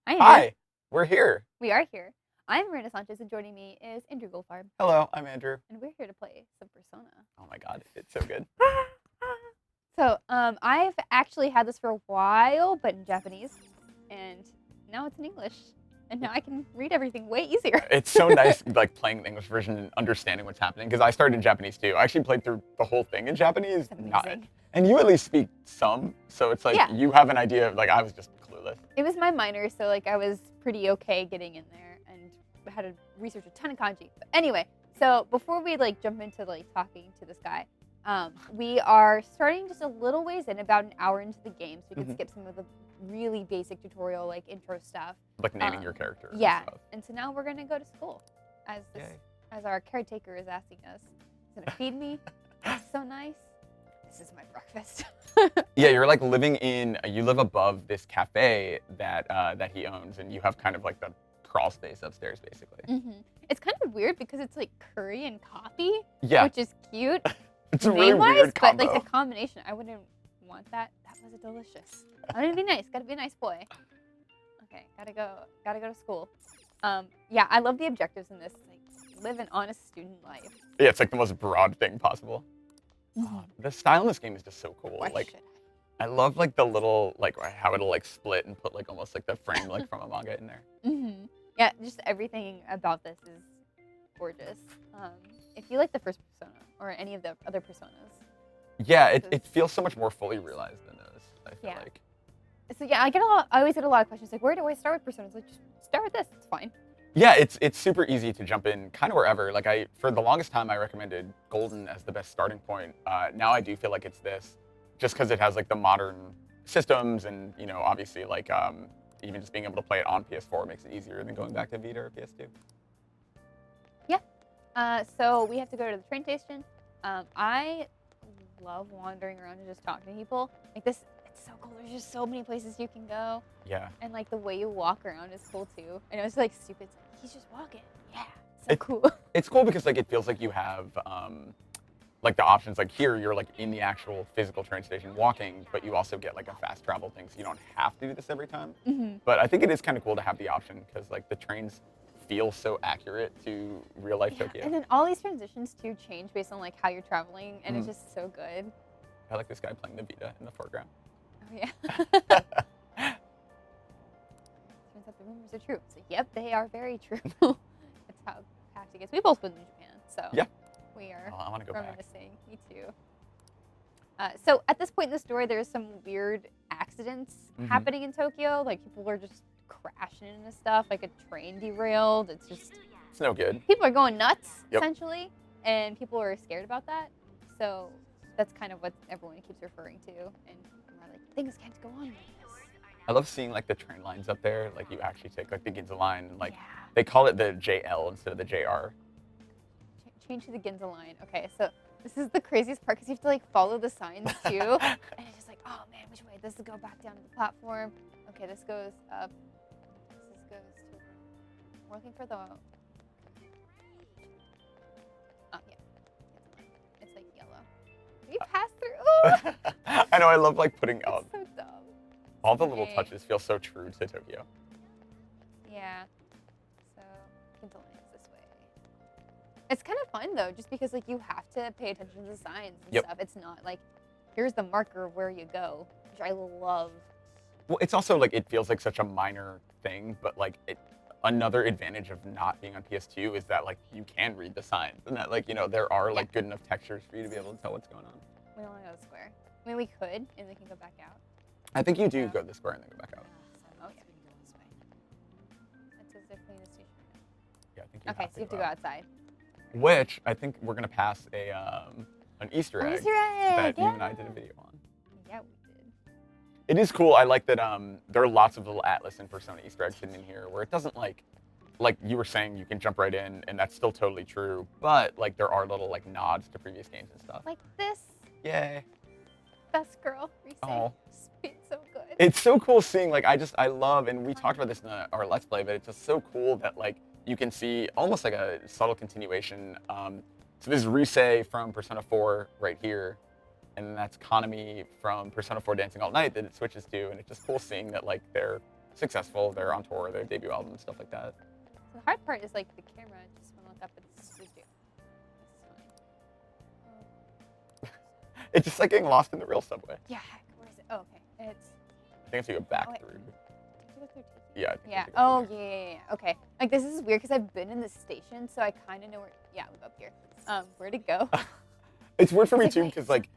Hi, Andrew. Hi, we're here. We are here. I'm Miranda Sanchez, and joining me is Andrew Goldfarb, Hello, I'm Andrew. and we're here to play some Persona. Oh my god, it's so good. I've actually had this for a while, but in Japanese, and now it's in English, and now I can read everything way easier. It's so nice like playing the English version and understanding what's happening because I started in Japanese too. I actually played through the whole thing in Japanese. It's amazing. And you at least speak some, so it's like Yeah. you have an idea of like I was just clueless. It was my minor, so like I was pretty okay getting in there, and had to research a ton of kanji. But anyway, so before we like jump into like talking to this guy, we are starting just a little ways in, about an hour into the game, so we can skip some of the really basic tutorial like intro stuff. Like naming your character. Yeah, And stuff. and so now we're gonna go to school, as our caretaker is asking us. He's gonna feed me. It's so nice. This is my breakfast. Yeah, you're like you live above this cafe that he owns, and you have kind of like the crawl space upstairs, basically. It's kind of weird because it's like curry and coffee, Yeah, which is cute. it's a really Name-wise, weird combo. but like the combination, I wouldn't want that. That was delicious. I'm gonna be nice. Gotta be a nice boy. Okay, gotta go to school. Yeah, I love the objectives in this. Like, live an honest student life. Yeah, it's like the most broad thing possible. The style in this game is just so cool. Why Like, should I love like the little like how it'll like split and put like almost like the frame like from a manga in there. Yeah, just everything about this is gorgeous. If you like the first Persona or any of the other Personas. Yeah, it feels so much more fully realized than those. I feel Yeah. like. So yeah, I always get a lot of questions like, where do I start with Personas? Like, just start with this. It's fine. Yeah, it's super easy to jump in kind of wherever. Like for the longest time I recommended Golden as the best starting point. Now I do feel like it's this, just because it has like the modern systems and obviously like even just being able to play it on PS4 makes it easier than going back to Vita or PS2. Yeah. So we have to go to the train station. I love wandering around and just talking to people. Like this, it's so cool. There's just so many places you can go. Yeah. And like the way you walk around is cool too. I know it's like stupid. It's like, he's just walking. Yeah. So cool. It's cool because like it feels like you have like the options. Like here you're like in the actual physical train station walking, but you also get like a fast travel thing, so you don't have to do this every time. But I think it is kind of cool to have the option because like the trains feel so accurate to real life Tokyo. And then all these transitions too change based on like how you're traveling, and it's just so good. I like this guy playing the Vita in the foreground. Oh yeah. Turns out the rumors are true. So yep, they are very true. That's how packed it gets. We both lived in Japan, so Yeah. we are I want to go back. reminiscing. Me too. So at this point in the story, there's some weird accidents happening in Tokyo. Like people are just crashing into stuff. Like a train derailed. It's just It's no good. people are going nuts Yep. essentially, and people are scared about that. So that's kind of what everyone keeps referring to, and we're like, things can't go on like this. I love seeing like the train lines up there. Like you actually take like the Ginza line and like Yeah. they call it the JL instead of the JR. Change to the Ginza line. Okay, so this is the craziest part because you have to like follow the signs too, and it's just like, oh man, which way? Does this go back down to the platform? Okay, this goes up. This goes to. We're looking for the. Oh yeah, it's like yellow. You pass through. Oh, I know. I love like putting out it's so dumb. all the little Okay. touches feel so true to Tokyo. Yeah. So Ginza line is this way. It's kind of fun though, just because like you have to pay attention to the signs and Yep. stuff. It's not like here's the marker of where you go, which I love. Well, it's also like it feels like such a minor thing, but like another advantage of not being on PS2 is that like you can read the signs and that like there are like good enough textures for you to be able to tell what's going on. We don't want to go to the square. I mean, we could, and we can go back out. I think you do Yeah. go to the square and then go back out. Oh yeah. That's as if we in the station. Yeah, I think you Okay, have so you have to go go out. outside. Which I think we're gonna pass an Easter egg Easter egg, that you and I did a video on. Yeah, we did. It is cool. I like that there are lots of little Atlus and Persona Easter eggs hidden in here where it doesn't like you were saying you can jump right in and that's still totally true, but like there are little like nods to previous games and stuff. Like this. Yay. Best girl. Rise. Oh. It's so good. It's so cool seeing like I love, and we talked about this in our Let's Play, but it's just so cool that like you can see almost like a subtle continuation. So this is Rise from Persona 4 right here, and then that's Kanami from Persona 4 Dancing All Night that it switches to, and it's just cool seeing that like they're successful. They're on tour, their debut album, and stuff like that. So the hard part is like the camera. Just want to look up at the studio. It's just like getting lost in the real subway. Yeah, heck, where is it? Oh, okay. It's. I think if you go back Oh, wait. through. Yeah. Yeah. I think Yeah. you go Oh, through. yeah. Okay. Like this is weird because I've been in this station, so I kind of know where. Yeah, I'm up here. Where to go? It's weird for me It's too wait, because it's like up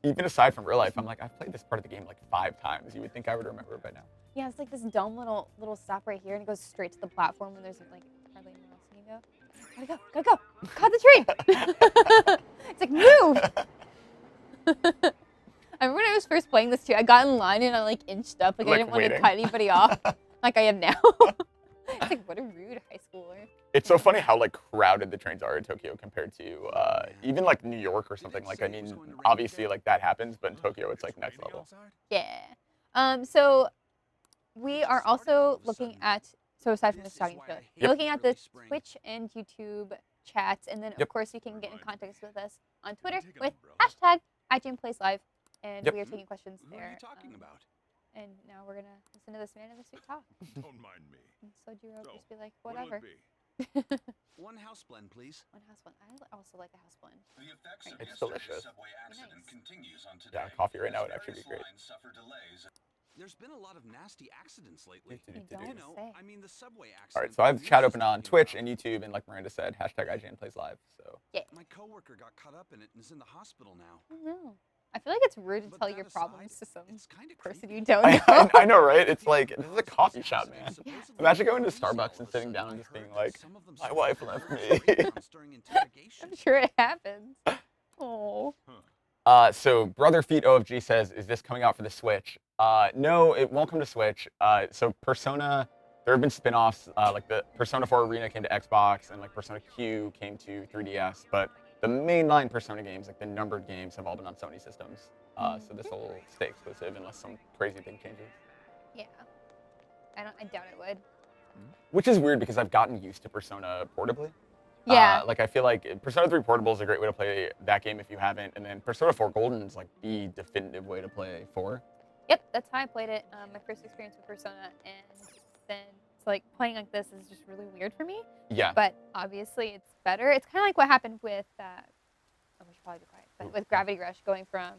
there. even aside from real life, I'm like I've played this part of the game like 5 times. You would think I would remember it by now. Yeah, it's like this dumb little stop right here, and it goes straight to the platform, and there's like hardly anywhere else you can go. Gotta go! Caught the train! It's like move! I remember when I was first playing this too. I got in line and I like inched up, like I Like, didn't want to waiting. cut anybody off, like I am now. It's like what a rude high schooler. It's so funny how like crowded the trains are in Tokyo compared to even like New York or something. Like I mean, obviously like that happens, but in Tokyo it's like next level. Yeah. So we are also looking at. So aside from this talking show, we're looking at the Twitch and YouTube chats, and then of course you can get in contact with us on Twitter with hashtag #IGNPlaysLive, and we are taking questions there. And now we're gonna listen to this man in the suit talk. Don't mind me. And Sojiro So, just be like, what'll whatever. it be? One house blend, please. One house blend. I also like a house blend. The effects of It's yesterday's delicious. subway accident Nice. continues on today. Yeah, coffee right now would as actually be various great. lines suffer delays. There's been a lot of nasty accidents lately. You You don't know, say. I mean the subway accident. All right, so I have that chat Liz open was on talking Twitch about. and YouTube, and like Miranda said, hashtag #IGNPlaysLive. So My coworker got caught up in it and is in the hospital now. I don't know. I feel like it's rude to But tell that your aside, problems to some it's kind of person creepy. you don't know. I know, right? It's like this is a coffee shop, man. Supposedly Imagine going to police all Starbucks of and a sitting sudden, down I and just being heard like, that some of them "My suffered wife left nervous me." breakdowns during interrogation. I'm sure it happens. Oh. So Brother Feet OFG says, "Is this coming out for the Switch?" No, it won't come to Switch. So Persona, there have been spin-offs. Like the Persona 4 Arena came to Xbox, and like Persona Q came to 3DS. But the mainline Persona games, like the numbered games, have all been on Sony systems. So this will stay exclusive unless some crazy thing changes. Yeah. I doubt it would. Which is weird because I've gotten used to Persona portably. Yeah. Like I feel like Persona 3 Portable is a great way to play that game if you haven't, and then Persona 4 Golden is like the definitive way to play 4. Yep, that's how I played it. My first experience with Persona, and then it's like playing like this is just really weird for me. Yeah. But obviously, it's better. It's kind of like what happened with. We should probably be quiet. But with Gravity Rush going from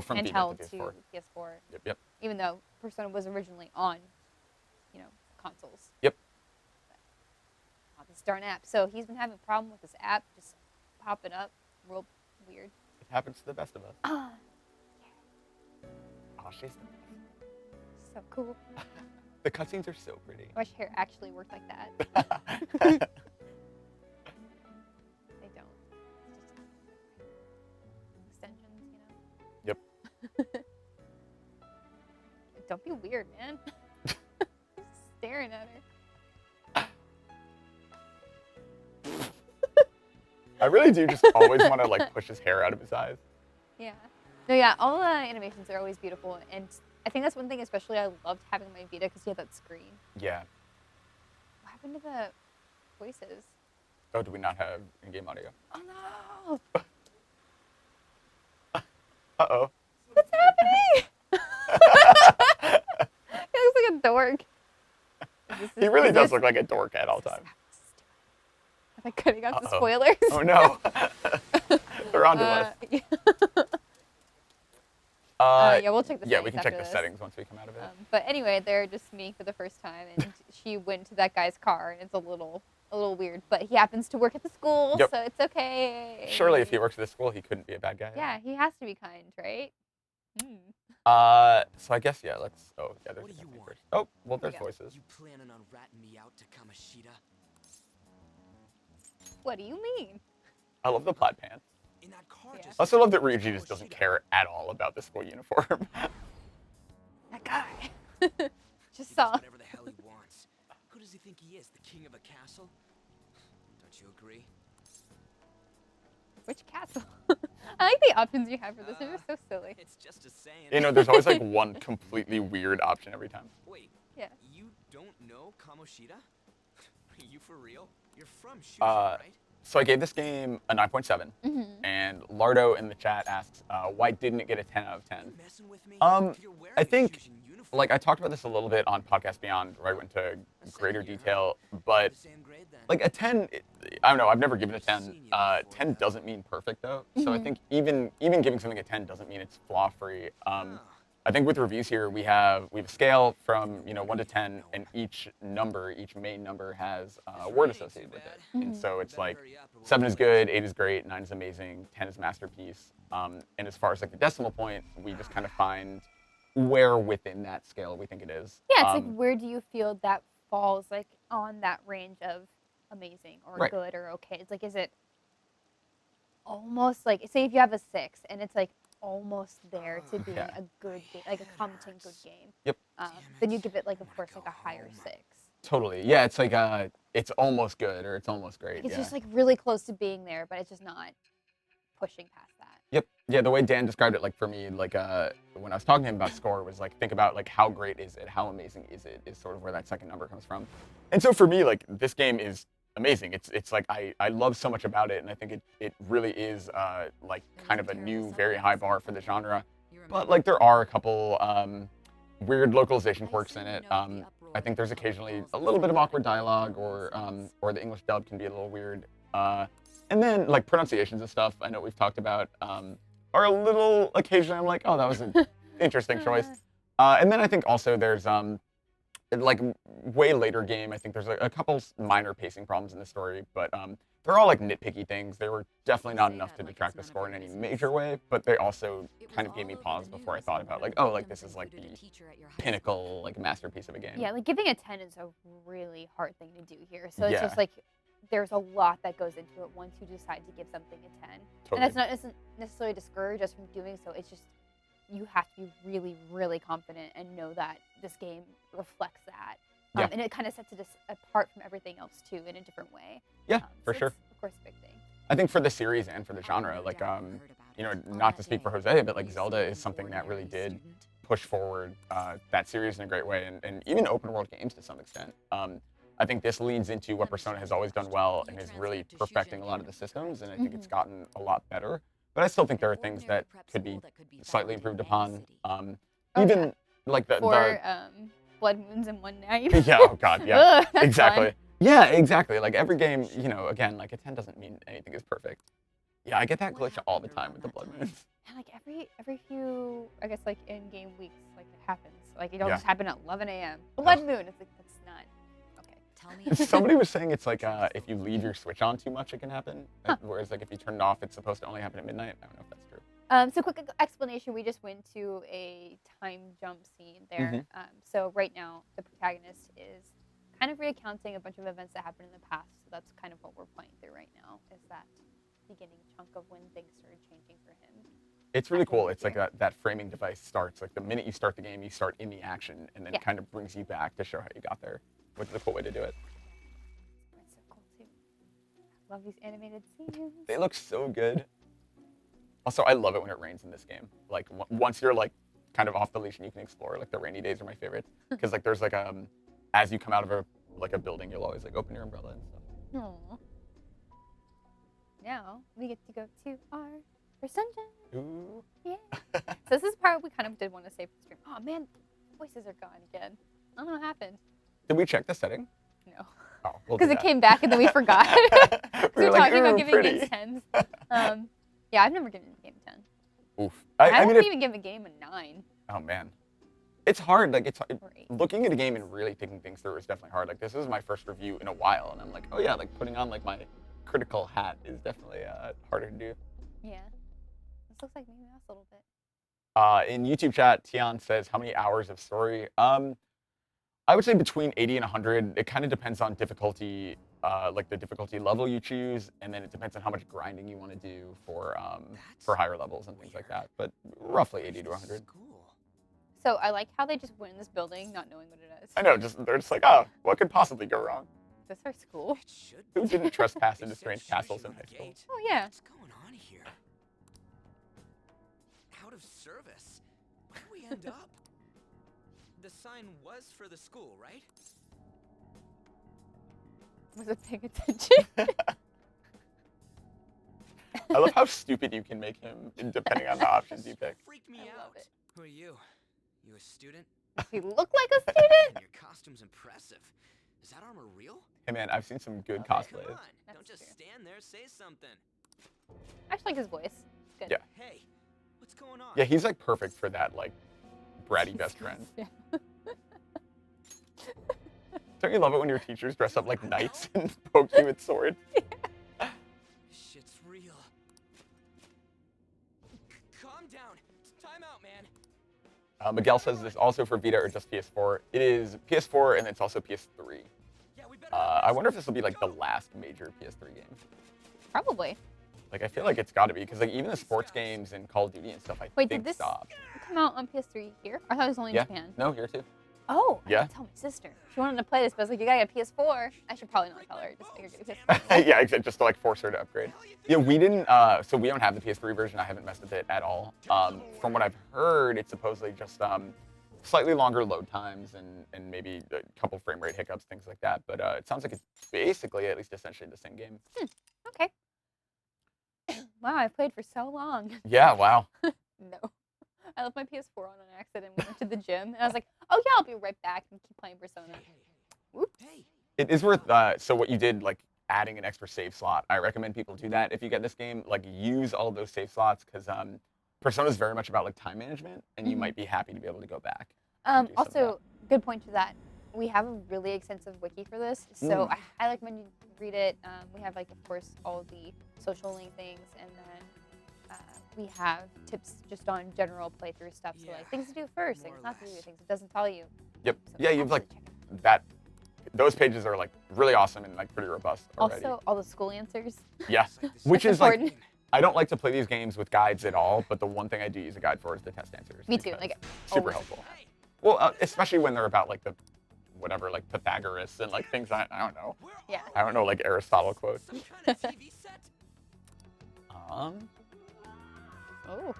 From handheld PS4. to PS4, Yep. even though Persona was originally on, consoles. Yep. But, this darn app. So he's been having a problem with this app just popping up, real weird. It happens to the best of us. Ah, Oh, she's so cool. the cutscenes are so pretty. I wish hair actually worked like that. They don't. It's just extensions, Yep. Don't be weird, man. Just staring at her. I really do just always want to like push his hair out of his eyes. Yeah. No, yeah, all the animations are always beautiful, and I think that's one thing especially I loved having my Vita because you had that screen. Yeah. What happened to the voices? Oh, do we not have in-game audio? Oh no! Uh-oh. What's happening? He looks like a dork. He really does look like a dork at all times. Am I cutting out the Uh-oh. spoilers? Oh no. They're onto us. Yeah. Yeah, we'll check the settings. Yeah, we can check after the this. settings once we come out of it. But anyway, they're just meeting for the first time, and she went to that guy's car, and it's a little weird. But he happens to work at the school, Yep. so it's okay. Surely, if he works at this school, he couldn't be a bad guy. Yeah, he has to be kind, right? So I guess let's. Oh, yeah. There's What do the you cutscene want? first. Oh, well, there's Yeah. voices. You planning on ratting me out to Kamoshida? What do you mean? I love the plaid pants. In that car Yeah. just I also love that Ryuji just doesn't care at all about the school uniform. That guy. He Just does saw. whatever the hell he wants. Who does he think he is, the king of a castle? Don't you agree? Which castle? I like the options you have for this. They're just so silly. It's just a saying. There's always like one completely weird option every time. Wait, Yeah. you don't know Kamoshida? Are you for real? You're from Shusha, right? So I gave this game a 9.7, and Lardo in the chat asks, why didn't it get a 10 out of 10? You messing with me? Um, You're wearing I a think Shushan like I talked about this a little bit on Podcast Beyond, where I went into greater detail, but like a 10, I don't know, I've never given a 10. 10 doesn't mean perfect though, so I think even giving something a 10 doesn't mean it's flaw free. I think with reviews here we have a scale from 1 to 10, and each main number has a word associated with it, and so it's like 7 is good, 8 is great, 9 is amazing, 10 is masterpiece. And as far as like the decimal point, we just kind of find where within that scale we think it is. Yeah, it's like where do you feel that falls like on that range of amazing or Right. good or okay? It's like, is it almost like, say if you have a 6 and it's like almost there to being Yeah. a good game, like a competent good game. Yep. Then you give it like, of course, like a higher 6. Totally. Yeah, it's like it's almost good or it's almost great. It's yeah. just like really close to being there, but it's just not pushing past that. Yep. Yeah, the way Dan described it, like for me, like when I was talking to him about score, was like think about like how great is it, how amazing is it, is sort of where that second number comes from. And so for me, like this game is amazing. It's like I love so much about it, and I think it really is like kind of a new, very high bar for the genre. But like there are a couple weird localization quirks in it. I think there's occasionally a little bit of awkward dialogue, or the English dub can be a little weird. And then like pronunciations and stuff, I know we've talked about, are a little occasionally I'm like, oh, that was an interesting choice. And then I think also there's like way later game, I think there's a couple minor pacing problems in the story, but they're all like nitpicky things. They were definitely not enough to detract the score in any major way, but they also kind of gave me pause before I thought about like, oh, like this is like the pinnacle like masterpiece of a game. Yeah, like giving a 10 is a really hard thing to do here. So it's Yeah. just like there's a lot that goes into it once you decide to give something a 10. Totally. And that's not isn't necessarily discourage us from doing so. It's just you have to be really, really confident and know that this game reflects that. Yeah. And it kind of sets it apart from everything else too in a different way. Yeah, for so sure. it's, of course, a big thing. I think for the series and for the genre, like not to speak for Jose, but like Zelda is something that really did push forward that series in a great way, and even open world games to some extent. I think this leads into what Persona has always done well and is really perfecting a lot of the systems, and I think it's gotten a lot better. But I still think there are things that could be slightly improved upon. Even like the Blood Moons in one night. yeah, oh god, yeah, Ugh, that's exactly. fun. Yeah, exactly. Like every game, again, like a 10 doesn't mean anything is perfect. Yeah, I get that glitch all the time with the Blood Moons. And like every few, I guess like in-game weeks, like it happens. Like it'll Yeah. just happen at 11 a.m. Blood Moon. It's like that's not okay. Tell me. Somebody was saying it's like if you leave your Switch on too much, it can happen. Whereas like if you turn it off, it's supposed to only happen at midnight. I don't know if that's true. So quick explanation. We just went to a time jump scene there. So right now the protagonist is kind of recounting a bunch of events that happened in the past. So that's kind of what we're playing through right now. Is that beginning chunk of when things started changing for him. It's really cool. It's like that framing device starts. Like the minute you start the game, you start in the action, and then it kind of brings you back to show how you got there, which is a cool way to do it. It's so cool too. Love these animated scenes. They look so good. Also, I love it when it rains in this game. Like once you're like kind of off the leash and you can explore, like the rainy days are my favorites. Because like there's like as you come out of a building, you'll always like open your umbrella and stuff. Aww. Now we get to go to our first dungeon. Ooh. Yeah. So this is the part we kind of did want to save for the stream. Oh man, voices are gone again. I don't know what happened. Did we check the setting? No. Oh, we'll Because do it that. came back and then we forgot. We we were were like, talking about "Ooh, giving pretty." games 10s. Yeah, I've never given a game 10. Oof. I I mean, wouldn't even give a game a 9 oh man, it's hard. Like or 8. looking at a game and really thinking things through is definitely hard. Like this is my first review in a while, and I'm like, oh yeah, like putting on like my critical hat is definitely harder to do. Yeah. This looks like Minnie Mouse a little bit. In YouTube chat, Tian says how many hours of story. I would say between 80 and 100. It kind of depends on difficulty, like the difficulty level you choose, and then it depends on how much grinding you want to do for higher levels and things like that. But roughly 80 to 100. So I like how they just went in this building not knowing what it is. I know, they're just like, oh, what could possibly go wrong? Is this our school? It should Who be. didn't trespass They into said strange shush castles in in the high school? gate. Oh yeah. What's going on here? Out of service. Where do we end up? The sign was for the school, right? Was it paying attention? I love how stupid you can make him depending on the options you pick. Freak me I out. love it. Who are you? You a student? Does he look like a student? Your costume's impressive. Is that armor real? Hey man, I've seen some good Come cosplays. on, That's don't just true. stand there. Say something. I actually like his voice. It's good. Yeah. Hey, what's going on? Yeah, he's like perfect for that like bratty best friend. Yeah. Don't you love it when your teachers dress up like knights and poke you with swords? Shit's real. Calm down. Time out, man. Miguel says this also for Vita or just PS4. It is PS4 and it's also PS3. Yeah, we better. I wonder if this will be like the last major PS3 game. Probably. Like I feel like it's got to be because like even the sports games and Call of Duty and stuff I Wait, think did this stopped. come out on PS3 here? I thought it was only in Yeah. Japan. No, here too. Oh, I Yeah. didn't tell my sister. She wanted to play this, but I was like, you gotta get a PS4. I should probably not tell her. Just make her get a PS4. Yeah, just to like force her to upgrade. Yeah, we didn't. So we don't have the PS3 version. I haven't messed with it at all. From what I've heard, it's supposedly just slightly longer load times and maybe a couple frame rate hiccups, things like that. But it sounds like it's basically at least essentially the same game. Okay. Wow, I played for so long. Yeah. Wow. No. I left my PS4 on an accident and went to the gym. And I was like, oh yeah, I'll be right back and keep playing Persona. Whoops. Hey. It is worth. So what you did, like adding an extra save slot, I recommend people do that if you get this game. Like use all of those save slots because Persona is very much about like time management, and you Mhm. might be happy to be able to go back. and do some of Also, good point to that. We have a really extensive wiki for this, so I highly recommend you read it. We have, like, of course, all the social link things, and then we have tips just on general playthrough stuff. So, like, things to do first, more things or not to do, less. things it doesn't tell you. Yep. So Yeah, you've like absolutely check that. Those pages are like really awesome and like pretty robust it. already. Also, all the school answers. Yeah, It's like this which That's is like important. I don't like to play these games with guides at all, but the one thing I do use a guide for is the test answers. Me too. because Like, super always. helpful. Hey, Well, especially when they're about like the whatever like Pythagoras and like things I don't know. where Yeah. are I don't know like Aristotle quotes. Some kind of TV set? Oh.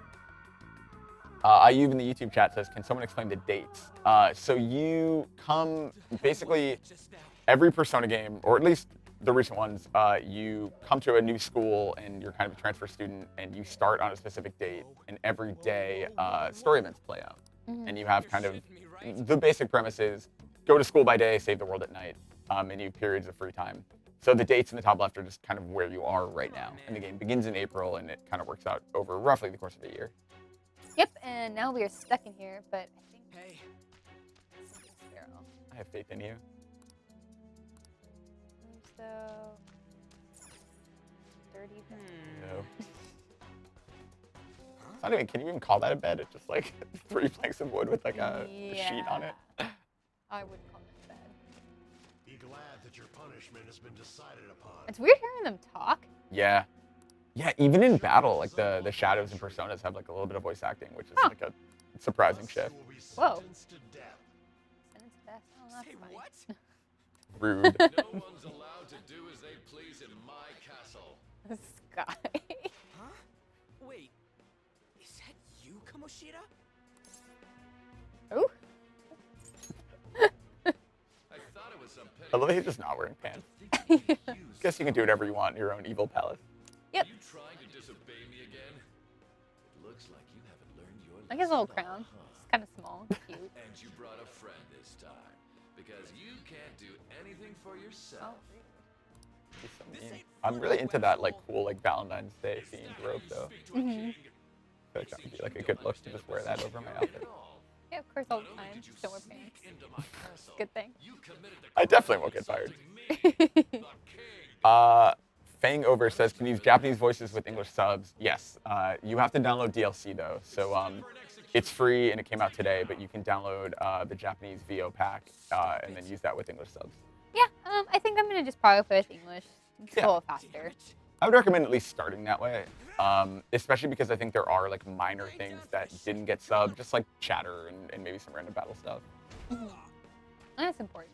IU in the YouTube chat says, can someone explain the dates? So you come basically Just now. every Persona game, or at least the recent ones, you come to a new school and you're kind of a transfer student and you start on a specific date and every day story events play out. Mhm. And you have You're kind of, shitting me, right? the basic premise is go to school by day, save the world at night, and you have periods of free time. So the dates in the top left are just kind of where you are right now. And the game begins in April and it kind of works out over roughly the course of a year. Yep, and now we are stuck in here, but I think Hey, it's Sparrow. I have faith in you. So 30 No. It's not even, can you even call that a bed? It's just like 3 planks of wood with like a sheet on it. I would call it bad. Be glad that your punishment has been decided upon. It's weird hearing them talk. Yeah. Yeah, even in battle, like the shadows and personas have like a little bit of voice acting, which is Huh. like a surprising shift. You will be Whoa. sentenced to death. Sentence to death. Oh, that's say funny. what? Rude. No one's allowed to do as they please in my castle. Sky. Huh? Wait, is that you, Kamoshida? Ooh. I thought it was some I love that he's just not wearing pants. Guess you can do whatever you want in your own evil palace. Yep. You trying to disobey me again? It looks like you haven't learned your Like his little lesson, crown. huh? It's kind of small, cute. And you brought a friend this time because you can't do anything for Oh, yourself. He's so mean. I'm really into that like cool like Valentine's Day themed robe though. Mhm. I feel like that would be like a good look to just wear that over my outfit. Yeah, of course, all the time. Just don't wear pants. Good thing. I definitely won't get fired. Fang Over says, can you use Japanese voices with English subs? Yes. You have to download DLC though. So it's free and it came out today, but you can download the Japanese VO pack and then use that with English subs. Yeah, I think I'm gonna just probably play with English. It's Yeah. a little faster. I would recommend at least starting that way, especially because I think there are like minor things that didn't get subbed, just like chatter and maybe some random battle stuff. And that's important.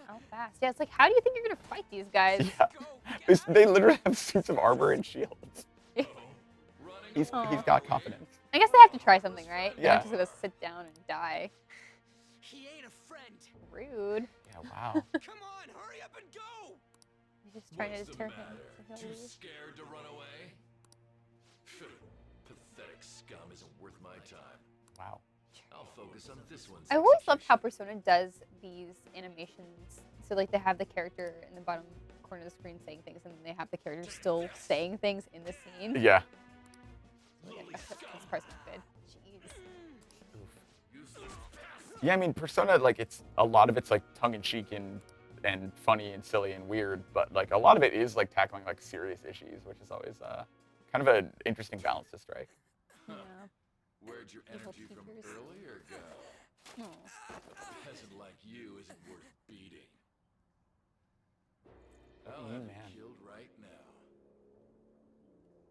How fast? Yeah, it's like, how do you think you're gonna fight these guys? Yeah, they literally have suits of armor and shields. He's Aw. got confidence. I guess they have to try something, right? They're Yeah. not just gonna sit down and die. He ain't a friend. Rude. Yeah, wow. Come on, hurry up and go. You're just trying to What's the deter him. matter? So he'll Too leave. scared to run away? Pathetic scum isn't worth my time. Wow. I'll focus on this one's I always loved how execution. Persona does these animations. So like they have the character in the bottom corner of the screen saying things, and then they have the character still saying things in the scene. Yeah. Like, this part's not good. Jeez. Yeah, I mean, Persona, like, it's a lot of it's like tongue-in-cheek and funny and silly and weird, but like a lot of it is like tackling like serious issues, which is always kind of an interesting balance to strike. Yeah. Where'd your Evil energy from teachers. earlier go? Oh. A peasant like you isn't worth beating. Oh, I'll have man. you killed right now.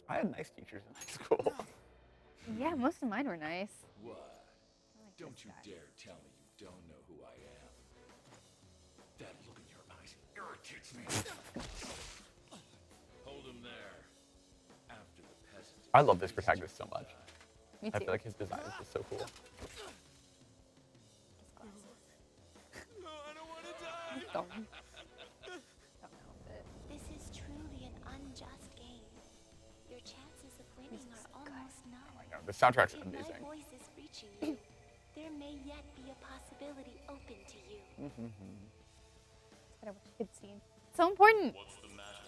I had nice teachers in high school. Yeah, most of mine were nice. What? I like Don't this you guy. dare tell me you don't know who I am. That look in your eyes irritates me. Hold him there. After the peasant. I love this protagonist so much. Me I too. feel like his design is just so cool. No, I don't want to die. Don't know, but This is truly an unjust game. Your chances of winning are almost I none. know, the soundtrack's If my amazing. voice is reaching you, there may yet be a possibility open to you. I wish you could see. It's so important. What's the matter?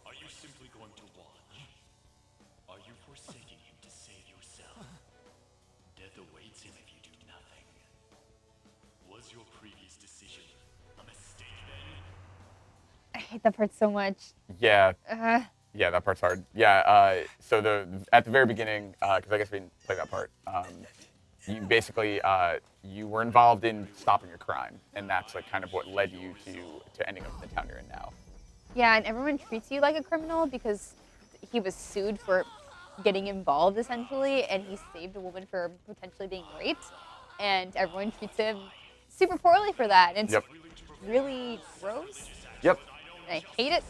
Are you simply going to watch? Are you forsaking him to save yourself? Death awaits him if you do nothing. Was your previous decision a mistake then? I hate that part so much. Yeah, Uh, yeah, that part's hard. Yeah, so at the very beginning, because I guess we didn't play that part, you basically you were involved in stopping a crime, and that's like kind of what led you to ending up in the town you're in now. yeah, and everyone treats you like a criminal because he was sued for getting involved essentially, and he saved a woman from potentially being raped, and everyone treats him super poorly for that. And it's Yep. really gross. Yep. And I hate it.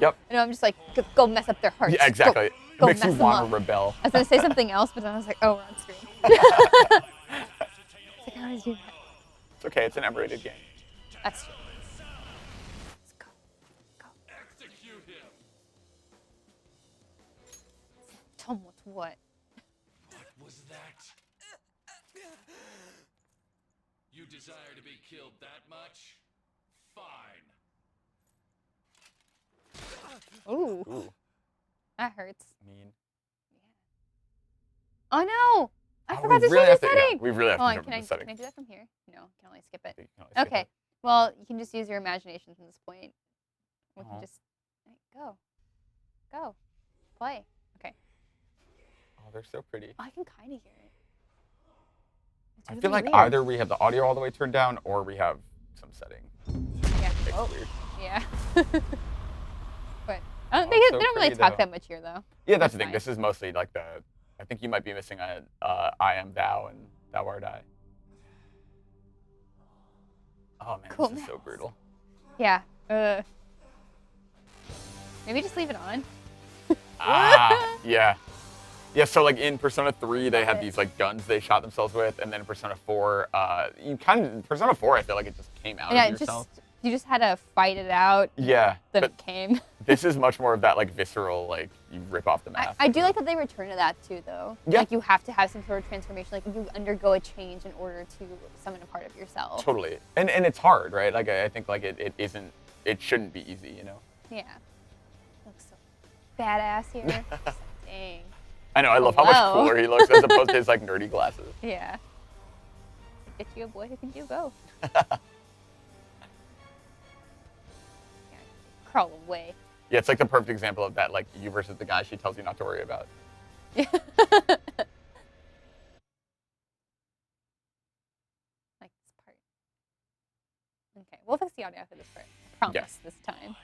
Yep. And I'm just like, go mess up their hearts. Yeah, exactly. Go It makes you mess them want up. to rebel. I was gonna say something else, but then I was like, oh, we're on stream. It's like, I always do that. It's okay. It's an M-rated game. That's true. Let's go. Go. Execute him. Somewhat what? What was that? You desire to be killed that much? Fine. Ooh, Ooh, that hurts. mean. Oh no! I Oh, forgot we to really change have the to- yeah, setting. we really have to Hold on, jump can into I setting. can I do that from here? No, can only skip it. You can always skip Okay. it. Well, you can just use your imagination from this point. We Uh-huh. can just go, play. Okay. Oh, they're so pretty. Oh, I can kind of hear it. It's I really feel like weird. either we have the audio all the way turned down, or we have some setting. Yeah. It's Oh, weird. yeah. But Oh, they it's so don't really pretty, talk though. that much here, though. Yeah, that's That's the thing. fine. This is mostly like the. I think you might be missing a I am thou and thou art I. Oh man, Cool this is so mess. brutal. Yeah. Maybe just leave it on. Yeah. Yeah, so like in Persona 3, they had it. these like guns they shot themselves with, and then in Persona 4, Persona 4, I feel like it just came out Yeah, of yourself. you just had to fight it out. Yeah, Then but it came. this is much more of that like visceral, like you rip off the mask. I do like that they return to that too, though. Yeah. Like you have to have some sort of transformation. Like you undergo a change in order to summon a part of yourself. Totally, and it's hard, right? Like I think like it shouldn't be easy, you know. Yeah. Looks so badass here. Dang. I know, I love how much Hello. cooler he looks as opposed to his like nerdy glasses. Yeah. Get you a boy who can do both. Yeah, crawl away. Yeah, it's like the perfect example of that, like you versus the guy she tells you not to worry about. Like this part. Okay, we'll fix the audio after this part. I promise this time.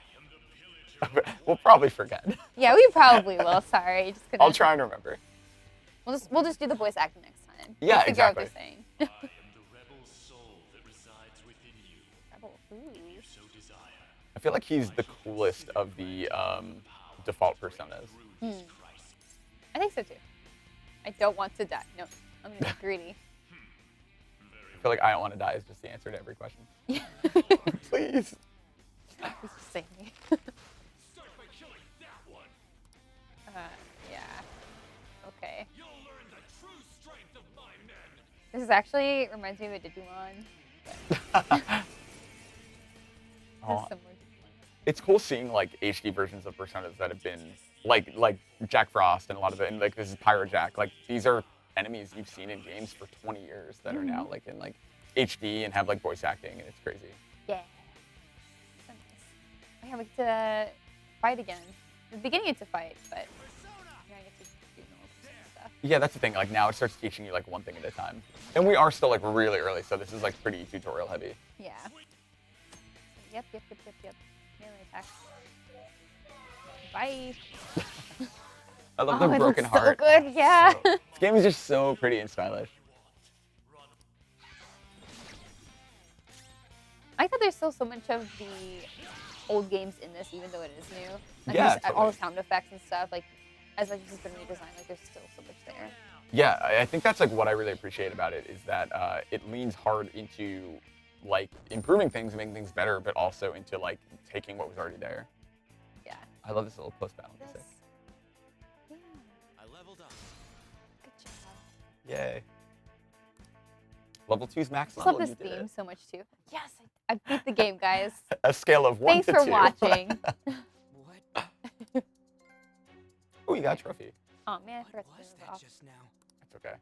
We'll probably forget. Yeah, we probably will. Sorry, just couldn't. I'll try and remember. We'll just do the voice acting next time. Yeah, We'll figure out what exactly. they're saying. I am the rebel soul that resides within you. Rebel. Ooh. You so desire. I feel like he's the coolest of the default personas. I think so too. I don't want to die. No, I'm gonna be greedy. I feel like I don't want to die is just the answer to every question. Yeah. Please. Please just save me. Start by killing that one. Yeah. Okay. You'll learn the true strength of my men. This is actually reminds me of a Digimon. This Aw. is similar to Digimon. It's cool seeing like HD versions of personas that have been like Jack Frost and a lot of it, and like this is Pyro Jack. Like these are enemies you've seen in games for 20 years that are now like in like HD and have like voice acting, and it's crazy. Yeah. So nice. I have to fight again. In the beginning it's a fight, but now I get to do normal Persona stuff. Yeah, that's the thing. Like now it starts teaching you like one thing at a time, and we are still like really early, so this is like pretty tutorial heavy. Yeah. Yep. Melee attack. Bye. I love Oh, the it broken looks so heart. good, yeah. This game is just so pretty and stylish. I thought there's still so much of the old games in this, even though it is new. Like Yeah, there's all totally. the sound effects and stuff. Like as much as it's been redesigned, like there's still so much there. Yeah, I think that's like what I really appreciate about it is that it leans hard into like improving things, making things better, but also into like taking what was already there. Yeah. I love this little post battle This. music. Yeah. I leveled up. Good job. Yay. Level 2's max I just level. love this you did theme so much too. Yes, I beat the game, guys. it. A scale of 1 Thanks to for 2. watching. What? Oh, you got a trophy. Oh man, I What forgot to was turn that it off. just now? That's okay.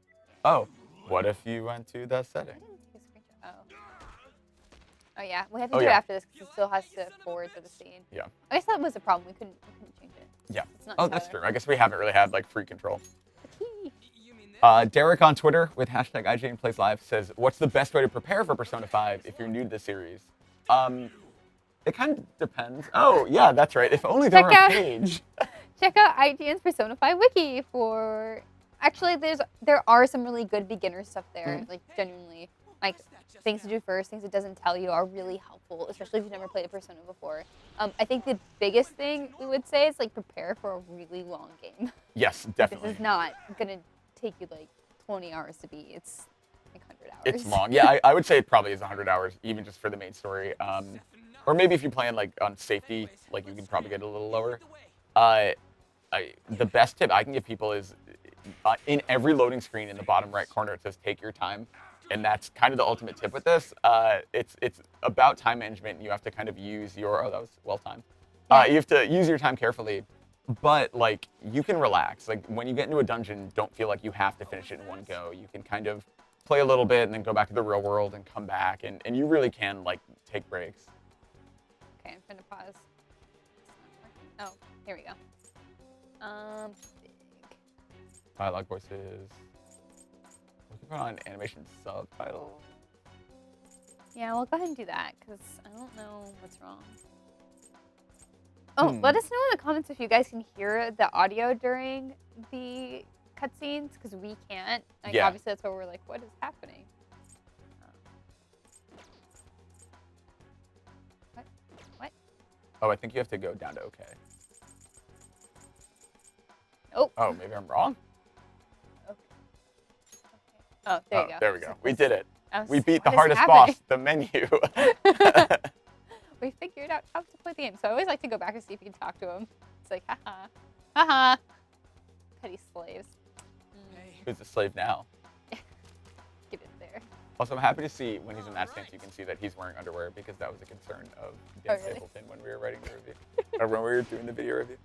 Oh, what if you went to the I setting? didn't take a screenshot. Oh. Oh yeah, we have to Oh, do it yeah. after this because it still has to forward to the scene. Yeah. I guess that was a problem. We couldn't change it. Yeah. It's not Oh, that's Tyler. true. I guess we haven't really had like free control. Hee. You mean this? Derek on Twitter with hashtag IGN Plays Live says, "What's the best way to prepare for Persona 5 if you're new to the series?" It kind of depends. Oh, yeah, that's right. If only there were Check a out- page. Check out IGN's Persona 5 wiki for. Actually, there are some really good beginner stuff there. Like genuinely, like things to do first, things it doesn't tell you are really helpful, especially if you've never played a Persona before. I think the biggest thing we would say is like prepare for a really long game. Yes, This definitely. is not gonna take you like 20 hours to beat. It's like 100 hours. It's long. Yeah, I would say it probably is 100 hours, even just for the main story. Or maybe if you're playing like on safety, like you can probably get a little lower. The best tip I can give people is in every loading screen in the bottom right corner, it says take your time. And that's kind of the ultimate tip with this. It's about time management. You have to kind of use your, oh, that was well timed. You have to use your time carefully, but like you can relax. Like when you get into a dungeon, don't feel like you have to finish it in one go. You can kind of play a little bit and then go back to the real world and come back. And you really can like take breaks. Okay, I'm trying to pause. It's not working. Oh, here we go. Big. Dialogue voices. We can put on animation subtitle. Yeah, we'll go ahead and do that because I don't know what's wrong. Oh, let us know in the comments if you guys can hear the audio during the cutscenes because we can't. Like, Yeah. Obviously, that's where we're like, what is happening? What? Oh, I think you have to go down to OK. Oh. Oh, maybe I'm wrong. Okay. Oh, there you go. There we go. We did it. I was We like, beat the what is hardest happening? boss, the menu. We figured out how to play the game. So I always like to go back and see if you can talk to him. It's like, haha, haha. Petty slaves. Who's the slave now? Get it there. Also, I'm happy to see when he's in that stance, you can see that he's wearing underwear because that was a concern of Dan really? Stapleton when we were writing the review, or when we were doing the video review.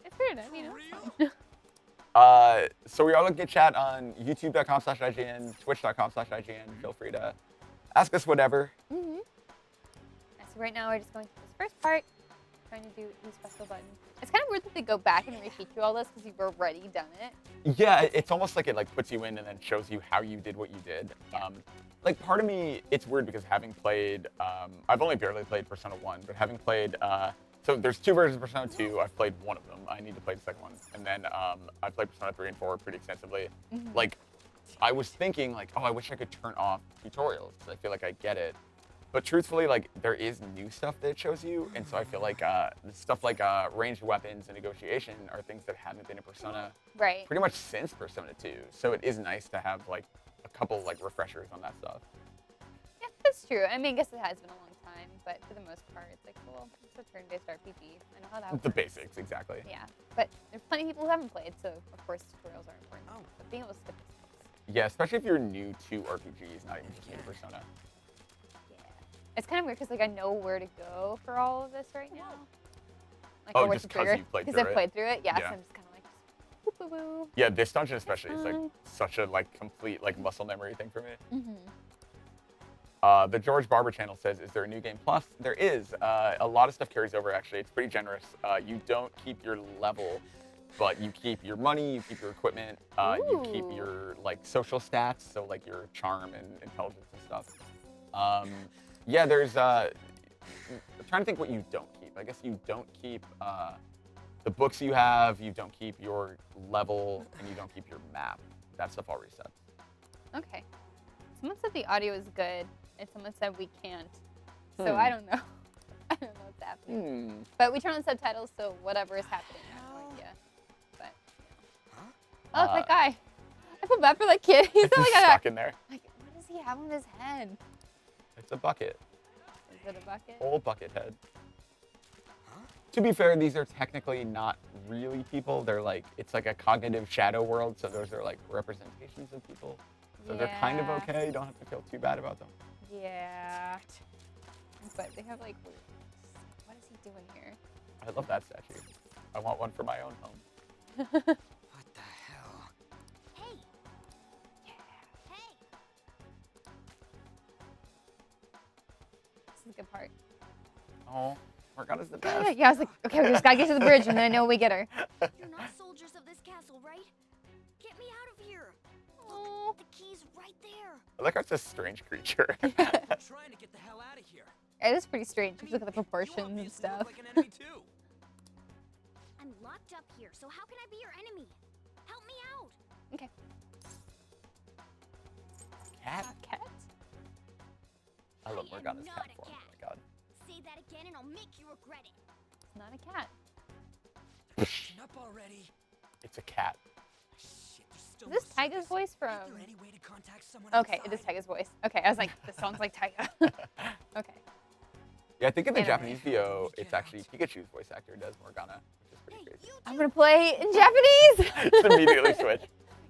It's fair enough, you know. It's fine. So we are looking at chat on youtube.com/IGN, twitch.com/IGN. Feel free to ask us whatever. Yeah, so right now we're just going through this first part, trying to do the special button. It's kind of weird that they go back and reteach you all this because you've already done it. Yeah, it's almost like it like puts you in and then shows you how you did what you did. Like part of me, it's weird because having played, I've only barely played Persona 1, but having played, so there's two versions of Persona 2. I've played one of them. I need to play the second one. And then I played Persona 3 and 4 pretty extensively. Like, I was thinking like, oh, I wish I could turn off tutorials because I feel like I get it. But truthfully, like there is new stuff that it shows you, and so I feel like stuff like ranged weapons and negotiation are things that haven't been in Persona Right. pretty much since Persona 2. So it is nice to have like a couple like refreshers on that stuff. Yeah, that's true. I mean, I guess it has been a long time, but for the most part, it's like, well, it's a turn-based RPG. I know how that works. The basics, exactly. Yeah, but there's plenty of people who haven't played, so of course tutorials are important. But being able to skip the steps. Yeah, especially if you're new to RPGs, not even just new to Persona. Yeah. It's kind of weird because like I know where to go for all of this right now. Like, Oh, or where just to 'cause trigger. you've played Because through I've it? played through it. Yeah, Yeah. so I'm just kind of like, whoop, whoop, whoop. Yeah, this dungeon especially is like fine. such a like complete like muscle memory thing for me. Mm-hmm. The George Barber channel says, "Is there a new game plus?" There is. A lot of stuff carries over. Actually, it's pretty generous. You don't keep your level, but you keep your money, you keep your equipment, you keep Ooh. your like social stats, so like your charm and intelligence and stuff. Yeah, there's. I'm trying to think what you don't keep. I guess you don't keep the books you have. You don't keep your level, and you don't keep your map. That stuff all resets. Okay. Someone said the audio is good, and someone said we can't. So I don't know. I don't know what's happening. But we turn on subtitles, so whatever is happening, I have no idea. But oh, that guy! I feel bad for that kid. He's It's not just like stuck in there. Like, what does he have on his head? It's a bucket. Is it a bucket? Old bucket head. To be fair, these are technically not really people. They're like, it's like a cognitive shadow world, so those are like representations of people. So they're kind of Yeah. okay. You don't have to feel too bad about them. Yeah. But they have like, what is he doing here? I love that statue. I want one for my own home. What the hell? Hey! Hey! This is a good part. Oh, Morgana's the Yeah, best. yeah, I was like, okay, we just gotta get to the bridge, and then I know we get her. You're not soldiers of this castle, right? Get me out of here! Oh. Look, the key's right there! I like how it's a strange creature. I'm trying to get the hell out of here. It is pretty strange. I If you look at the you proportions and obviously stuff. look like an enemy too. I'm locked up here, so how can I be your enemy? Help me out! Okay. Cat? Cat? I love I am Morgana's not cat a form. cat. Oh my god. Say that again and I'll make you regret it. It's not a cat. Catching up already. It's a cat. Shit, there's still Is this no Taiga's service. voice Is from? there any way to contact someone Okay, it is outside? Taiga's voice. Okay, I was like, this sounds like Taiga. Okay. Yeah, I think in the Anime. Japanese VO, it's actually Pikachu's voice actor does Morgana, which is pretty crazy. You I'm gonna play in Japanese. Just immediately switch.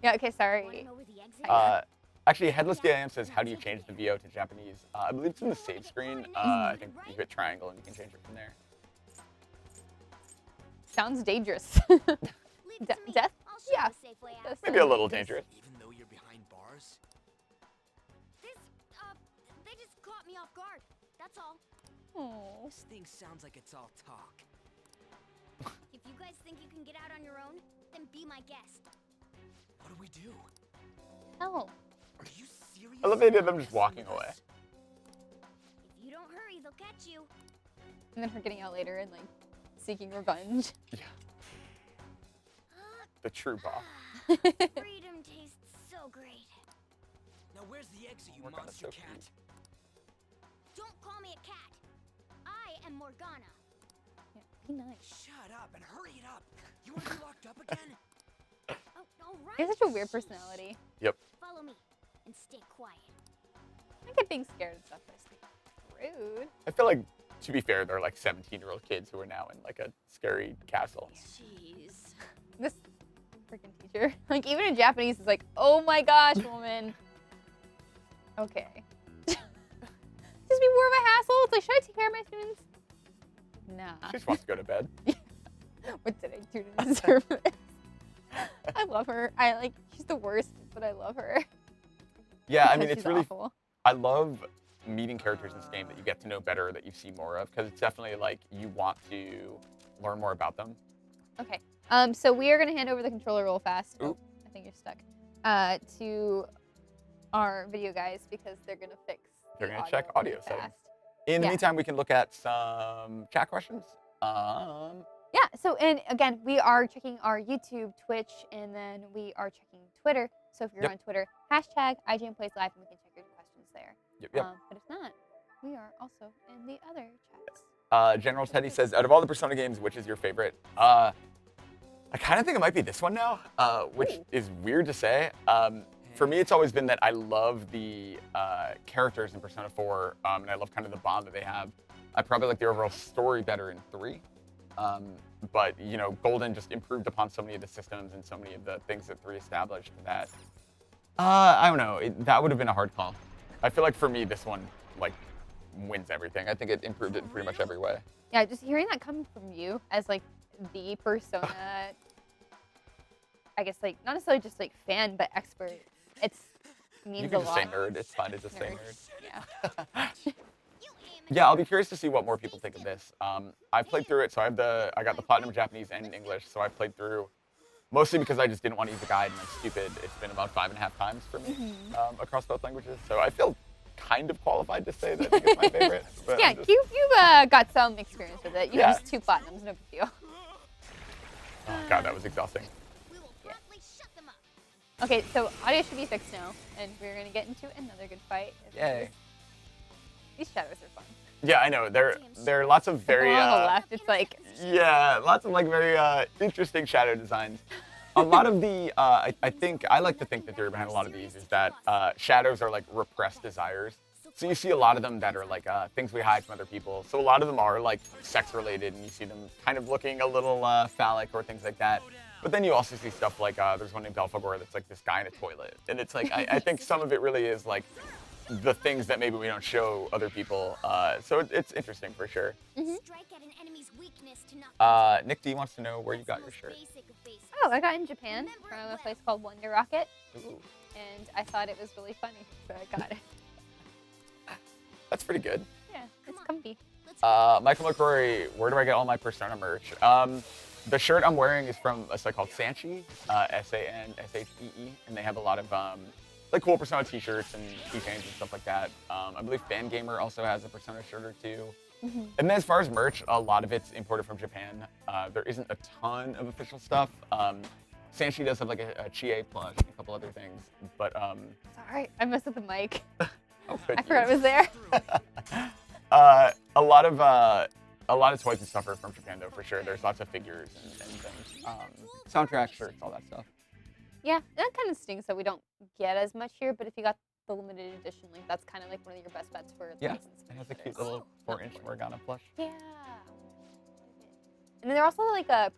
Yeah. Okay. wanna Sorry. know where the exit is? Actually, Headless DIM says, how do you change the VO to Japanese? I believe it's in the save screen. I think you hit triangle and you can change it from there. Sounds dangerous. Leave it to me. Death? I'll show Yeah. you a safe way out. Does Maybe a sound little dangerous. dangerous. Even though you're behind bars? This, they just caught me off guard. That's all. Oh. This thing sounds like it's all talk. If you guys think you can get out on your own, then be my guest. What do we do? Hell. Are you serious? I love the idea of them just Messing walking with away. us? If you don't hurry, they'll catch you. And then her getting out later and like seeking revenge. Yeah. The true boss. Freedom tastes so great. Now where's the exit, you Morgana's monster so cat? cute. Don't call me a cat. I am Morgana. Yeah, be nice. Shut up and hurry it up. You want to be locked up again? Oh, all right. He has such a weird personality. Yep. Follow me and stay quiet. I get being scared and stuff. But it's like, rude. I feel like, to be fair, they're like 17-year-old kids who are now in like a scary castle. Jeez. This freaking teacher. Like even in Japanese, it's like, oh my gosh, woman. Okay. Just be more of a hassle. It's like, should I take care of my students? Nah. She just wants to go to bed. What did I do to deserve this? I love her. She's the worst, but I love her. Yeah, I mean, Because it's she's really, awful. I love meeting characters in this game that you get to know better, that you see more of, because it's definitely like you want to learn more about them. Okay. So we are gonna hand over the controller real fast. Oop. I think you're stuck. To our video guys because they're gonna fix. They're the gonna check really audio settings. fast. In the Yeah. meantime, we can look at some chat questions. Yeah. So and again, we are checking our YouTube, Twitch, and then we are checking Twitter. So if you're Yep. on Twitter, hashtag IGN Plays Live, and we can check your questions there. Yep. But if not, we are also in the other chats. General Teddy says, out of all the Persona games, which is your favorite? I kind of think it might be this one now, which is weird to say. For me, it's always been that I love the characters in Persona 4, and I love kind of the bond that they have. I probably like the overall story better in 3. But, you know, Golden just improved upon so many of the systems and so many of the things that 3 established that I don't know. That would have been a hard call. I feel like for me, this one like wins everything. I think it improved it in pretty much every way. Yeah, just hearing that come from you as like the persona, I guess like not necessarily just like fan but expert. It's means You a can just lot. say nerd. It's fine to just say Nerd. nerd. Yeah. Yeah, I'll be curious to see what more people think of this. I played through it, so I got the platinum Japanese and English, so I played through mostly because I just didn't want to use the guide and I'm stupid. It's been about 5.5 times for me across both languages, so I feel kind of qualified to say that I think it's my favorite. But Yeah, I'm just- you've got some experience with it. You Yeah. have just 2 platinums, no big deal. Oh god, that was exhausting. We will promptly shut them up. Okay, so audio should be fixed now, and we're gonna get into another good fight. Yay. These shadows are fun. Yeah, I know. There are lots of very One on the left, it's like yeah, lots of like very interesting shadow designs. A lot of the I think I like to think the theory behind a lot of these is that shadows are like repressed desires. So you see a lot of them that are like things we hide from other people. So a lot of them are like sex related, and you see them kind of looking a little phallic or things like that. But then you also see stuff like there's one named Belphegor that's like this guy in a toilet, and it's like I think some of it really is like the things that maybe we don't show other people. So it's interesting for sure. Strike at an enemy's weakness to knock Nick D wants to know where you got your shirt. basic of basics. oh, I got in Japan from a place called Wonder Rocket, Ooh, and I thought it was really funny, so I got it. that's pretty good. Yeah, it's comfy. Michael McCrory, where do I get all my Persona merch? The shirt I'm wearing is from a site called Sanchi, Sanshee, and they have a lot of like cool Persona t-shirts and keychains and stuff like that. I believe Fangamer also has a Persona shirt or two. And then as far as merch, a lot of it's imported from Japan. There isn't a ton of official stuff. Sanshi does have like a Chie plush and a couple other things, but Sorry, I messed with the mic. oh, good I forgot it news. was there. A lot of toys and stuff are from Japan though, for sure. There's lots of figures and things. Soundtrack shirts, all that stuff. Yeah, that kind of stinks that we don't get as much here, but if you got the limited edition, like that's kind of like one of your best bets for Yeah, licensed it has a cute others. little 4-inch Morgana plush. Yeah. And then they're also like a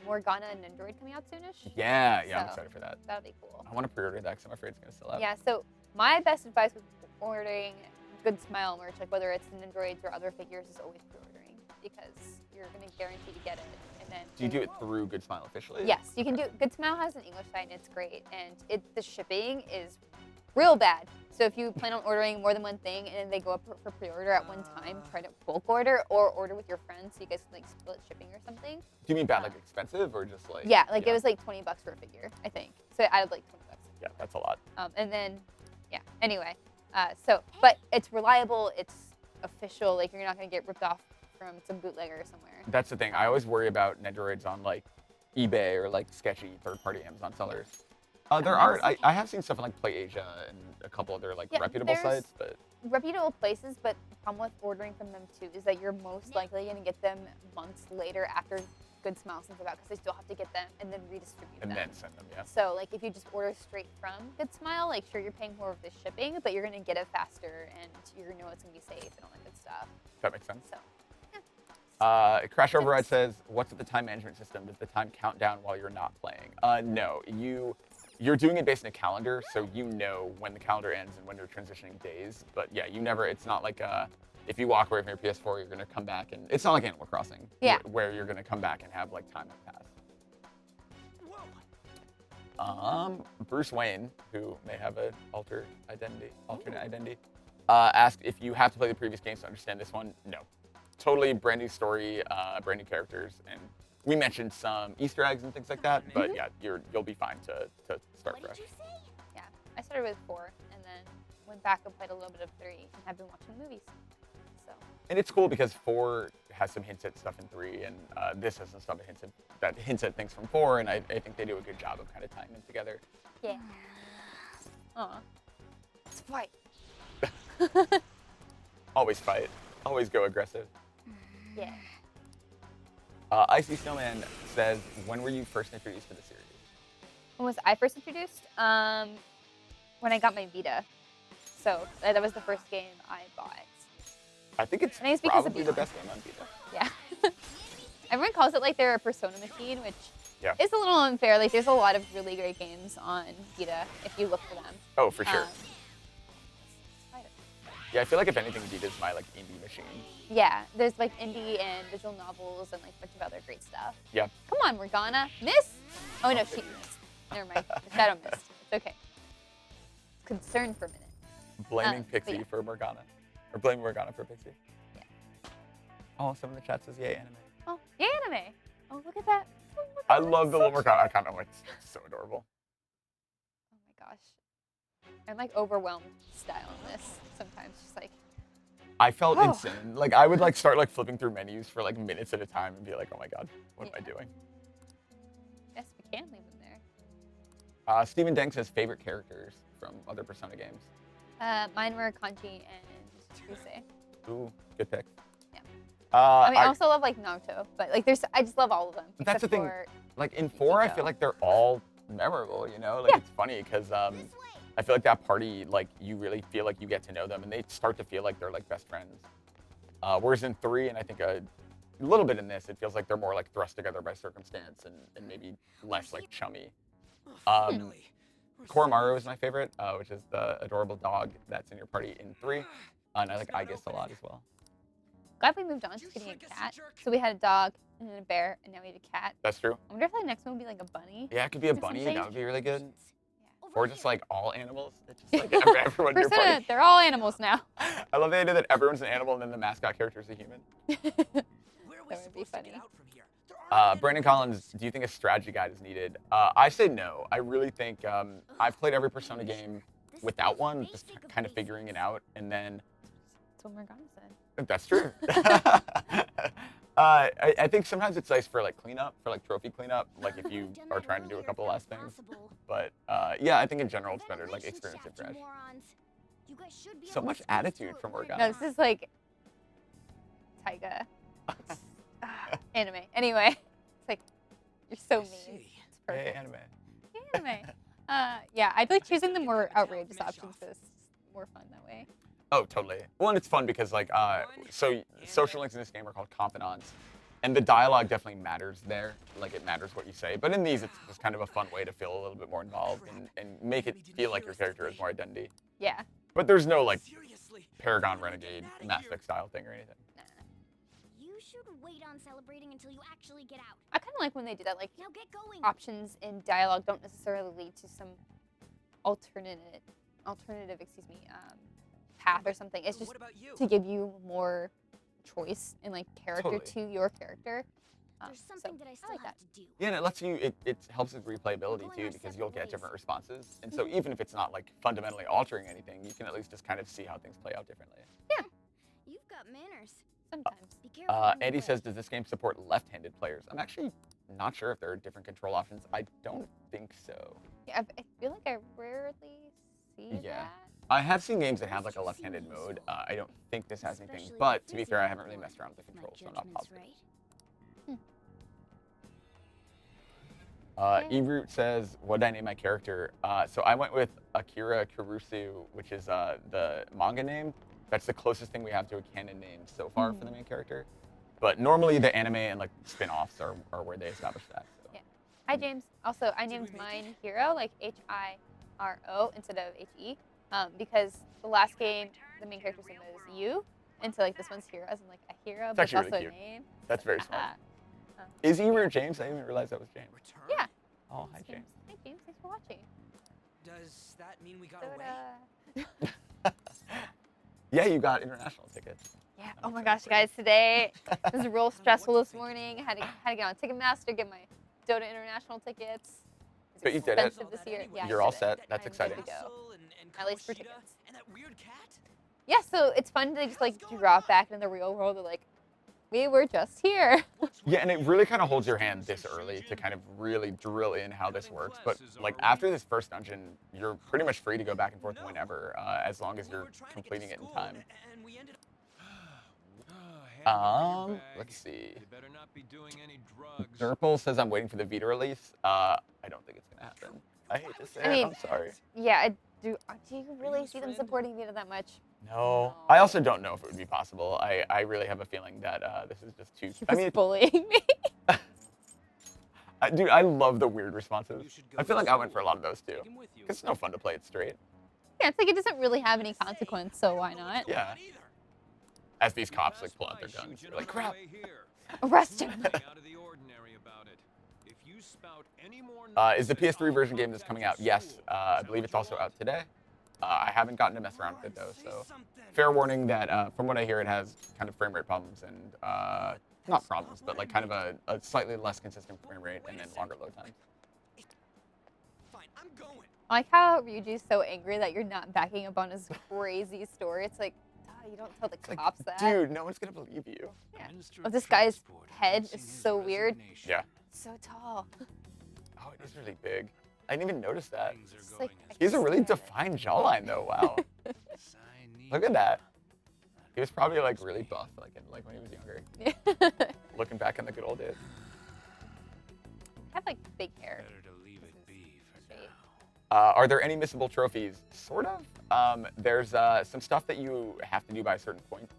Morgana and Android coming out soonish. Yeah, I'm So- excited for that. That'll be cool. I want to pre-order that because I'm afraid it's gonna sell out. Yeah, so my best advice with ordering Good Smile merch, like whether it's Androids or other figures, is always pre-ordering because you're gonna guarantee to get it. And then Do you do it through Good Smile officially? Yes, you can do. Good Smile has an English site and it's great, and the shipping is real bad. So if you plan on ordering more than one thing and they go up for pre-order at one time, try to bulk order or order with your friends so you guys can like split shipping or something. Do you mean bad, like expensive, or just like? Yeah, like it was like $20 for a figure, I think. So it added like $20. Yeah, that's a lot. And then, yeah. Anyway, but it's reliable. It's official. Like you're not gonna get ripped off from some bootlegger somewhere. That's the thing. I always worry about Nendoroids on like eBay or like sketchy third-party Amazon sellers. There are. I have seen stuff on like PlayAsia and a couple other like Yeah, reputable there's- sites, but Reputable places, but the problem with ordering from them too is that you're most likely gonna get them months later after Good Smile sends them out because they still have to get them and then redistribute and them. then send them. Yeah. So like if you just order straight from Good Smile, like sure you're paying more of the shipping, but you're gonna get it faster and you're gonna know it's gonna be safe and all that good stuff. That makes sense. So Crash Override says, "What's with the time management system? Does the time count down while you're not playing?" No, you're doing it based on a calendar, so you know when the calendar ends and when you're transitioning days. But yeah, you never. It's not like if you walk away from your PS4, you're gonna come back and it's not like Animal Crossing, Yeah. where you're gonna come back and have like time have passed. Bruce Wayne, who may have an alternate identity, asked if you have to play the previous games to understand this one. No, totally brand new story, brand new characters, and we mentioned some Easter eggs and things like that. But yeah, you'll be fine to start What fresh. did you say? yeah, I started with 4 and then went back and played a little bit of 3 and have been watching movies. So And it's cool because 4 has some hints at stuff in 3, and this has some stuff that hints at things from 4, and I think they do a good job of kind of tying them together. yeah. Aw. Let's fight. Always fight. Always go aggressive. Yeah. Icy Snowman says, when were you first introduced to the series? When was I first introduced? When I got my Vita. So that was the first game I bought. I think it's I think it's because of probably the Beyond. best game on Vita. Yeah. Everyone calls it like they're a Persona machine, which Yeah. It's a little unfair. Like, there's a lot of really great games on Vita if you look for them. Oh, for sure. Um, Yeah, I feel like if anything, Vita's my like indie machine. yeah, there's like indie and visual novels and like a bunch of other great stuff. Yeah. Come on, Morgana. Miss? Oh no, she missed. Never mind. The shadow missed. It's okay. Concerned for a minute. Blaming but Pixie yeah. for Morgana. Or blaming Morgana for Pixie. Yeah. Oh, someone in the chat says, yay, anime. Oh, yay, anime. Oh, look at that. Oh, look at I that. love the So little Morgana. I kind of it's so adorable. Oh my gosh. I'm like overwhelmed style in this sometimes. Just like, I felt Oh. insane. Like I would like start like flipping through menus for like minutes at a time and be like, oh my god, what am I doing? yes, we can leave them there. Steven Dank says favorite characters from other Persona games. Mine were Kanji and Tuse. Ooh, good pick. Yeah. I mean, I I- also love like Naruto, but like I just love all of them. That's the except thing. for- Like in 4, I Nico. feel like they're all memorable, you know? Like Yeah. it's funny because I feel like that party, like you really feel like you get to know them and they start to feel like they're like best friends. Whereas in 3, and I think a little bit in this, it feels like they're more like thrust together by circumstance and maybe less like chummy. Finally. Koromaru is my favorite, which is the adorable dog that's in your party in 3. And I like Aigis a lot as well. Glad we moved on to getting a cat. So we had a dog and then a bear, and now we have a cat. That's true. I wonder if the next one would be like a bunny. Yeah, it could be a Or bunny. something. That would be really good. Yeah. Or just like all animals. It's just like everyone in your Persona, party. they're all animals now. I love the idea that everyone's an animal and then the mascot character is a human. Where are we That would be supposed to funny. get out from here? There aren't Brandon Collins, do you think a strategy guide is needed? I say no. I really think I've played every Persona game without one, just kind of figuring it out, and then That's what Morgana said. that's true. I think sometimes it's nice for like cleanup, for like trophy cleanup, like if you are trying to do a couple last things. But yeah, I think in general it's better to like experience it fresh. So much attitude from Morgana. No, this is like Taiga. Anime. Anyway, it's like you're so mean. see. It's perfect. Hey, anime. Anime. Yeah, I'd like choosing the more outrageous options because it's more fun that way. Oh, totally. Well, and it's fun because like, so social links in this game are called confidants, and the dialogue definitely matters there. Like it matters what you say. But in these, it's just kind of a fun way to feel a little bit more involved and make it feel like your character has more identity. Yeah. But there's no like Seriously. Paragon Renegade Mass Effect style thing or anything. You should wait on celebrating until you actually get out. I kind of like when they do that. Like Now get going. options in dialogue don't necessarily lead to some alternative, path or something. It's just What about you? to give you more choice in like character Totally. to your character. There's something so that I I still like have that. to do. Yeah, and it lets you. It helps with replayability Going too our because you'll separate get ways. different responses. And so even if it's not like fundamentally altering anything, you can at least just kind of see how things play out differently. You've got manners. Sometimes. Be careful. on the Andy way. says, does this game support left-handed players? I'm actually not sure if there are different control options. I don't think so. Yeah, I feel like I rarely see Yeah. that. I have seen games that have like a left-handed mode. I don't think this has anything, Especially but if to be it's fair, I your haven't really board. messed around with the My controls, so I'm not judgment's positive. right. Eroot says, what did I name my character? So I went with Akira Kurusu, which is the manga name. That's the closest thing we have to a canon name so far for the main character. But normally the anime and like spin-offs are where they establish that. So. Yeah. Hi, James. Also, I named mine Hiro, like Hiro instead of He, because the last game, the main character's name was Yu, and so like this one's Hiro, as in like a hero, but it's actually also really a name. That's very So, smart. Is Eroot James? I didn't even realize that was James. Return? Yeah. Oh, hi, Thanks, James. Hey, James. Thanks for watching. Does that mean we got Soda. away? Yeah, you got international tickets. Yeah. Oh my gosh, guys! Today it was real stressful this morning. Had to get on Ticketmaster, get my Dota international tickets. It's But you did it. expensive this year. Yeah, I You're all did it. set. That's I'm exciting. good to go. And At least for Kamoshida tickets. And that weird cat? Yeah, so it's fun to just like drop back into the real world. Of, like, we were just here. Yeah, and it really kind of holds your hand this early to kind of really drill in how this works. But like after this first dungeon, you're pretty much free to go back and forth whenever, as long as Well, you're we're trying to get to completing it in school, time. And we ended Let's see. You better not be doing any drugs. Nurple says I'm waiting for the Vita release. I don't think it's gonna happen. I hate to say I mean- it. I'm sorry. Yeah, I do. Do you really see them supporting Vita that much? No. I also don't know if it would be possible. I really have a feeling that this is just too. He I was mean, bullying me. Dude, I love the weird responses. You should go I feel to like I went for a school. lot of those too. Take him with you. It's no fun to play it straight. Yeah, it's like it doesn't really have any consequence, so why not? Yeah. As these cops like pull out their guns, they're like, crap. Arrest him. Is the PS3 version game that's coming out? Yes. I believe it's also out today. I haven't gotten to mess around with it though, so fair warning that from what I hear, it has kind of frame rate problems and not problems, but like kind of a slightly less consistent frame rate and then longer load times. Fine, I'm going. I like how Ryuji's so angry that you're not backing up on his crazy story. It's like, you don't tell the It's like, cops that. dude, no one's gonna believe you. Yeah. Oh, this guy's head is so weird. Yeah. So tall. Oh, it is really big. I didn't even notice that. It's like, He has a really defined jawline though. Wow. Look at that. He was probably like really buff, like when he was younger. Looking back in the good old days. have like big hair. Better to leave it be for Shade. now. Are there any missable trophies? Sort of. There's some stuff that you have to do by a certain point.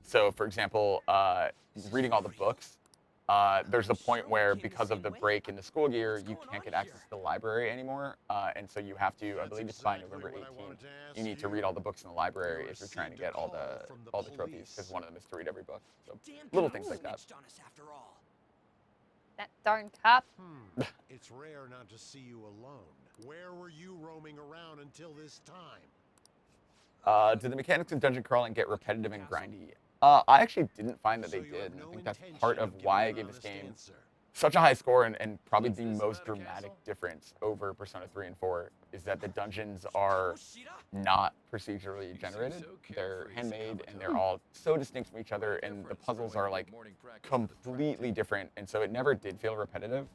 So, for example, reading all the books, there's a point where because of the break in the school year, you can't get access to the library anymore. And so you have to, I believe it's by November 18th, you need to read all the books in the library if you're trying to get all the trophies, because one of them is to read every book. So little things like that. That darn cop. It's rare not to see you alone. Where were you roaming around until this time? Do the mechanics in dungeon crawling get repetitive and grindy? I actually didn't find that they So you did. have And I no think that's intention part of giving why I an gave this honest game answer. such a high score, and probably the most dramatic difference over Persona 3 and 4 is that the dungeons are not procedurally generated. They're handmade and they're all so distinct from each other, and the puzzles are like completely different, and so it never did feel repetitive.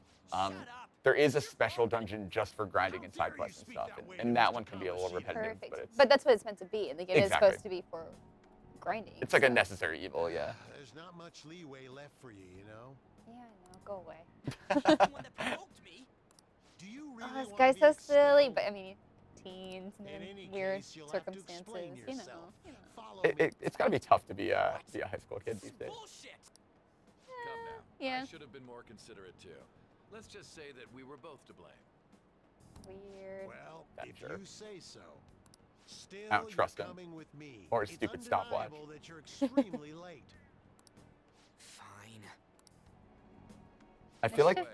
There is a special dungeon just for grinding and side quests and stuff, and that one can be a little repetitive, Perfect. but That's what it's meant to be, and the game is Exactly. supposed to be for grinding. it's like a so- necessary evil, yeah. There's not much leeway left for you, you know? Yeah, I know. Go away. Do you really Oh, this wanna guy's be so silly, expelled? but I mean, teens and In any weird case, you'll have to circumstances, explain you know. yourself. Follow It's got to be tough to be a high school kid these days. Come now. Yeah. I should have been more considerate too. Let's just say that we were both to blame. Weird. Well, That if jerk. you say so. Still, I don't trust you're him. coming with me. Or a It's stupid stopwatch. undeniable that you're extremely late. Fine. I feel like Way.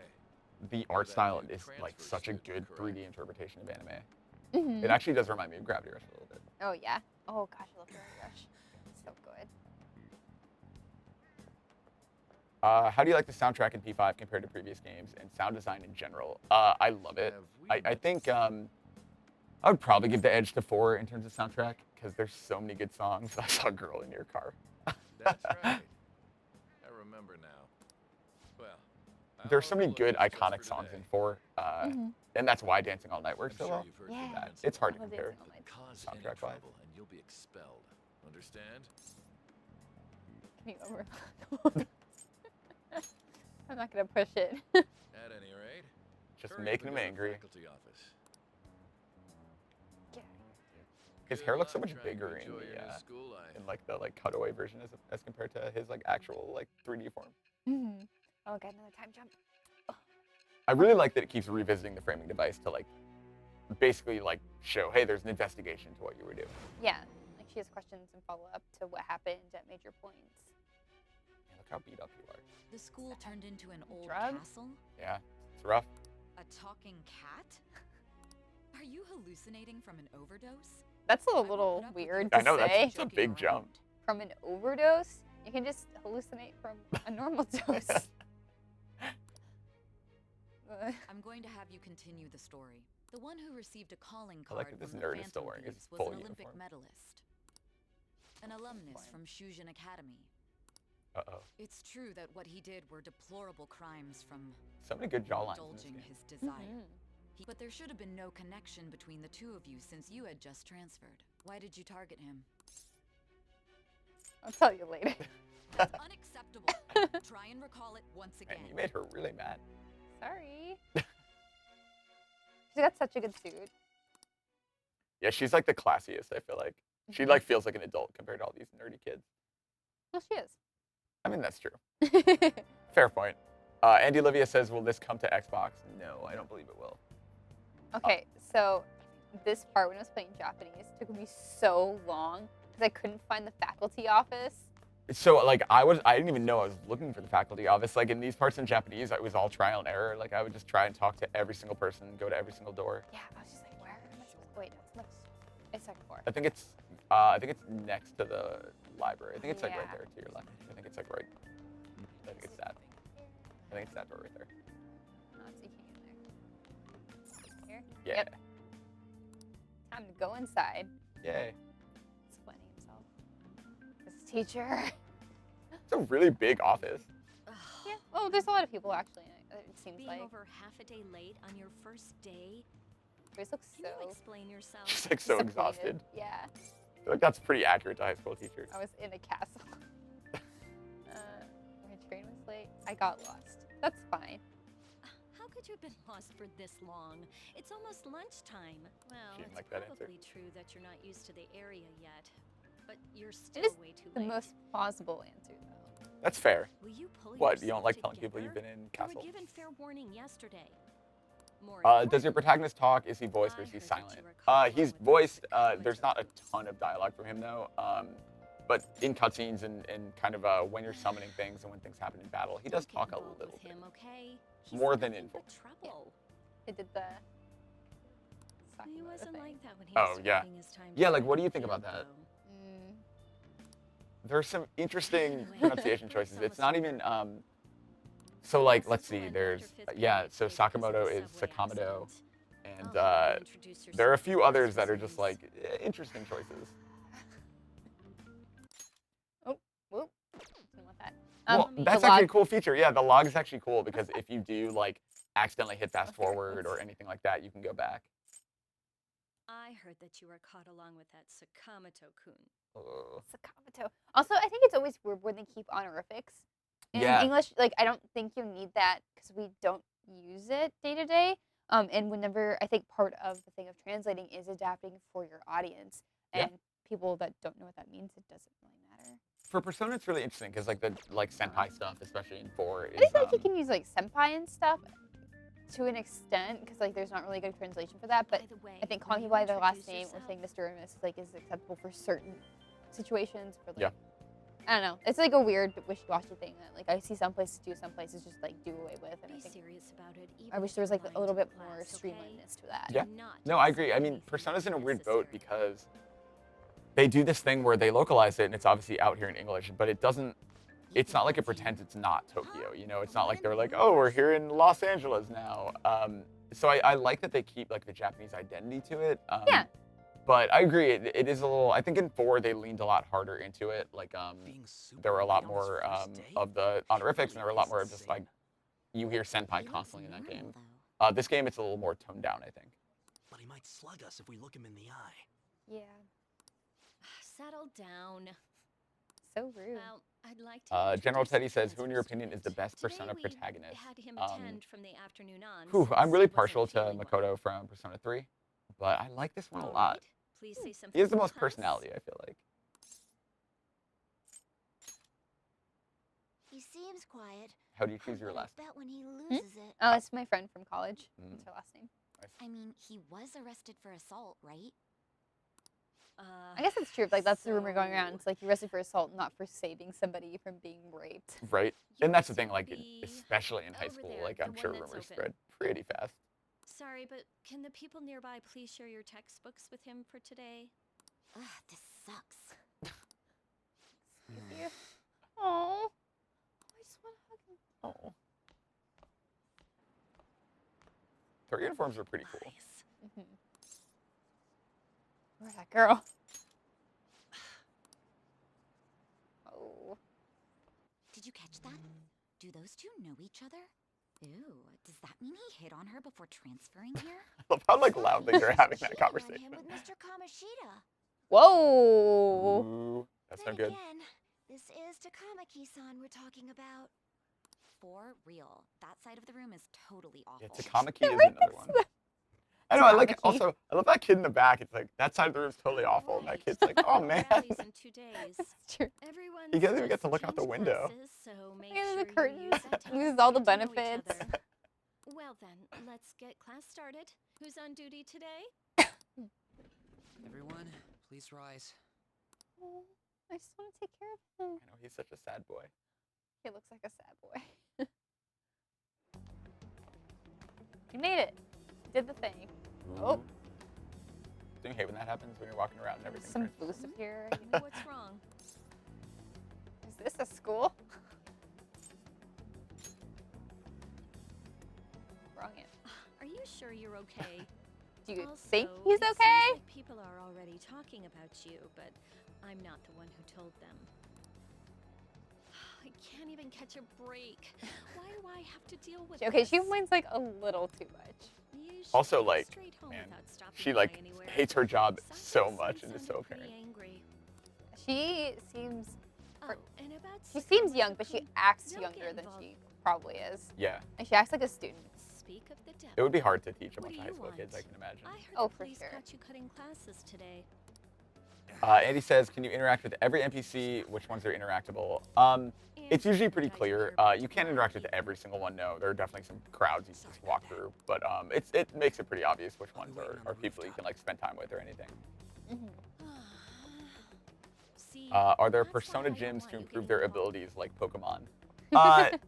the art style is like such a good 3D interpretation of anime. Mhm. It actually does remind me of Gravity Rush a little bit. Oh yeah. Oh gosh, I love Gravity Rush. So good. How do you like the soundtrack in P5 compared to previous games and sound design in general? I love it. Have we I met think I would probably give the edge to 4 in terms of soundtrack because there's so many good songs. I saw a girl in your car. That's right. I remember now. Well, There's so many I'll good look just iconic for songs today. in 4, and that's why Dancing All Night works so I'm sure well. you've heard Yeah. from Vanessa. It's hard to I love compare. Dancing All Night. Cause any soundtrack-wise. trouble and you'll be expelled. Understand? Can you over? I'm not gonna push it. At any rate, Just hurry making up him and go to angry. faculty office. His Good hair looks so luck much trying to bigger in enjoy your the new school life. in like the cutaway version as compared to his like actual like 3D form. Mhm. Oh, got another time jump. I really like that it keeps revisiting the framing device to like basically like show, hey, there's an investigation to what you were doing. Yeah, like she has questions and follow up to what happened at major points. Man, look how beat up you are. The school turned into an old Drugs? castle? Yeah, it's rough. A talking cat? Are you hallucinating from an overdose? That's a I won't little put up with weird your to I know, say. that's a big jump. From an overdose, you can just hallucinate from a normal dose. I'm going to have you continue the story. The one who received a calling I card like that this from the nerd is still Phantom wearing his Thieves was full an Olympic uniform. medalist. An alumnus from Shujin Academy. Uh-oh. It's true that what he did were deplorable crimes from So many good jawlines in this indulging game. his desire. Mhm. But there should have been no connection between the two of you since you had just transferred. Why did you target him? I'll tell you later. That's unacceptable. Try and recall it once Man, again. you made her really mad. Sorry. She's got such a good suit. Yeah, she's like the classiest, I feel like. She like feels like an adult compared to all these nerdy kids. Well, she is. I mean, that's true. Fair point. Andy Olivia says, will this come to Xbox? No, I don't believe it will. Okay, so this part when I was playing Japanese took me so long because I couldn't find the faculty office. So like I didn't even know I was looking for the faculty office. Like in these parts in Japanese, it was all trial and error. Like I would just try and talk to every single person, go to every single door. Yeah, I was just like, where am I supposed to wait? No, it's second floor. I think it's next to the library. I think it's like right there to your left. I think it's like right. I think it's that. I think it's that door right there. Oh, so you can't get in there. Here? Yeah. Yep. Time to go inside. Yay. Explaining himself. This teacher. It's a really big office. Yeah. Oh, there's a lot of people actually in it. It seems Being like. over half a day late on your first day. Grace looks Can so. you explain yourself? Just like so disappointed. exhausted. Yeah. I feel like that's pretty accurate to high school teachers. I was in a castle. My train was late. I got lost. That's fine. How could you have been lost for this long? It's almost lunchtime. Well, She didn't it's like that answer. probably true that you're not used to the area yet, but you're still It is way too the late. most plausible answer, though. That's fair. Will you pull What, you yourself don't like telling people together? you've been in You castle? were given fair warning yesterday. More Does your protagonist talk? Is he voiced or is he I heard that silent? you were caught He's along with voiced. that There's not a ton of dialogue from him though. But in cutscenes and kind of when you're summoning things and when things happen in battle, he does Don't get talk a involved little with bit. him, okay? He's More than nothing in but voice. trouble. They did the. He Sakimoto wasn't thing. like that when he Oh, was yeah. taking his time Yeah, to like, write what do you the think about field, that? though. There's some interesting Anyway, pronunciation it's choices. It's almost not even. over. So like, Since let's we're see. in There's after fifth yeah. grade, So because of the Sakamoto is subway Sakamoto, accident. and I'll have you introduce there are a yourself few first others for that are just since- like interesting choices. Whoop. Didn't want that. Well, the that's actually a log. cool feature. Yeah, the log is actually cool because if you do like accidentally hit fast forward or anything like that, you can go back. I heard that you were caught along with that Sakamoto-kun. Oh. Sakamoto. Also, I think it's always weird when they keep honorifics. In Yeah. English, like I don't think you need that because we don't use it day to day. And whenever I think part of the thing of translating is adapting for your audience, Yeah. and people that don't know what that means, it doesn't really matter. For Persona, it's really interesting because like the senpai stuff, especially in 4, is I think like you can use like senpai and stuff to an extent because like there's not really good translation for that. But By the way, I think will calling you people by their last introduce name or saying yourself? Mr. or Miss like is acceptable for certain situations. For like, Yeah. I don't know. It's like a weird wishy-washy thing that like I see some places do, some places just like do away with, and I Be think serious about it. I even wish if there was you're like a lying little to bit the more class, okay? streamlinedness to that. Yeah. Do not No, I say agree. I mean, anything Persona's in a weird boat unnecessary. because they do this thing where they localize it and it's obviously out here in English, but it doesn't. It's not like it pretends it's not Tokyo. You know, it's not like they're like, oh, we're here in Los Angeles now. So I like that they keep like the Japanese identity to it. Yeah. But I agree. It is a little. I think in 4 they leaned a lot harder into it. Like Being super there were a lot late on his more first day? of the honorifics, and there were a lot Really more is of just like insane. you hear senpai He looks constantly in that normal, game. though. This game it's a little more toned down, I think. But he might slug us if we look him in the eye. Yeah. Settle down. So rude. Well, I'd like to. General introduce Teddy the says, "Who in your transfer opinion is the student. best Today Persona we protagonist?" Had him attend from the afternoon on. Whew, since I'm really he wasn't partial to feeling well. Makoto from Persona 3, but I like this one a All lot. right, please say something. He has the to most class. personality, I feel like. He seems quiet. How do you choose your but I last name? bet when he loses it. Oh, it's my friend from college. Mm. That's her last name. I mean, he was arrested for assault, right? I guess it's true. Like that's the rumor going around. So- It's like you're arrested for assault, not for saving somebody from being raped. Right? You And that's the must thing, like, be especially in high over school, there, like, the I'm sure one that's rumors open. spread pretty fast. Sorry, but can the people nearby please share your textbooks with him for today? Ugh, this sucks. Excuse you. Oh, I just want to hug him. Oh. Their uniforms are pretty cool. Nice. Mhm. Where's that girl? Oh, Did you catch that? Do those two know each other? Ew, does that mean he hit on her before transferring here? I love how like loudly they're having that Cheating on conversation. him with Mr. Kamoshida. whoa! Ooh, that's Then not good. again, this is Takamaki-san we're talking about. For real. That side of the room is totally awful. Yeah, Takamaki is another one. I know. I like it. Takamaki. Also, I love that kid in the back. It's like that side of the room is totally awful, and that Right. kid's like, oh man. Rallies in 2 days. That's true. Everyone He doesn't even get to look out the changed window. classes, so make Yeah, sure look you curtains, use that time loses all the to get to know each benefits. other. Well then, let's get class started. Who's on duty today? Everyone, please rise. Oh, I just want to take care of him. I know he's such a sad boy. He looks like a sad boy. You made it. Did the thing. Oh, Don't you hate when that happens when you're walking around and everything? some turns- boost appear. What's wrong? Is this a school? Wrong answer. Are you sure you're okay? Do you Also, think he's it seems okay? like people are already talking about you, but I'm not the one who told them. I can't even catch a break. Why do I have to deal with Okay, this? she whines like a little too much. You should Also, go like, straight home man, without stopping she by like anywhere. hates her job so Sometimes much you and is sounded so pretty apparent. angry. She seems Oh, and about she seems young, Sakura but she Kun, acts don't younger get than involved. she probably is. Yeah, And she acts like a student. Speak of the devil. it would be hard to teach a What bunch do of high you school kids, I want? can imagine. I heard Oh, the for police sure. caught you cutting classes today. Andy says, can you interact with every NPC? Which ones are interactable? It's usually pretty clear. You can't interact with every single one, no. There are definitely some crowds you can just walk through, but it makes it pretty obvious which ones are people you can like spend time with or anything. See, Are there that's why persona I don't gyms want to you improve getting their involved. abilities like Pokemon?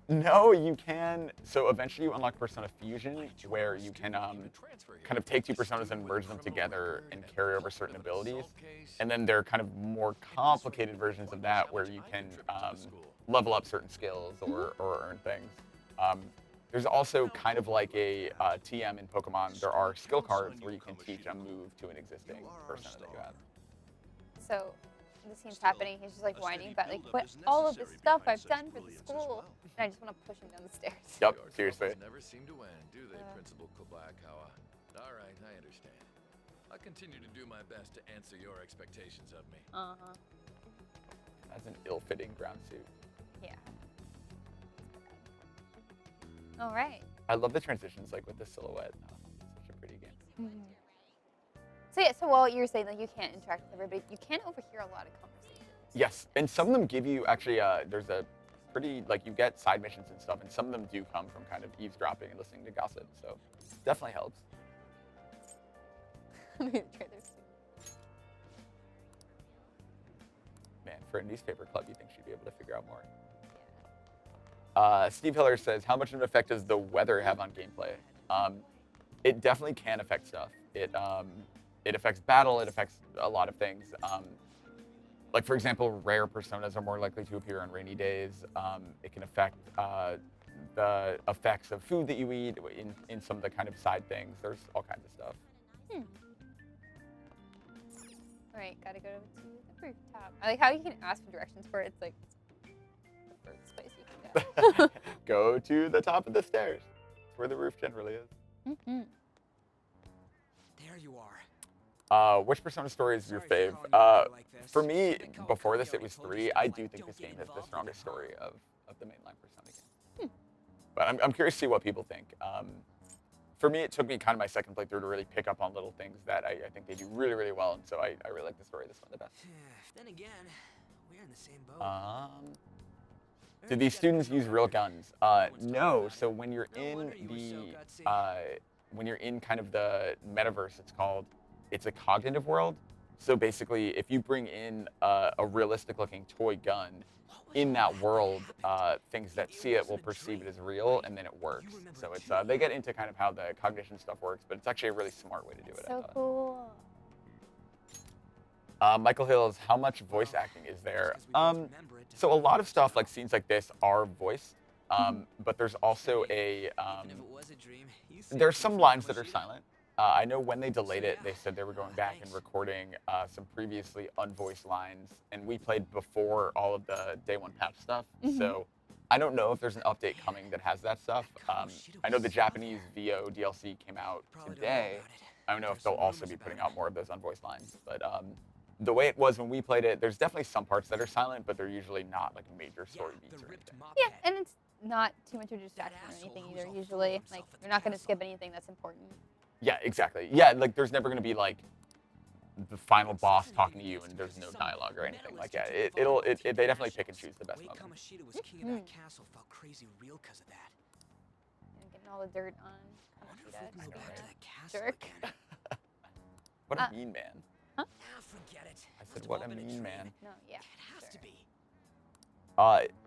No, you can. So eventually you unlock Persona Fusion, where you can kind of take two personas and merge them together and carry over certain abilities. And then there are kind of more complicated versions of that where you can level up certain skills or earn things. There's also kind of like a TM in Pokemon. There are skill cards where you can teach a move to an existing persona that you have. So this scene's happening. He's just like whining about like what all of this stuff I've done for the school, and I just want to push him down the stairs. Yep, seriously. Never seem to win, do they, Principal Kobayakawa? All right, I understand. I'll continue to do my best to answer your expectations of me. That's an ill-fitting ground suit. Yeah. All right. I love the transitions, like with the silhouette. Oh, it's such a pretty game. So yeah. So while you're saying like you can't interact with everybody, you can overhear a lot of conversations. Yes, and some of them give you actually. There's a pretty like you get side missions and stuff, and some of them do come from kind of eavesdropping and listening to gossip. So definitely helps. The trailers too. Man, for a newspaper club, you think she'd be able to figure out more. Steve Hiller says, how much of an effect does the weather have on gameplay? It definitely can affect stuff. It affects battle. It affects a lot of things. Like, for example, rare personas are more likely to appear on rainy days. It can affect the effects of food that you eat in some of the kind of side things. There's all kinds of stuff. All right, gotta go to the rooftop. I like how you can ask for directions for it. It's like the furthest place you can go. Go to the top of the stairs. It's where the roof generally is. There you are. Which Persona story is your Sorry fave? for calling you like this. For me, They call before Kami this, it already was told you 3. stuff I like do think don't this get game has the involved in strongest it, huh? story of the mainline Persona game. But I'm curious to see what people think. For me, it took me kind of my second playthrough to really pick up on little things that I think they do really, really well, and so I really like the story of this one the best. Then again, we're in the same boat. Do these students use real guns? No. So when you're in when you're in kind of the metaverse, it's a cognitive world. So basically, if you bring in a realistic-looking toy gun in that world, things that see it will perceive it as real, and then it works. So it's they get into kind of how the cognition stuff works, but it's actually a really smart way to do it. I So thought. cool. Michael Hills, how much voice acting is there? So a lot of stuff, like scenes like this, are voiced, but there's also Even if it was a dream, you saved there's me some from lines that are Kamoshida. silent. I know when they delayed it, they said they were going back and recording some previously unvoiced lines, and we played before all of the day one patch stuff. So I don't know if there's an update coming that has that stuff. I know the Japanese VO DLC came out Probably don't know today. about it. I don't know if There's they'll some also rumors be about putting it. out more of those unvoiced lines, but the way it was when we played it, there's definitely some parts that are silent, but they're usually not like major story Yeah, beats the or ripped anything. mop Yeah, head. and it's not too much of a distraction or asshole anything who's either. all Usually, full of like himself at you're the not gonna skip castle. anything that's important. Yeah, exactly. Yeah, like there's never gonna be like the final boss talking to you and there's no dialogue or anything. Like, yeah, they definitely pick and choose the best moments. Kamoshida was king of that castle felt crazy real because of that. I'm getting all the dirt on I wonder if we can go Kamoshida. back to that castle Jerk. again. What a mean man. Huh? Ah, forget it. I Must said, have what all a been mean dream. man. No, yeah. It has to be.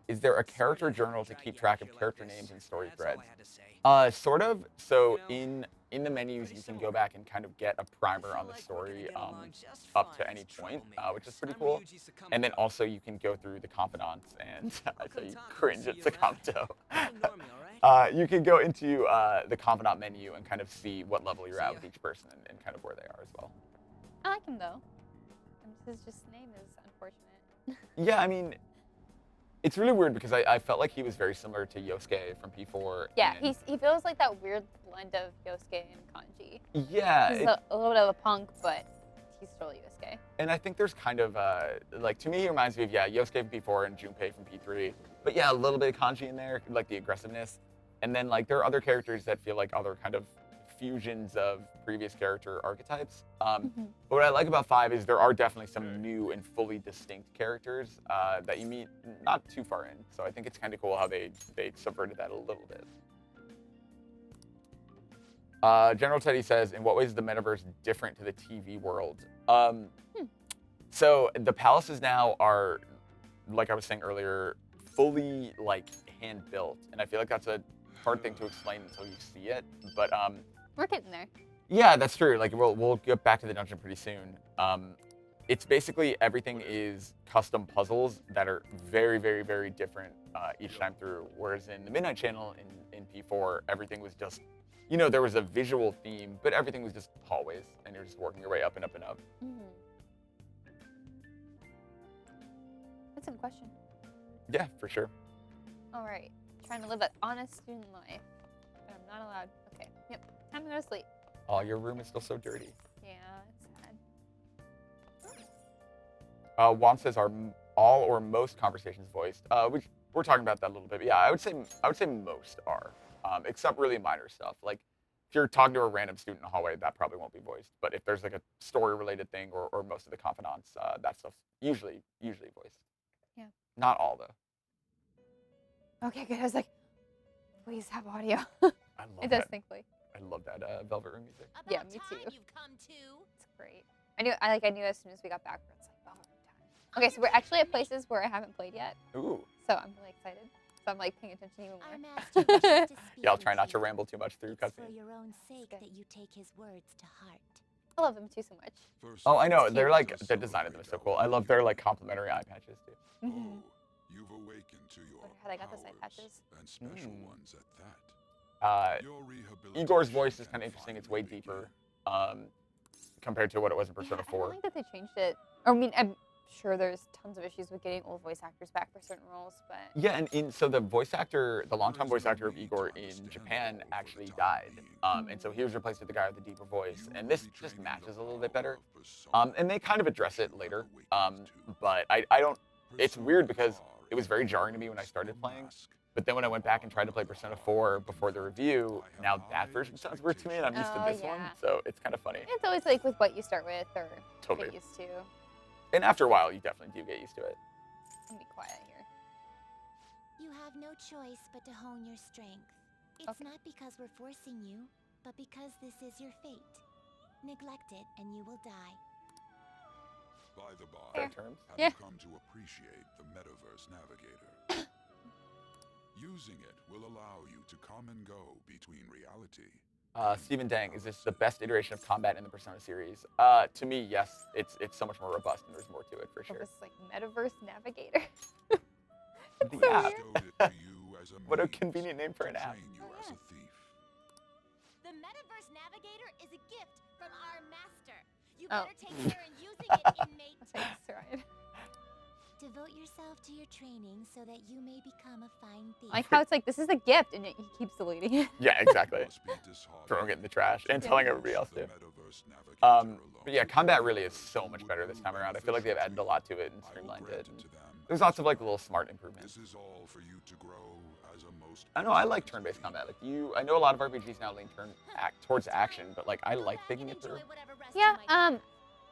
Is there a character journal to keep track of character names and story That's all threads? I had to say. Sort of. So You know, in the menus, pretty you can similar. go back and kind of get a primer I on the feel like we're gonna story get along just up fine to as any point, which is troublemakers. pretty I'm cool. Ryuji And then Sakamoto. also you can go through the confidants and I tell you Welcome, Tom. cringe See at you around. Sakamoto. Don't ignore me, all right? You can go into the confidant menu and kind of see what level you're See at ya. with each person and kind of where they are as well. I like him though. And his name is unfortunate. Yeah, I mean, it's really weird because I felt like he was very similar to Yosuke from P4. Yeah, and he feels like that weird blend of Yosuke and Kanji. yeah, He's a little bit of a punk, but he's still Yosuke. and I think there's kind of like to me he reminds me of Yosuke from P4 and Junpei from P3. But yeah, a little bit of Kanji in there, like the aggressiveness. And then like there are other characters that feel like other kind of fusions of previous character archetypes. But what I like about 5 is there are definitely some new and fully distinct characters that you meet not too far in. So I think it's kind of cool how they subverted that a little bit. General Teddy says, in what ways is the metaverse different to the TV world? So the palaces now are, like I was saying earlier, fully like hand built, and I feel like that's a hard thing to explain until you see it. But We're getting there. yeah, that's true. Like we'll get back to the dungeon pretty soon. It's basically everything is custom puzzles that are very, very, very different each time through. Whereas in the Midnight Channel in P4, everything was just, you know, there was a visual theme, but everything was just hallways, and you're just working your way up and up and up. That's a good question. Yeah, for sure. All right, trying to live that honest student life, but I'm not allowed. Okay, yep, time to go to sleep. Oh, your room is still so dirty. Yeah, it's sad. Juan says, are all or most conversations voiced? We're talking about that a little bit. But yeah, I would say most are, except really minor stuff. Like if you're talking to a random student in the hallway, that probably won't be voiced. But if there's like a story-related thing or most of the confidants, that stuff's usually voiced. Yeah. Not all though. Okay, good. I was like, please have audio. I love It does that. thankfully. I love that Velvet Room music. About Yeah, me time too. you've come to. It's great. I knew as soon as we got back, it's like, oh, time. Okay, so we're actually at places where I haven't played yet, Ooh. so I'm really excited. So I'm like paying attention even Our more. master wishes to speak Yeah, I'll try with not to you. ramble too much through It's for cutscenes. your own sake Good. that you take his words to heart. I love them too so much. Oh, I know. It's They're cute. like the design of them is so cool. I love their like complimentary eye patches too. Mhm. You've awakened to your Wonder how they got those eye powers, patches. and special Mm. ones at that. Your Igor's voice is rehabilitation kind of can interesting. It's way finally deeper begin. compared to what it was in Yeah, Persona I 4. don't like that they changed it. Or, I mean, I'm sure there's tons of issues with getting old voice actors back for certain roles, but Yeah, and so the longtime voice actor of Igor in Japan actually died, and so he was replaced with the guy with the deeper voice, and this just matches a little bit better. And they kind of address it later, but I don't. It's weird because it was very jarring to me when I started playing, but then when I went back and tried to play Persona 4 before the review, now that version sounds weird to me, and I'm used to Oh, this one, yeah. so it's kind of funny. it's always like with what you start with or Totally. get used to. And after a while, you definitely do get used to it. I'm gonna be quiet here. You have no choice but to hone your strength. It's Okay. not because we're forcing you, but because this is your fate. Neglect it and you will die. By the by, Fair terms. have Yeah. you come to appreciate the Metaverse Navigator? Using it will allow you to come and go between reality. Stephen Dang, is this the best iteration of combat in the Persona series? To me, yes. It's so much more robust and there's more to it for What sure. was like Metaverse Navigator? The so app. weird. Bestowed it to you as a What a means convenient name for to an app. train you Oh, as yeah. a thief. The Metaverse Navigator is a gift from our master. You Oh. better take care in using it, inmate. That's right, that's right. Devote yourself to your training so that you may become a fine thief. I like how it's like, this is a gift, and yet he keeps deleting it. Yeah, exactly. Must be disheartening Throwing it in the trash and Yeah. telling everybody else The to. Metaverse Navigator But yeah, alone. combat really is so much better this time around. I feel like they've added a lot to it and I will streamlined grant it. it And to them there's as lots of like a little smart improvements. This is all for you to grow as a most. I know I like turn-based combat. Like I know a lot of RPGs now lean towards action, but like I like thinking it through. Yeah,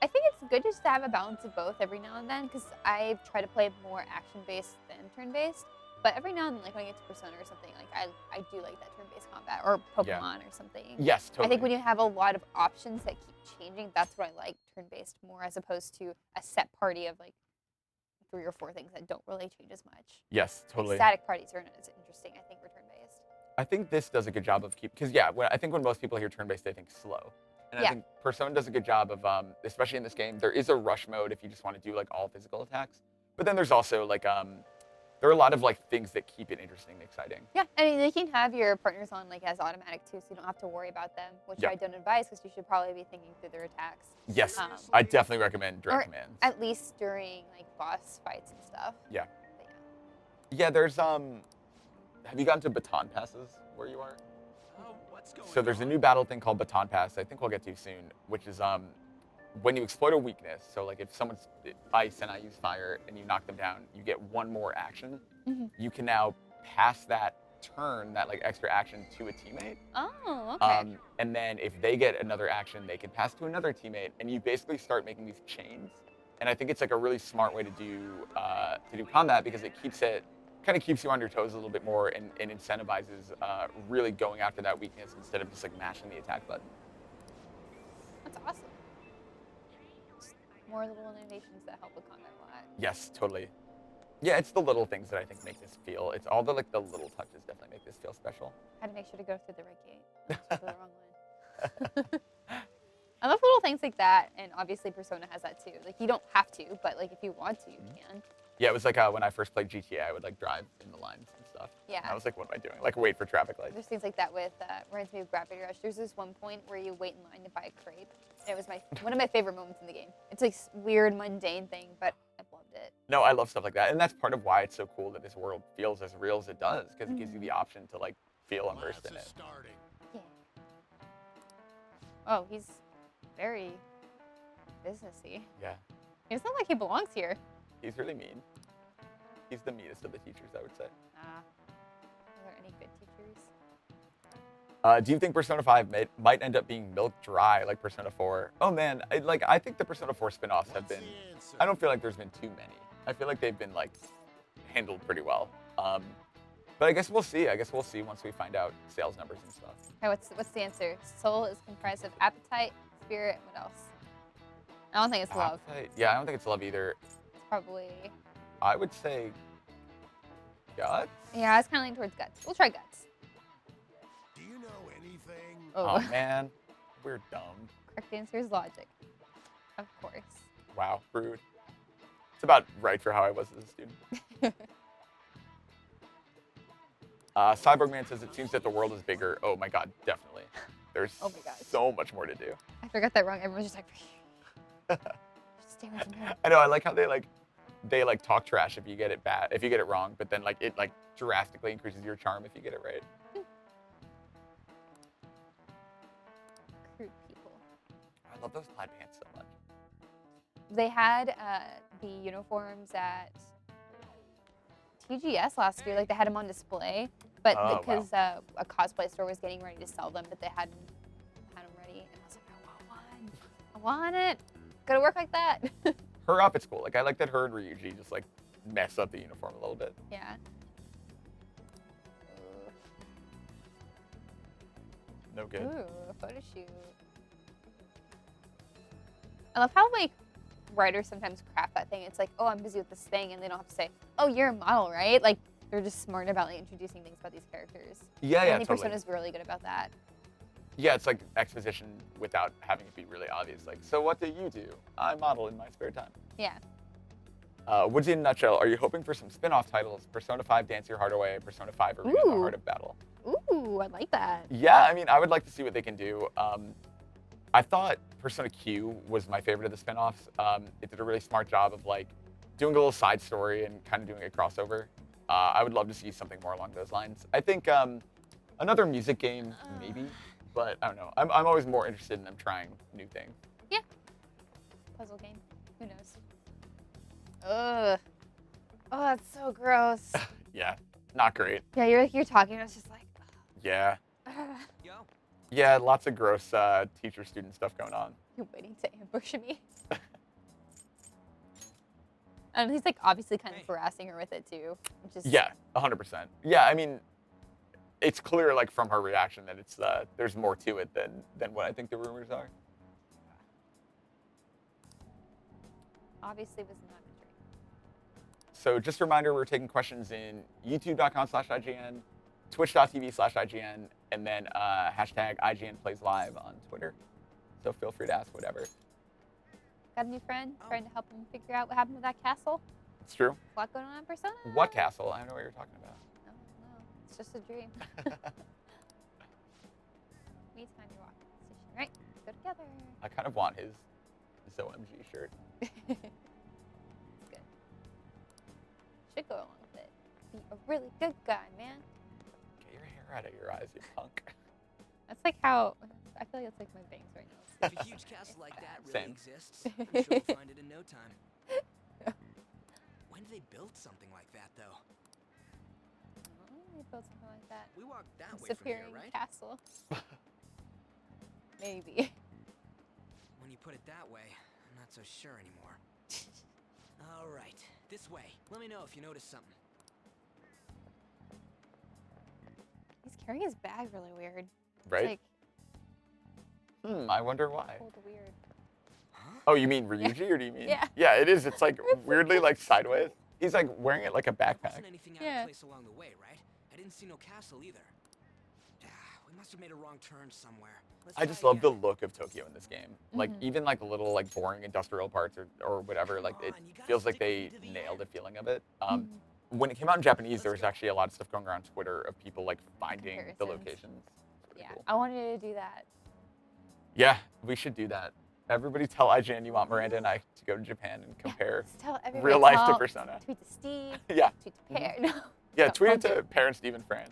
I think it's good just to have a balance of both every now and then, because I try to play more action-based than turn-based. But every now and then, like when I get to Persona or something, like I do like that turn-based combat, or Pokemon or something. Yes, totally. I think when you have a lot of options that keep changing, that's what I like turn-based more, as opposed to a set party of like 3 or 4 things that don't really change as much. Yes, totally. Like static parties are as interesting, I think, for turn-based. I think this does a good job of because I think when most people hear turn-based, they think slow. And I think Persona does a good job of, especially in this game, there is a rush mode if you just want to do like all physical attacks. But then there's also like, there are a lot of like things that keep it interesting and exciting. Yeah, I mean, they can have your partners on like as automatic too, so you don't have to worry about them, which I don't advise, because you should probably be thinking through their attacks. Yes, I definitely recommend direct commands. At least during like boss fights and stuff. Yeah. But yeah, there's have you gotten to baton passes where you are? So there's a new battle thing called Baton Pass, I think we'll get to soon, which is when you exploit a weakness. So like if someone's ice and I use fire and you knock them down, you get one more action. You can now pass that turn, that like extra action, to a teammate. Oh, okay. And then if they get another action, they can pass to another teammate, and you basically start making these chains. And I think it's like a really smart way to do combat, because it kind of keeps you on your toes a little bit more, and incentivizes really going after that weakness instead of just like mashing the attack button. That's awesome. Just more little innovations that help with combat a lot. Yes, totally. Yeah, it's the little things that I think make this feel. It's all the little touches definitely make this feel special. Had to make sure to go through the right gate. I the wrong one. I love little things like that, and obviously Persona has that too. Like you don't have to, but like if you want to, you can. Yeah, it was like when I first played GTA, I would like drive in the lines and stuff. Yeah. And I was like, what am I doing? Like wait for traffic lights. There's things like that with, reminds me of Gravity Rush. There's this one point where you wait in line to buy a crepe. And it was one of my favorite moments in the game. It's like weird, mundane thing, but I loved it. No, I love stuff like that. And that's part of why it's so cool that this world feels as real as it does, because it gives you the option to like feel immersed in it. Yeah. Oh, he's very businessy. Yeah. It's not like he belongs here. He's really mean. He's the meanest of the teachers, I would say. Are there any good teachers? Do you think Persona 5 might end up being milked dry like Persona 4? Oh man, I think the Persona 4 spin-offs have been, I don't feel like there's been too many. I feel like they've been like handled pretty well. But I guess we'll see. I guess we'll see once we find out sales numbers and stuff. Okay, what's the answer? Soul is comprised of appetite, spirit, what else? I don't think it's love. Yeah, I don't think it's love either. It's probably... I would say guts? Yeah, I was kind of leaning towards guts. We'll try guts. Do you know anything? Oh man, we're dumb. Correct answer is logic. Of course. Wow, rude. It's about right for how I was as a student. Cyborgman says, it seems that the world is bigger. Oh my god, definitely. There's so much more to do. I forgot that wrong. Everyone's just like, just stay away from him. I know, I like how they talk trash if you get it wrong, but then like it like drastically increases your charm if you get it right. Crude people. I love those plaid pants so much. They had the uniforms at TGS last year. Like they had them on display, but because a cosplay store was getting ready to sell them, but they hadn't had them ready, and I was like, I want it. Gotta work like that. Her outfit's cool. Like I like that her and Ryuji just like mess up the uniform a little bit. Yeah. No good. Ooh, a photo shoot. I love how like writers sometimes craft that thing. It's like, oh, I'm busy with this thing, and they don't have to say, oh, you're a model, right? Like they're just smart about like introducing things about these characters. Yeah, I yeah, think totally. Persona's really good about that. Yeah, it's like exposition without having it be really obvious. Like, so what do you do? I model in my spare time. Yeah. Woodsy in a nutshell, are you hoping for some spin-off titles? Persona 5 Dance Your Heart Away, Persona 5 Arena the Heart of Battle. Ooh, I like that. Yeah, I mean, I would like to see what they can do. I thought Persona Q was my favorite of the spin-offs. It did a really smart job of like doing a little side story and kind of doing a crossover. I would love to see something more along those lines. I think another music game, maybe. But I don't know. I'm always more interested in them trying new things. Yeah. Puzzle game. Who knows? Ugh. Oh, that's so gross. Yeah, not great. Yeah, you're talking. I was just like. Yeah. Yeah, lots of gross teacher-student stuff going on. You're waiting to ambush me. And he's like obviously kind of harassing her with it too. Which is Yeah, 100%. Yeah, I mean, it's clear like from her reaction that it's there's more to it than what I think the rumors are. obviously was not a dream. So just a reminder, we're taking questions in youtube.com/IGN, twitch.tv/IGN, and then hashtag IGN plays live on Twitter. So feel free to ask whatever. Got a new friend, trying to help him figure out what happened with that castle. It's true. A lot going on in Persona. What castle? I don't know what you're talking about. No, it's just a dream. Meantime, you're walking to the station, right? Go together. I kind of want his OMG shirt. It's good. Should go along with it. Be a really good guy, man. Get your hair out of your eyes, you punk. That's like how I feel like it's like my bangs right now. If a huge castle like that really Same. exists, I'm sure we'll find it in no time. When did they build something like that, though? They built something like that. We walked that way from here, Disappearing right? castle. Maybe. When you put it that way, I'm not so sure anymore. All right, this way. Let me know if you notice something. He's carrying his bag really weird. Right? It's like I wonder why. pulled weird. Oh, you mean Ryuji, or do you mean? Yeah. Yeah, it is. It's like weirdly like sideways. He's like wearing it like a There backpack. wasn't anything out Yeah. of place along the way, right? I didn't see no castle either. We must have made a wrong turn somewhere. Let's I just try love the again. look of Tokyo in this game. Like even like the little like boring industrial parts or whatever, like it on, you gotta feels like stick they me to the nailed the end. feeling of it. When it came out in Japanese, there was actually a lot of stuff going around Twitter of people like finding the Comparisons. locations. It's pretty Yeah, cool. I wanted to do that. Yeah, we should do that. Everybody tell IGN you want Miranda and I to go to Japan and compare Just tell everybody. real life to tell- Persona. Tweet to Steve. Yeah. Tweet to Pear. No, Yeah, No, tweet it I'll to parent Steve and Fran.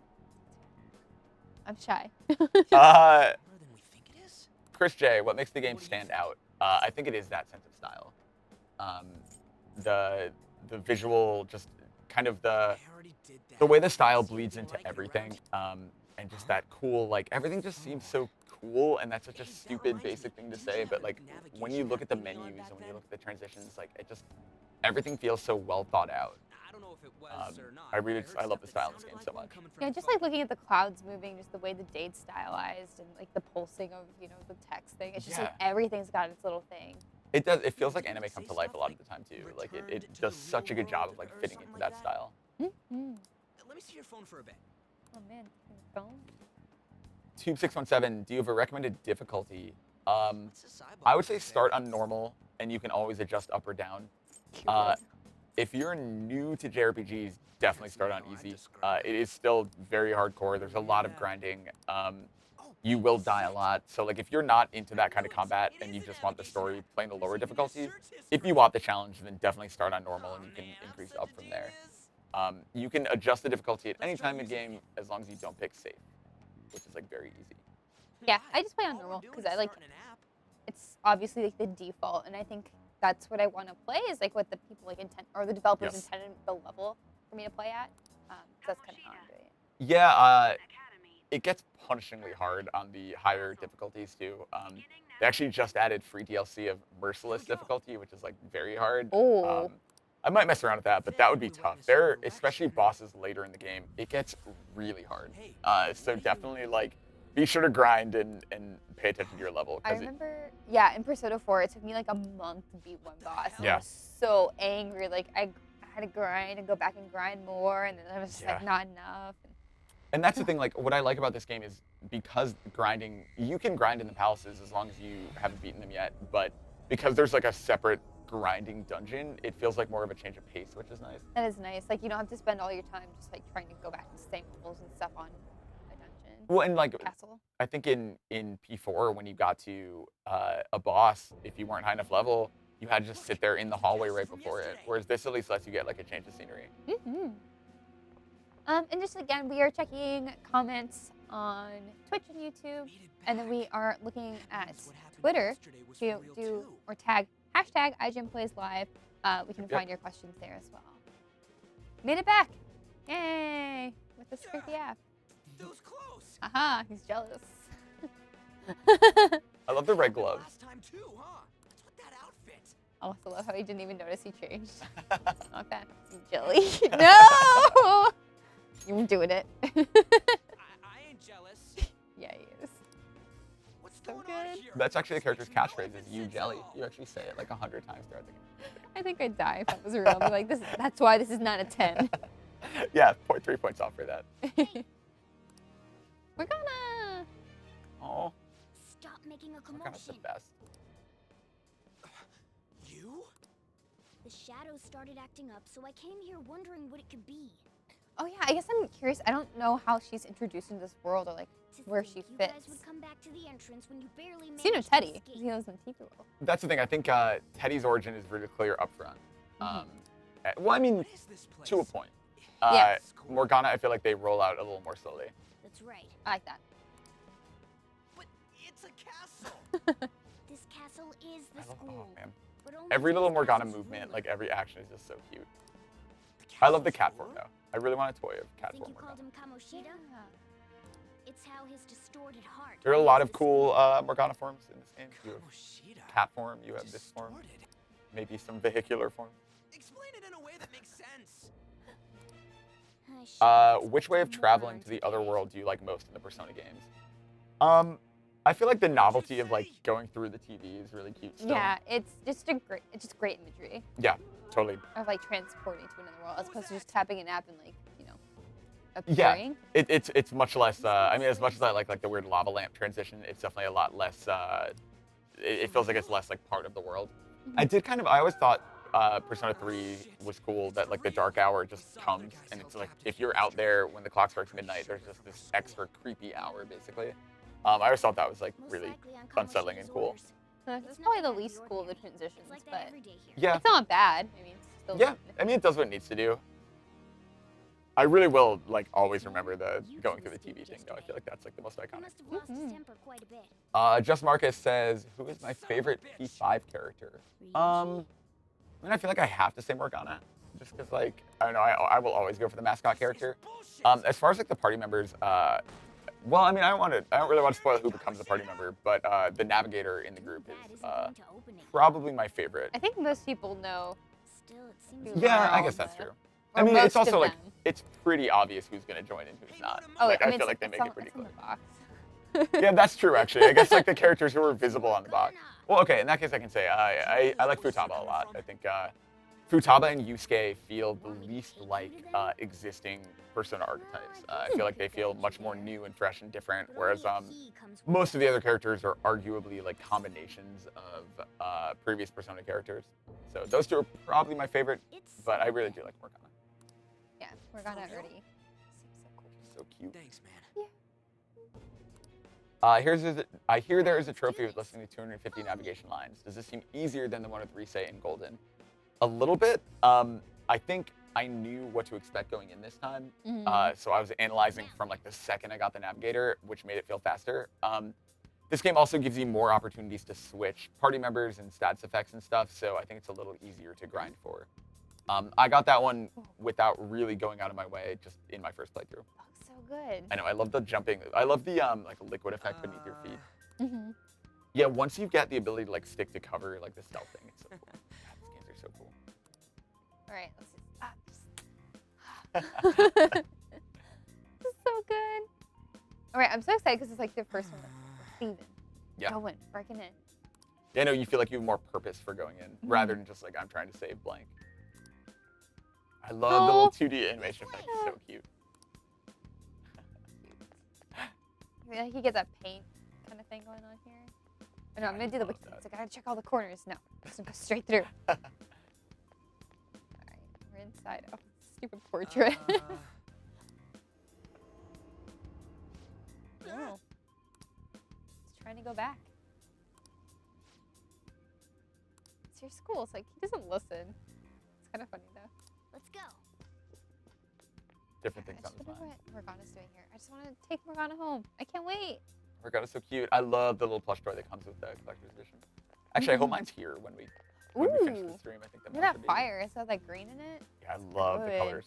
I'm shy. Uh, Harder than we think it is? Chris J, what makes the game What do you stand think? out? I think it is that sense of style. The visual, just kind of I already did that. the way the style See bleeds anything into like it everything, around? and just that cool, like everything just seems so cool, and that's such a Hey, that stupid, reminds me, basic thing to didn't you say, have but a like when you navigation look at the app thing on menus back and when you then? look at the transitions, like it just everything feels so well thought out. I don't know if it was or not. I really, but I heard love the stuff style that of this game sounded so like one much. coming from Yeah, the just phone. like looking at the clouds moving, just the way the date's stylized, and like the pulsing of the text thing. It's just like Yeah. everything's got its little thing. It does. It feels Yeah, like didn't anime it come say to life a stuff lot of like the time too. Like returned it to does the such a real good job world of like or fitting something into like that style. Mm-hmm. Let me see your phone for a bit. Oh man, your phone. Tube617, do you have a recommended difficulty? What's this eyeball I would say right start there? on normal, and you can always adjust up or down. You're Uh, good. If you're new to JRPGs, definitely That's start not on how I easy. describe It is still very hardcore. There's a lot of Yeah. grinding. You will die a lot. So like if you're not into that kind of It combat is and you a just want the navigation story app. playing the There's lower even a difficulty, search if history. you want the challenge, then definitely start on normal and you can Man, I'm increase such up a from there. genius. You can adjust the difficulty at any Let's try time in the using game as long as you don't pick safe, which is like very easy. Yeah, Why? I just play on All we're normal doing because is I like starting an app. it's obviously like the default, and I think that's what I want to play is like what the people like intent or the developers Yes. intended the level for me to play at. So that's kind of how I'm doing it. Yeah, it gets punishingly hard on the higher difficulties too. They actually just added free DLC of Merciless difficulty, which is like very hard. Oh. I might mess around with that, but that would be tough. There, especially bosses later in the game, it gets really hard. So definitely like be sure to grind and pay attention to your level. I 'Cause remember, yeah, in Persona 4, it took me like a month to beat one boss. And I Yeah. was so angry. Like, I had to grind and go back and grind more, and then I was just like, Yeah. not enough. And that's the thing, like, what I like about this game is because grinding, you can grind in the palaces as long as you haven't beaten them yet, but because there's like a separate grinding dungeon, it feels like more of a change of pace, which is nice. That is nice. Like, you don't have to spend all your time just like trying to go back to the same levels and stuff on a dungeon. Well, and like, Castle. I think in P4, when you got to a boss, if you weren't high enough level, you had to just sit there in the hallway right before it, whereas this at least lets you get like a change of scenery. Mm-hmm. And just again, we are checking comments on Twitch and YouTube, and then we are looking at Twitter to do or tag hashtag IGN Plays Live. We can find your questions there as well. Made it back! Yay! With this creepy app. That was close. Haha, he's jealous. I love the red gloves. Last time too, huh? What's with that outfit? I also love how he didn't even notice he changed. Not bad. Jelly. No! You're doing it. I ain't jealous. Yeah, he is. What's So going on good. here? That's actually the character's catchphrase is "You jelly." You actually say it like 100 times throughout the game. I think I'd die if that was real. I'd be like, that's why this is not a 10. Yeah, 3 points off for that. We're gonna. Oh, Stop making a we're kind of the commotion. best. You? The shadows started acting up, so I came here wondering what it could be. Oh yeah, I guess I'm curious. I don't know how she's introduced into this world or like To where think she you guys fits. would come back to the entrance when you barely So you know managed to Teddy, 'cause escape. he lives in the TV world. That's the thing. I think Teddy's origin is really clear up front. Well, I mean, What is this place? to a point. Yeah. Morgana, I feel like they roll out a little more slowly. That's right. I like that. But it's a castle. This castle is the I love, school. oh man, But only every to little this Morgana castle's movement, ruler. like every action is just so cute. I love the cat form ruler? though. I really want a toy of I cat think form you called Morgana. him Kamoshida? It's how his distorted heart. There are a lot rules of the cool school. Morgana forms in this game. You have Kamoshida. cat form, you have this form, Distorted. maybe some vehicular form. Explain it in a way that makes sense. I should have Which way of expected traveling more to the today. other world do you like most in the Persona games? I feel like the novelty of like going through the TV is really cute still. Yeah, it's just great imagery Yeah, totally. of like transporting to another world as opposed to just tapping an app and like, you know, Yeah, appearing. it's much less. I mean, as much as I like the weird lava lamp transition, it's definitely a lot less. It feels like it's less like part of the world. I always thought Persona 3 was cool that like the dark hour just comes and it's like if you're out there when the clock strikes midnight, there's just this extra creepy hour basically. I always thought that was like Most really likely on unsettling and Kamoshida's cool. orders. It's It's probably nothing the out of least cool of the ordinary. transitions, It's like that but every day here. Yeah, it's not bad. I mean, it's still yeah. I mean, it does what it needs to do. I really will like always remember the going through the TV thing though. I feel like that's like the most He iconic. must have lost his temper quite a bit. Just Marcus says, who is my favorite P5 character? I mean, I feel like I have to say Morgana, just because like I don't know, I will always go for the mascot character. As far as like the party members, well, I mean, I don't really want to spoil who becomes a party member, but the navigator in the group That is isn't going to open it. probably my favorite. I think most people know. Still, it seems Yeah, like Yeah, I all guess that's the- true. or I mean, it's most of also like them. it's pretty obvious who's gonna join and who's not. Oh, like, I I mean, feel like they it's make on- it pretty it's on clear. the box. Yeah, that's true actually. I guess like the characters who are visible on the box. Well, okay, in that case I can say I like Futaba a lot. I think Futaba and Yusuke feel the least like existing Persona archetypes. I feel like they feel much more new and fresh and different, but whereas only a key comes with most of the other characters are arguably like combinations of previous Persona characters. So those two are probably my favorite, It's but I really do like Morgana. Yeah, Morgana already seems so cool. So cute. Thanks, man. I hear there is a trophy with listening to 250 navigation lines. Does this seem easier than the one with Rise and Golden? A little bit. I think I knew what to expect going in this time. So I was analyzing from like the second I got the navigator, which made it feel faster. This game also gives you more opportunities to switch party members and stats effects and stuff, so I think it's a little easier to grind for. I got that one without really going out of my way, just in my first playthrough. Looks so good. I know, I love the jumping. I love the like liquid effect beneath your feet. Mm-hmm. Yeah, once you get the ability to like stick to cover, like the stealth thing, it's so cool. God, these games are so cool. All right, let's just. This is so good. All right, I'm so excited because it's like the first one. We're thieving. Yeah. Going, breaking in. Yeah, no, you feel like you have more purpose for going in, rather than just like I'm trying to save blank. I love the little 2D animation effect. It's so cute. Yeah, he gets that paint kind of thing going on here. Oh, no, I'm gonna do the love wiki. that. It's like I gotta check all the corners. No, just gonna go straight through. All right, we're inside. Oh, stupid portrait. No. He's trying to go back. It's your school. It's like he doesn't listen. It's kind of funny though. Let's go. Different I things just on his wonder mind. what Morgana's doing here. I just want to take Morgana home. I can't wait. Morgana's so cute. I love the little plush toy that comes with the collector's edition. Actually, I hope mine's here when we finish Ooh. the stream. I think that Look mine's at that fire. It's got that green in it. Yeah, I love the Good. colors.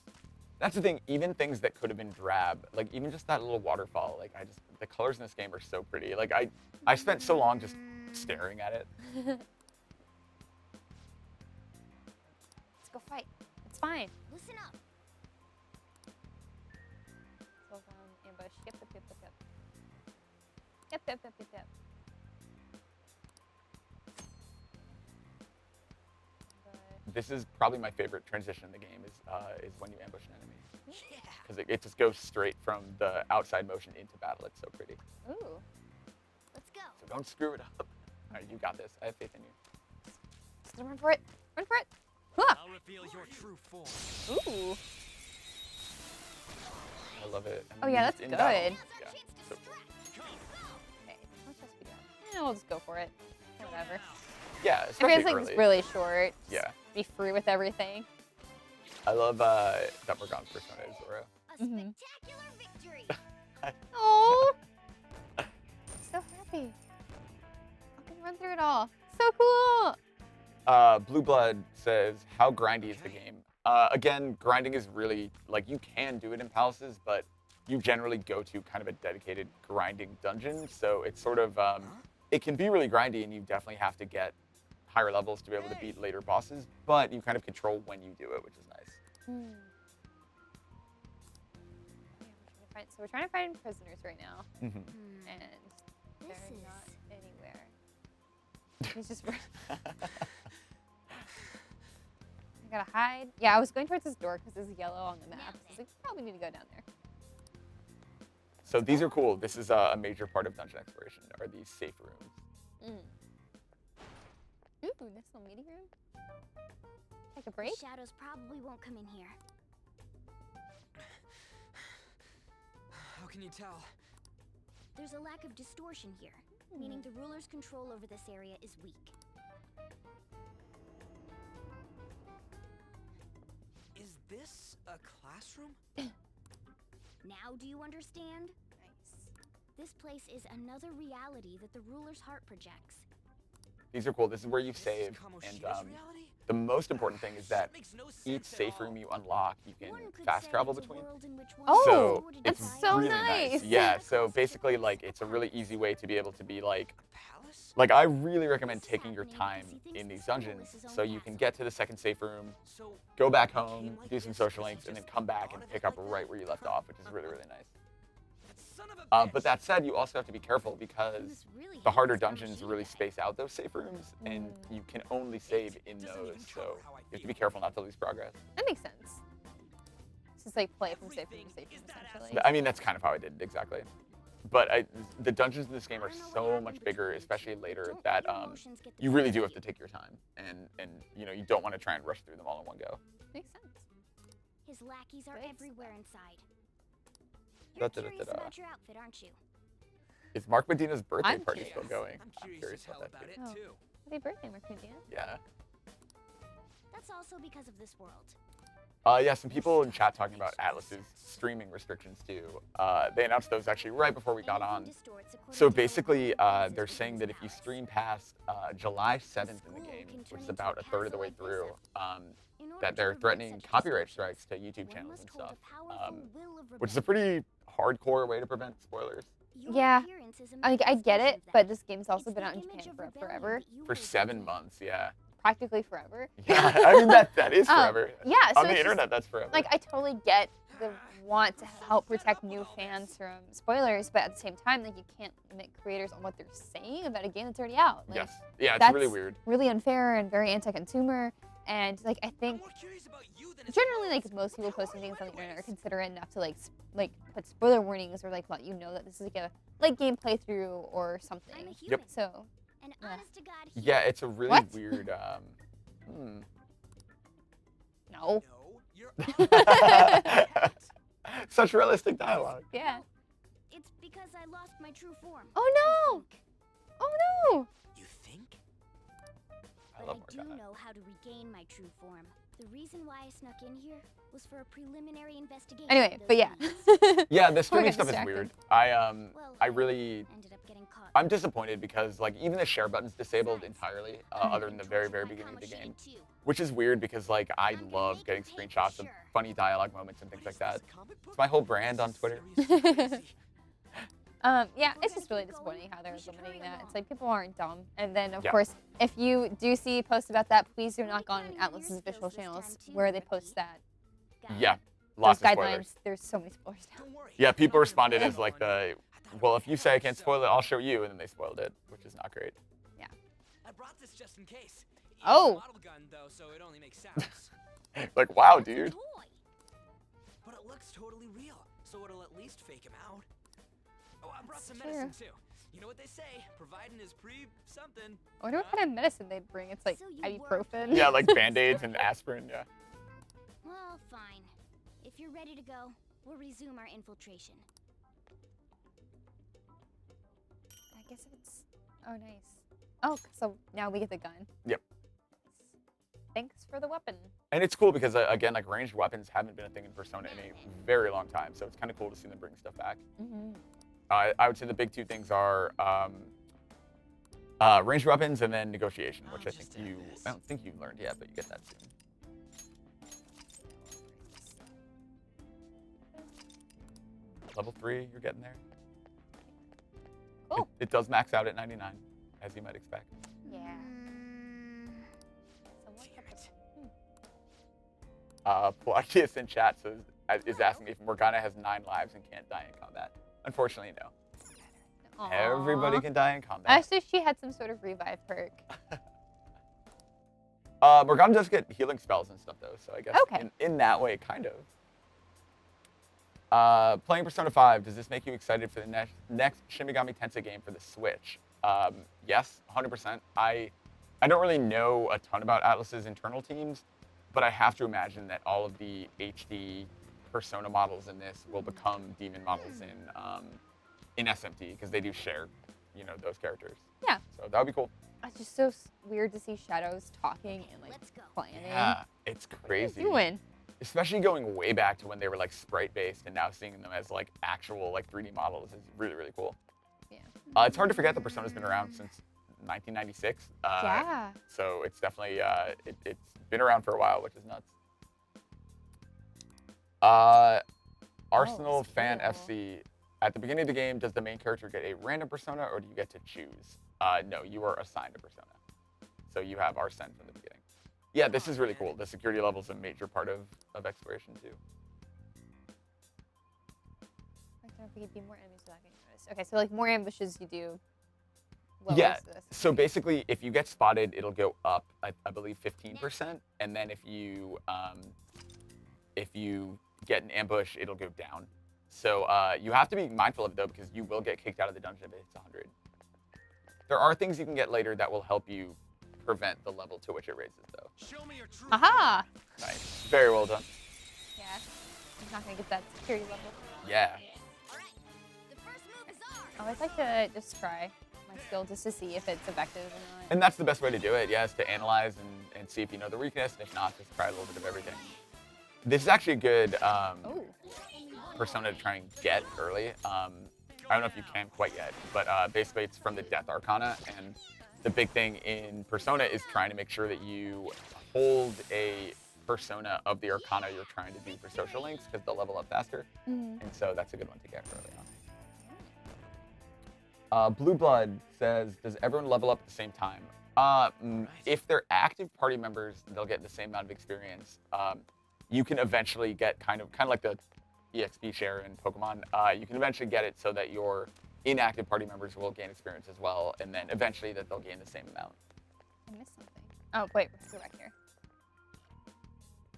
That's the thing. Even things that could have been drab, like even just that little waterfall, like the colors in this game are so pretty. Like I spent so long just staring at it. Let's go fight. It's fine. Listen up. So ambush. Yep. Yep. This is probably my favorite transition in the game is when you ambush an enemy. Yeah. Because it just goes straight from the outside motion into battle. It's so pretty. Ooh. Let's go. So don't screw it up. All right, you got this. I have faith in you. Just run for it. Run for it. Huh. I'll reveal your true form. Ooh. I love it. And Oh yeah, just that's in good. battle. Yeah, so cool. Okay. What's that speed run? We'll just go for it. Whatever. Yeah, I especially mean, it's like early. it's really short. Yeah. Be free with everything. I love that Morgana's persona is Zora. A spectacular victory. Oh. So happy. I can run through it all. So cool. Blue Blood says, how grindy is the game? Again, grinding is really, like, you can do it in palaces, but you generally go to kind of a dedicated grinding dungeon, so it's sort of, it can be really grindy, and you definitely have to get higher levels to be able to beat later bosses, but you kind of control when you do it, which is nice. So we're trying to find prisoners right now, Mm-hmm. and they're This is- not anywhere. He's just. I gotta hide. Yeah, I was going towards this door because it's yellow on the map. So I was like, probably need to go down there. So these are cool. This is a major part of dungeon exploration, are these safe rooms. Ooh, this little meeting room. Take a break. Shadows probably won't come in here. How can you tell? There's a lack of distortion here, meaning the ruler's control over this area is weak. Is this a classroom? Now do you understand? Nice. This place is another reality that the ruler's heart projects. These are cool. This is where you This is save, Kamoshida's and reality? the most important thing is that Makes no each sense at safe all. room you unlock, you can One could fast say travel it's a between. world in which one Oh, So sorted that's it's by so really nice. Yeah, so basically, like, it's a really easy way to be able to be like, Palace? I really recommend This is taking your happening time because he thinks in the these school dungeons is his own so you can castle. get to the second safe room, So go back it came home, like do some this social because links, he and then just come back thought and of it pick up like right that? where you left off, which is really, really nice. That son of a But bitch. that said, you also have to be careful because This really the harder hates dungeons Kamoshida's really guy. space out those safe rooms, and you can only save in doesn't even those, cover so how I you have to feel. be careful not to lose progress. That makes sense. It's just like play from safe room to safe room, Everything is that essentially. I mean, that's kind of how I did it, exactly. But the dungeons in this game I are don't know what so happened much between bigger, each. especially later, Don't that let your emotions get the you really best do of have to you. take your time, and you don't want to try and rush through them all in one go. Makes sense. His lackeys are Good everywhere inside. Da, You're da, da, curious da, da. about your outfit, aren't you? Is Mark Medina's birthday I'm party curious. still going? I'm curious as hell that about too. it Oh. too. Happy birthday, Mark Medina. Yeah. That's also because of this world. Yeah, some people in chat talking about Atlus's streaming restrictions too. They announced those actually right before we got on. Anything distorts according So to the basically, rule of they're phases saying within that if you Palace. stream past July 7th in the school game, can which turn is into about a a third of the way castle like through, In order that to they're prevent threatening such copyright distortions, strikes to YouTube one channels must and hold stuff, a powerful will of which is a rebellion. pretty hardcore way to prevent spoilers. Your Yeah, appearance is a I get manifestation it, of that. but this game's also It's been the out in image Japan of for rebellion forever. that you For hold 7 dear. months, yeah. Practically forever. Yeah, I mean, that is forever. Yeah, so On the it's just, internet, that's forever. Like, I totally get the want to help protect new fans from spoilers, but at the same time, like, you can't limit creators on what they're saying about a game that's already out. Like, Yes. Yeah, it's that's really weird. really unfair and very anti-consumer. And like, I think More curious about you than generally, like, most people posting things on the internet are considerate enough to like put spoiler warnings or like let you know that this is like a game playthrough or something. I'm a human, Yep. So an Yeah. honest to God Yeah, human. it's a really What? weird. no. No, you're Such realistic dialogue. Yeah. It's because I lost my true form. Oh I no. think. Oh no. You think? I But love I do Morgana. know how to regain my true form. The reason why I snuck in here was for a preliminary investigation. Anyway, of but those yeah. leads. Yeah, the Before I streaming get stuff is distracted. weird. Well, I really ended up getting caught I'm disappointed because like even the share button's disabled entirely, other than the very, very beginning of the game, which is weird because like I love getting screenshots of funny dialogue moments and things like that. It's my whole brand on Twitter. Yeah, it's just really disappointing how they're limiting that. It's like people aren't dumb. And then, of Yeah. course, if you do see posts about that, please do not go on Atlus's official channels where they post that. Yeah, Those lots of guidelines, spoilers. there's so many spoilers now. Yeah, people responded as like well, if you say I can't spoil it, I'll show you, and then they spoiled it, which is not great. Yeah. I brought this just in case. It's Oh. a model gun though, so it only makes sounds. Like, wow, dude. But it looks totally real, so it'll at least fake him out. Oh, I brought some That's medicine too. You know what they say, providing is something. I wonder what kind of medicine they'd bring. It's like So you ibuprofen. Yeah, like Band-Aids and aspirin, yeah. Well, fine. If you're ready to go, we'll resume our infiltration. I guess it's. Oh, nice. Oh, so now we get the gun. Yep. Thanks for the weapon. And it's cool because, again, like ranged weapons haven't been a thing in Persona in a very long time, so it's kind of cool to see them bring stuff back. Mm-hmm. I would say the big two things are ranged weapons and then negotiation, which I don't think you learned yet, but you get that soon. Level 3, you're getting there. Cool. It does max out at 99, as you might expect. Yeah. Pelagius in chat is asking if Morgana has 9 lives and can't die in combat. Unfortunately, no. Aww. Everybody can die in combat. Actually, she had some sort of revive perk. Morgana does get healing spells and stuff, though, so I guess Okay. in that way, kind of. Playing Persona 5, does this make you excited for the next Shin Megami Tensei game for the Switch? Yes, 100%. I don't really know a ton about Atlus's internal teams, but I have to imagine that all of the HD Persona models in this will become Demon models in SMT, because they do share, those characters. Yeah. So that would be cool. It's just so weird to see Shadows talking and like planning. Yeah, it's crazy. What are you doing? Especially going way back to when they were like sprite-based and now seeing them as like actual like 3D models is really, really cool. Yeah. It's hard to forget that Persona's been around since 1996. Yeah. So it's definitely, it's been around for a while, which is nuts. Arsenal it's Fan cool. FC. At the beginning of the game, does the main character get a random persona or do you get to choose? No, you are assigned a persona. So you have Arsene from the beginning. Yeah, this is really cool. The security level is a major part of exploration too. I don't know if we could be more enemies without getting noticed. Okay, so like more ambushes you do. Yeah, This. so basically if you get spotted, it'll go up, I believe 15%. And then if you get an ambush, it'll go down. So you have to be mindful of it though, because you will get kicked out of the dungeon if it's 100. There are things you can get later that will help you prevent the level to which it raises though. Show me your true Aha! Nice, very well done. Yeah. I'm not gonna get that security level. Yeah. I always like to just try my skill just to see if it's effective or not. And that's the best way to do it, yes, to analyze and see if you know the weakness, and if not, just try a little bit of everything. This is actually a good persona to try and get early. I don't know if you can quite yet, but basically it's from the Death Arcana, and the big thing in Persona is trying to make sure that you hold a persona of the Arcana you're trying to do for social links, because they'll level up faster, and so that's a good one to get early on. Blue Blood says, does everyone level up at the same time? If they're active party members, they'll get the same amount of experience. You can eventually get kind of like the EXP share in Pokemon. You can eventually get it so that your inactive party members will gain experience as well, and then eventually that they'll gain the same amount. I missed something. Oh, wait, let's go back here.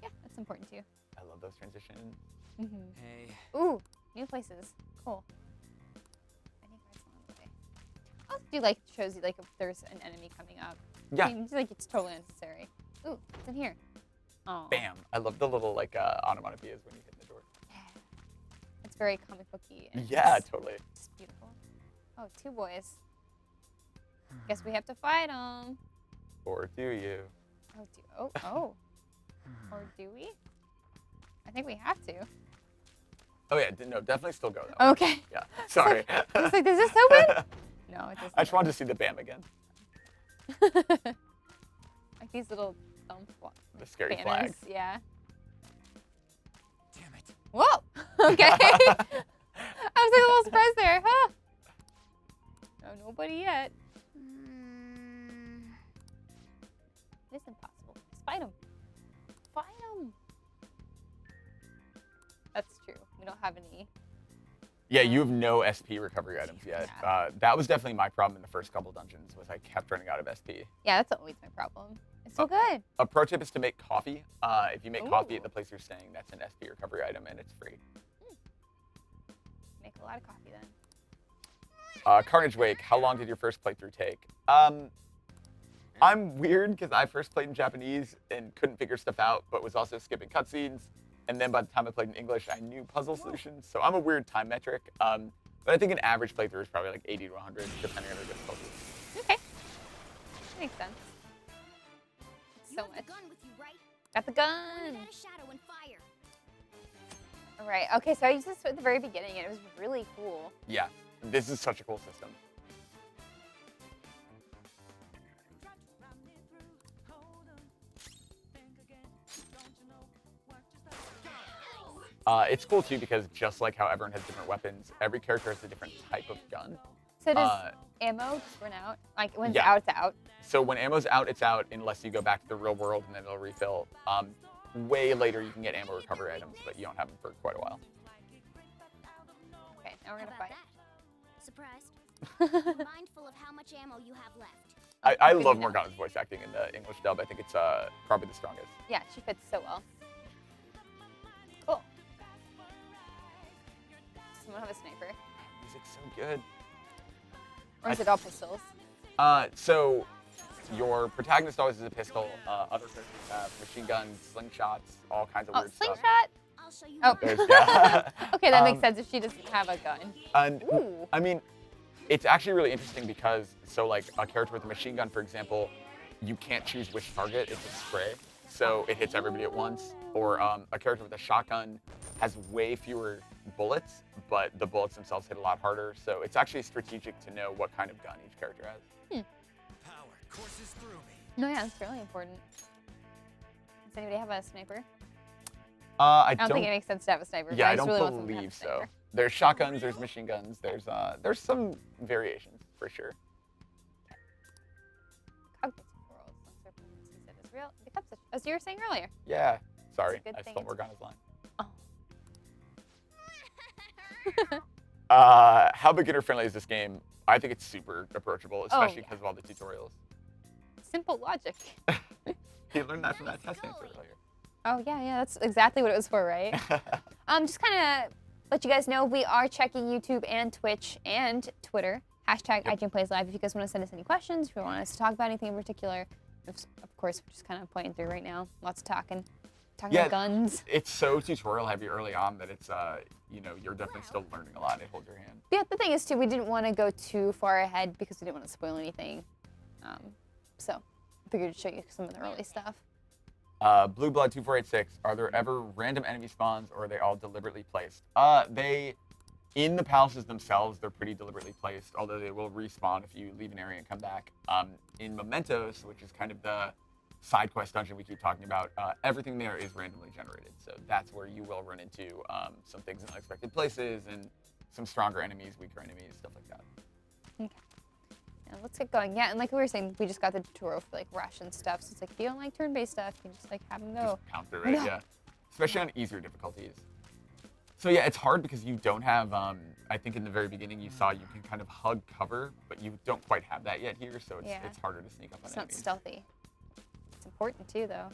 Yeah, that's important too. I love those transitions. Hey. Ooh, new places. Cool. I think that's along the way. I also do like shows you like if there's an enemy coming up. Yeah. Seems like it's totally unnecessary. Ooh, it's in here. Oh. Bam! I love the little like onomatopoeias when you hit the door. It's very comic booky. And Yeah, totally. It's beautiful. Oh, 2 boys. Guess we have to fight them. Or do you? Oh. Or do we? I think we have to. Oh yeah, no, definitely still go though. Okay. Yeah, sorry. I was like, does this open? No, it doesn't. I just wanted to see the BAM again. Like these little thumb The scary banners. flag. Yeah. Damn it. Whoa. Okay. I was like a little surprised there. Huh? No, nobody yet. It's impossible. Just fight him. Fight him. That's true. We don't have any. Yeah, you have no SP recovery items yet. Yeah. That was definitely my problem in the first couple dungeons, was I kept running out of SP. Yeah, that's always my problem. It's so good. A pro tip is to make coffee. If you make coffee Ooh. at the place you're staying, that's an SP recovery item, and it's free. Make a lot of coffee then. Carnage Wake, how long did your first playthrough take? I'm weird because I first played in Japanese and couldn't figure stuff out, but was also skipping cutscenes. And then by the time I played in English, I knew puzzle solutions. So I'm a weird time metric. But I think an average playthrough is probably like 80 to 100, depending on the difficulty. Okay. That makes sense. So much. gun with you, right? Got the gun. At a shadow and fire. All right. Okay, so I used this at the very beginning, and it was really cool. Yeah, this is such a cool system. It's cool too because just like how everyone has different weapons, every character has a different type of gun. So does ammo just run out? Like when it's Yeah. out, it's out? So when ammo's out, it's out unless you go back to the real world and then it'll refill. Way later you can get ammo recovery items, but you don't have them for quite a while. Okay, now we're going to How fight. about that? Surprised? Mindful of how much ammo you have left. I Good love to know. Morgana's voice acting in the English dub. I think it's probably the strongest. Yeah, she fits so well. Cool. Does someone have a sniper? Music's so good. Or is it all pistols? So your protagonist always has a pistol. Other characters have machine guns, slingshots, all kinds of Oh, weird stuff. slingshot? I'll show you. Oh. There's- yeah. Okay, that makes sense if she doesn't have a gun. And Ooh. I mean, it's actually really interesting because, so like a character with a machine gun, for example, you can't choose which target. It's a spray, so it hits everybody at once. Or a character with a shotgun has way fewer bullets, but the bullets themselves hit a lot harder. So it's actually strategic to know what kind of gun each character has. Power courses through me. No, yeah, that's really important. Does anybody have a sniper? I don't think it makes sense to have a sniper. but Yeah, I just don't really want someone to have a believe so. sniper. There's shotguns, there's machine guns, there's some variations for sure. Cognitive world. He said it's real. It becomes as you were saying earlier. Yeah, sorry, good I thing stole it's- Morgana's line. Oh. How beginner friendly is this game? I think it's super approachable, especially because of all the tutorials. Simple logic. You learned that from that test answer earlier. Oh yeah, that's exactly what it was for, right? Just kind of let you guys know we are checking YouTube and Twitch and Twitter. Hashtag IGN Plays Live if you guys want to send us any questions, if you want us to talk about anything in particular. Of course, we're just kind of pointing through right now. Lots of talking about guns. It's so tutorial heavy early on that it's, you're definitely still learning a lot. It holds your hand. Yeah, the thing is too, we didn't want to go too far ahead because we didn't want to spoil anything. So I figured to show you some of the early stuff. Blue Blood 2486. Are there ever random enemy spawns, or are they all deliberately placed? In the palaces themselves, they're pretty deliberately placed, although they will respawn if you leave an area and come back. In Mementos, which is kind of the side quest dungeon we keep talking about, everything there is randomly generated. So that's where you will run into some things in unexpected places and some stronger enemies, weaker enemies, stuff like that. Okay. Yeah, let's get going. Yeah, and like we were saying, we just got the tutorial for like rush and stuff. So it's like if you don't like turn-based stuff, you can just like have them go. Just pound through it, yeah. Especially on easier difficulties. So yeah, it's hard because you don't have, I think in the very beginning you saw you can kind of hug cover, but you don't quite have that yet here, so it's harder to sneak up on It's not enemies. stealthy. It's important too, though.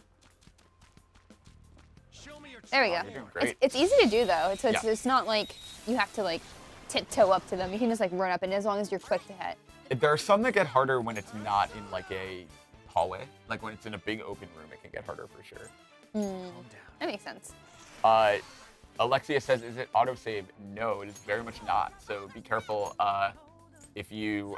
Show me your There we You're go. doing great. It's easy to do though. It's Yeah. it's not like you have to like tiptoe up to them. You can just like run up, and as long as you're quick to hit. There are some that get harder when it's not in like a hallway. Like when it's in a big open room, it can get harder for sure. Calm down. That makes sense. Alexia says, is it autosave? No, it is very much not. So be careful. I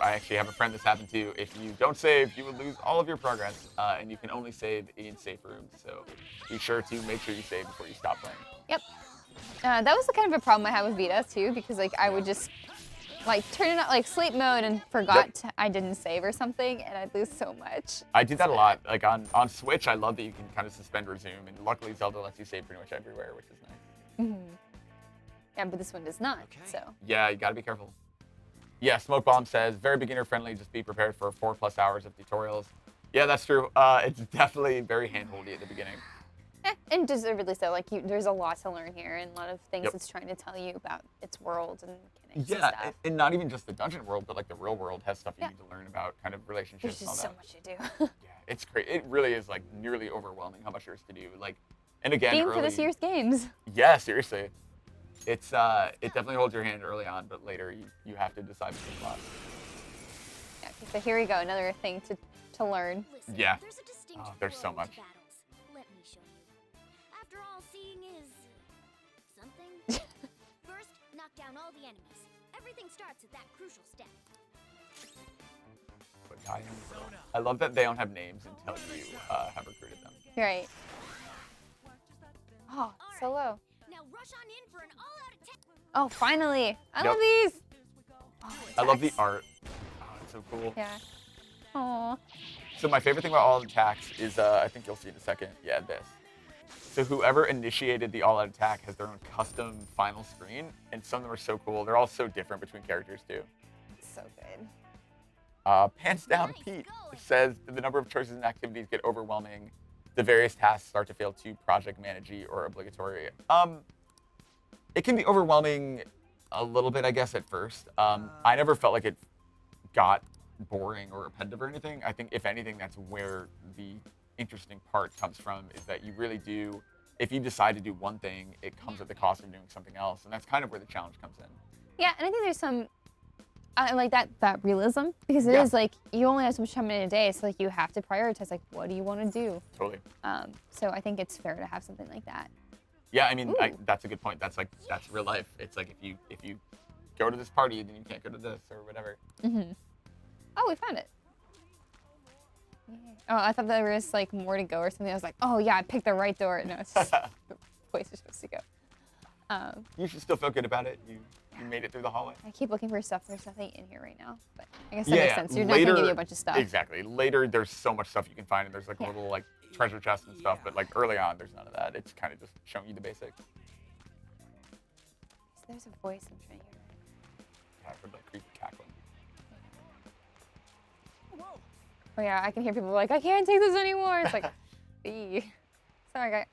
actually have a friend this happened to. If you don't save, you will lose all of your progress, and you can only save in safe rooms. So be sure to make sure you save before you stop playing. Yep. That was the kind of a problem I had with Vita too, because like I would just like turn it on like sleep mode and forgot I didn't save or something, and I'd lose so much. I do that a lot. Like on Switch, I love that you can kind of suspend resume, and luckily Zelda lets you save pretty much everywhere, which is nice. Yeah, but this one does not. So Yeah, you gotta be careful. Yeah, Smoke Bomb says very beginner friendly. Just be prepared for 4+ hours of tutorials. Yeah, that's true. It's definitely very hand-holdy at the beginning. and deservedly so. Like there's a lot to learn here, and a lot of things it's trying to tell you about its world and mechanics and stuff. And not even just the dungeon world, but like the real world has stuff you need to learn about, kind of relationships There's and all just that. so much to do. Yeah, it's great. It really is like nearly overwhelming how much there is to do. Like, and again, Game for this year's games. Yeah, seriously. It's it definitely holds your hand early on, but later you have to decide between a lot. Yeah, okay, so here we go, another thing to learn. Listen, Yeah. There's a distinct There's so flow to much. battles. Let me show you. After all, seeing is something. First, knock down all the enemies. Everything starts at that crucial step. I love that they don't have names until you have recruited them. Right. Oh, so low. Now rush on in for an all-out attack. Oh, finally! I love these. Oh, I love the attacks. art. Oh, it's so cool. Yeah. Aw. So my favorite thing about all attacks is, I think you'll see in a second, yeah, this. So whoever initiated the all-out attack has their own custom final screen, and some of them are so cool. They're all so different between characters too. So good. Pants Down Pete says the number of choices and activities get overwhelming. The various tasks start to feel too project managey or obligatory. It can be overwhelming a little bit, I guess, at first. I never felt like it got boring or repetitive or anything. I think, if anything, that's where the interesting part comes from, is that you really do, if you decide to do one thing, it comes at the cost of doing something else. And that's kind of where the challenge comes in. Yeah, and I think there's some, I like that realism, because it is like, you only have so much time in a day, so like you have to prioritize, like, what do you want to do? Totally. So I think it's fair to have something like that. Yeah, I mean, that's a good point. That's real life. It's like if you go to this party, then you can't go to this or whatever. Oh, we found it. Yeah. Oh, I thought there was like more to go or something. I was like, oh yeah, I picked the right door. No, it's just the place you're supposed to go. You should still feel good about it. You made it through the hallway. I keep looking for stuff. There's nothing in here right now, but I guess that makes sense. You're not gonna give you a bunch of stuff. Exactly. Later, there's so much stuff you can find, and there's like a little like treasure chest and stuff. But like early on, there's none of that. It's kind of just showing you the basics. So there's a voice I'm trying to hear. Yeah, I heard like creepy cackling. Oh yeah, I can hear people like, I can't take this anymore. It's like, sorry guy.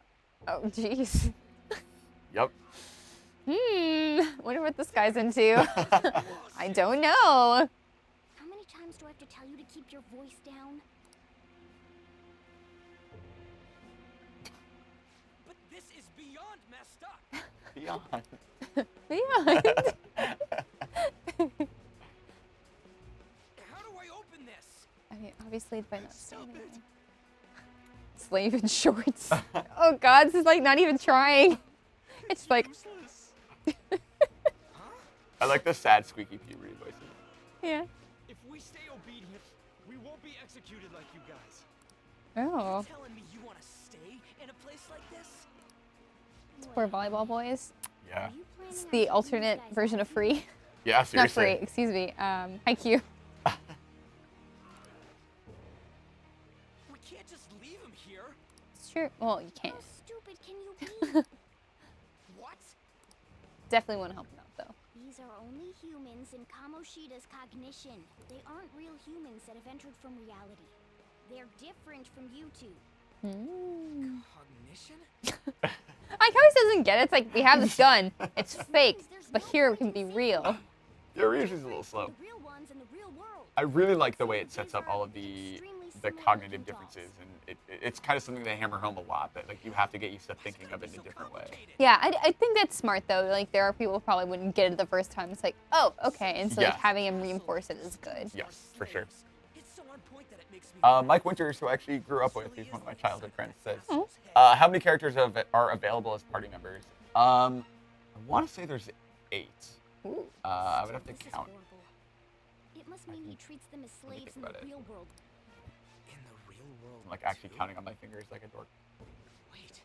Oh jeez. Yep. Wonder what this guy's into. I don't know. How many times do I have to tell you to keep your voice down? But this is beyond messed up. Beyond. Beyond. How do I open this? I mean, obviously by not standing there. Slave in shorts. Oh God, this is like not even trying. It's like. I like the sad squeaky puberty voices. Yeah. If we stay obedient, we won't be executed like you guys. Oh. You're telling me you want to stay in a place like this? It's poor volleyball boys. Yeah. It's the alternate version of Free. Yeah, seriously. Not Free, excuse me. IQ. We can't just leave him here. It's true. Well, you can't. How stupid can you be? What? Definitely want to help him out though. These are only humans in Kamoshida's cognition. They aren't real humans that have entered from reality. They're different from you two. Cognition? I like how he doesn't get it. It's like, we have this gun. It's fake, but here it can be real. Yeah, Ryuji's a little slow. The real ones in the real world. I really like the way it sets up all of the cognitive differences, and it's kind of something they hammer home a lot, that like you have to get used to thinking of it in a different way. Yeah, I think that's smart though. Like there are people who probably wouldn't get it the first time. It's like, oh, okay, and so like having him reinforce it is good. Yes, for sure. It's so on point that it makes me Mike Winters, who I actually grew up with, he's one of my childhood friends, says, how many characters are available as party members? I want to say there's 8. Ooh. I would have to This is count. horrible. It must mean he treats them as slaves in the about it. real world. in the real world. I'm like actually too? counting on my fingers like a dork. Wait,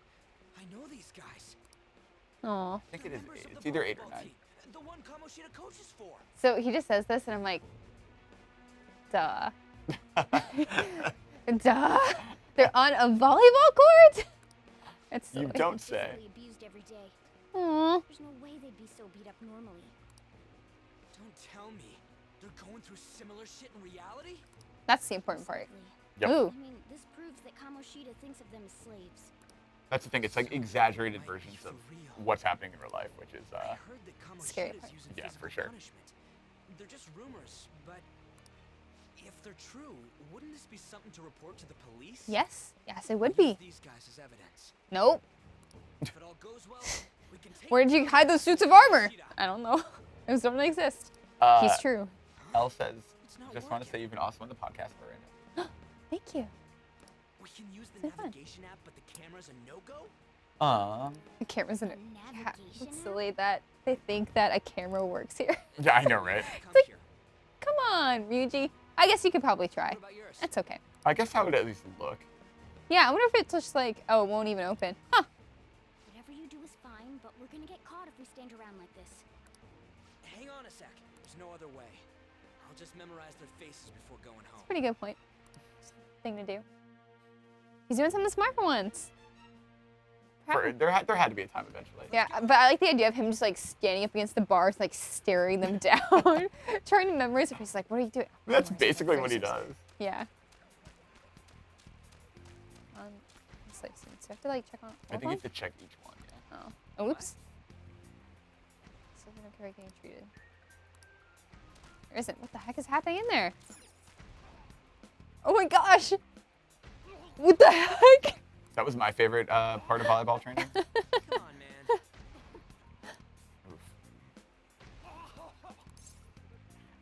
I know these guys. Aw. I think it is Members 8. of It's the either 8 or volleyball 9. team, the one one Kamoshida coaches for. So he just says this, and I'm like, duh. Duh. They're on a volleyball court? It's You silly. don't say. Physically abused every day. Aw. There's no way they'd be so beat up normally. Don't tell me. They're going through similar shit in reality? That's the important part. Exactly. Yep. Ooh. I mean, this proves that Kamoshida thinks of them as slaves. That's the thing. It's like exaggerated versions of what's happening in real life, which is I heard that Scary Kamoshida's part. using Yeah, physical for sure. punishment. They're just rumors, but if they're true, wouldn't this be something to report to the police? Yes. Yes, it would Use be. these guys as evidence. Nope. If it all goes well, we can take Where did you hide those suits of armor? I don't know. Those don't exist. He's true. Elle says, It's not just want to say working. you've been awesome on the podcast for right now. Thank you. We can use the So fun. navigation app, but the camera's a no-go? The camera's in it. Yeah, Navigation it's app? silly that they think that a camera works here. Yeah, I know, right? Come like- here. Come on, Ryuji. I guess you could probably try. What about yours? That's okay. I guess how it would at least look. Yeah, I wonder if it's just like, oh, it won't even open. Huh. Whatever you do is fine, but we're gonna get caught if we stand around like this. Hang on a sec. There's no other way. I'll just memorize their faces before going home. Pretty good point. Just a thing to do. He's doing something smart for once. There had to be a time eventually. Yeah, but I like the idea of him just like standing up against the bars, like staring them down, trying to memorize their faces. Like, what are you doing? That's Memorizing their basically what he faces. does. Yeah. It's like, so you have to like check on. I think you have to check each one. Yeah. Oh, oops. So they don't care getting treated. There isn't. What the heck is happening in there? Oh my gosh! What the heck? That was my favorite part of volleyball training. Come on, man.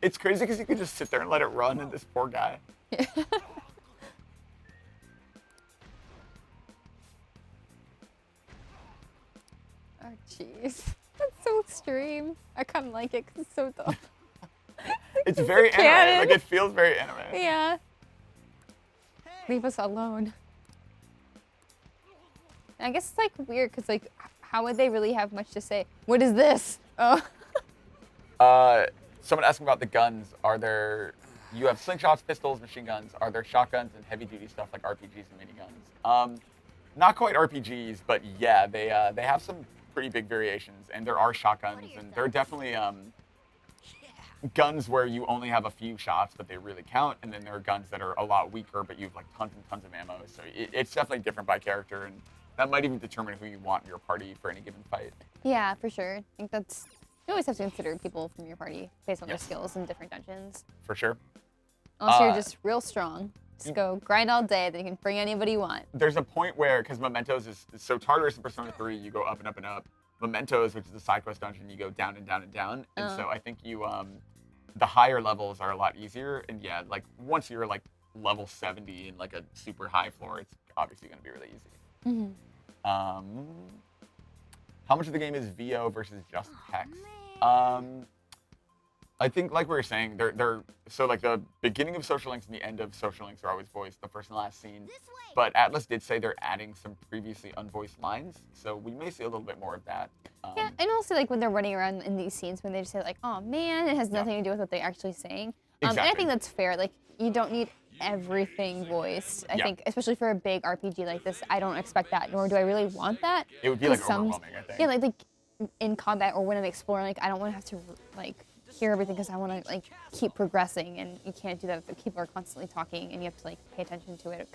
It's crazy because you could just sit there and let it run, and this poor guy. Oh jeez, that's so extreme. I kind of like it because it's so dumb. It's very anime. canon. Like, it feels very anime. Yeah. Leave us alone. I guess it's like weird because like, how would they really have much to say? What is this? Oh. Someone asked me about the guns. Are there? You have slingshots, pistols, machine guns. Are there shotguns and heavy-duty stuff like RPGs and miniguns? Not quite RPGs, but yeah, they have some pretty big variations, and there are shotguns, and there are definitely guns where you only have a few shots, but they really count, and then there are guns that are a lot weaker, but you have like tons and tons of ammo. So it's definitely different by character, and that might even determine who you want in your party for any given fight. Yeah, for sure. I think that's, you always have to consider people from your party based on their skills in different dungeons. For sure. Unless you're just real strong. Just go grind all day, then you can bring anybody you want. There's a point where, because Mementos is so Tartarus in Persona 3, you go up and up and up. Mementos, which is the side quest dungeon, you go down and down and down. And so I think you, the higher levels are a lot easier. And yeah, like once you're like level 70 in like a super high floor, it's obviously going to be really easy. How much of the game is VO versus just text? I think, like we were saying, they're so like the beginning of Social Links and the end of Social Links are always voiced, the first and last scene. This way. But Atlus did say they're adding some previously unvoiced lines, so we may see a little bit more of that. Yeah, and also like when they're running around in these scenes when they just say like, oh man, it has nothing to do with what they're actually saying. And I Exactly. think that's fair. Like, you don't need everything voiced. I think, especially for a big RPG like this, I don't expect that, nor do I really want that. It would be like overwhelming, I think. Yeah, like in combat or when I'm exploring, like I don't want to have to like hear everything because I want to like keep progressing, and you can't do that if the people are constantly talking and you have to like pay attention to it.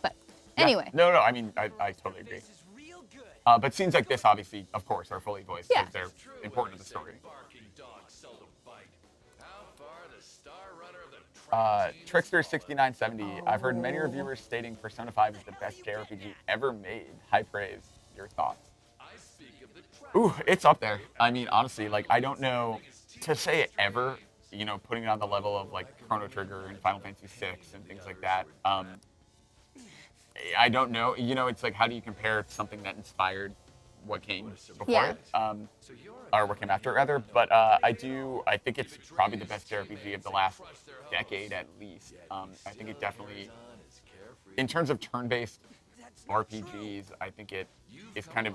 But Yeah. anyway. No, I mean, I totally agree. This is real good. But scenes like this, obviously, of course, are fully voiced Yeah. because they're important to the story. Barking dogs seldom bite. How far the star runner of the Trickster6970, I've heard many reviewers stating Persona 5 is the best JRPG ever made. High praise. Your thoughts? I speak of the Ooh, it's up there. I mean, honestly, like, I don't know to say it ever, you know, putting it on the level of like Chrono Trigger and Final Fantasy VI and things like that. I don't know. You know, it's like, how do you compare something that inspired what came before it? Or what came after it, rather. But I think it's probably the best JRPG of the last decade at least. I think it definitely, in terms of turn-based RPGs, I think it is kind of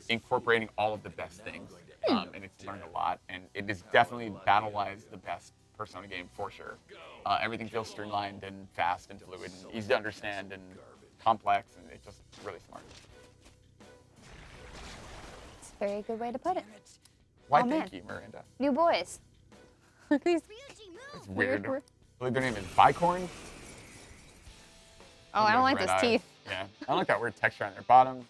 incorporating all of the best things. And it's learned a lot, and it is definitely battle-wise the best Persona game for sure. Everything feels streamlined and fast and fluid and easy to understand and complex, and it's just really smart. It's a very good way to put it. Why, Oh, thank man. you, Miranda. New boys. Look at these. It's weird. Weird. I believe their name is Bicorn. Oh, I don't like Red those eyes. teeth. Yeah, I don't like that weird texture on their bottom.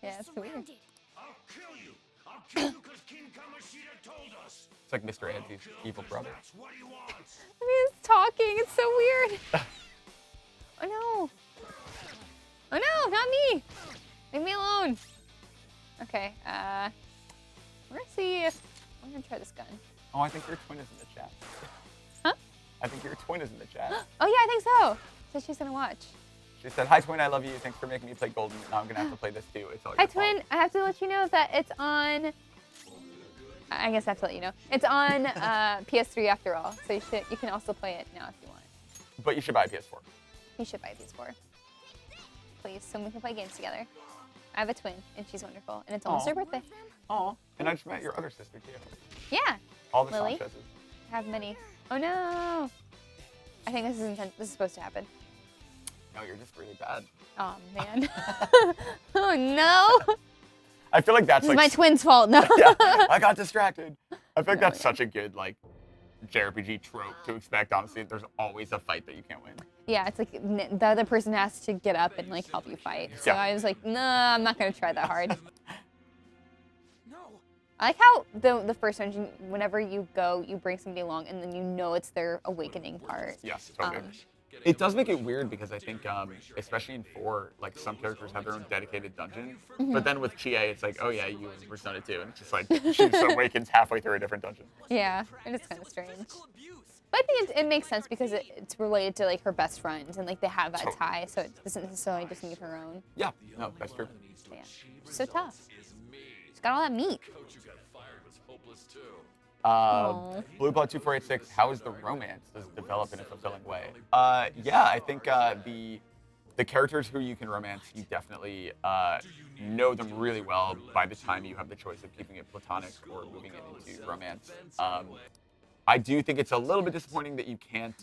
Yeah, it's weird. I'll kill you. I'll kill you because King Kamoshida told us. It's like Mr. Edsy's evil brother. That's what he wants. I mean, it's talking. It's so weird. Oh no. Oh no, not me. Leave me alone. Okay, we're gonna see if I'm gonna try this gun. Oh, I think your twin is in the chat. Huh? I think your twin is in the chat. Oh yeah, I think so. So she's gonna watch. She said, "Hi, twin. I love you. Thanks for making me play Golden. Now I'm gonna have to play this too. It's all Hi your fault." twin, I have to let you know that it's on. I guess I have to let you know. It's on PS3 after all, so you can also play it now if you want. But you should buy a PS4. You should buy a PS4. Please, so we can play games together. I have a twin, and she's wonderful, and it's almost Aw. her birthday. Oh, and I just met your other sister too. Yeah, All the Lily. Sanchez's. I have many. Oh no! I think this is supposed to happen. No, you're just really bad. Oh man! Oh no! I feel like that's This is like my twin's fault. No. yeah, I got distracted. I feel like No, that's such a good like JRPG trope to expect. Honestly, there's always a fight that you can't win. Yeah, it's like the other person has to get up and like help you fight. So Yeah. I was like, nah, I'm not gonna try that hard. No. I like how the first dungeon, whenever you go, you bring somebody along, and then you know it's their awakening part. Yes, totally. Um, It does make it weird because I think, especially in 4, like some characters have their own dedicated dungeon, but then with Chie, it's like, oh yeah, you in Persona 2, and it's just like she just awakens halfway through a different dungeon. Yeah, it is kind of strange. Physical abuse. But I think it makes sense because it's related to like her best friend, and like they have that Totally. tie, so it doesn't necessarily just need her own. Yeah, no, that's true. Yeah, she's so tough. She's got all that meat. Coach who got fired was hopeless too. Aw. Blue Blood 2486, how is the romance? Does it develop in a fulfilling way? Yeah, I think the characters who you can romance, you definitely know them really well by the time you have the choice of keeping it platonic or moving it into romance. I do think it's a little bit disappointing that you can't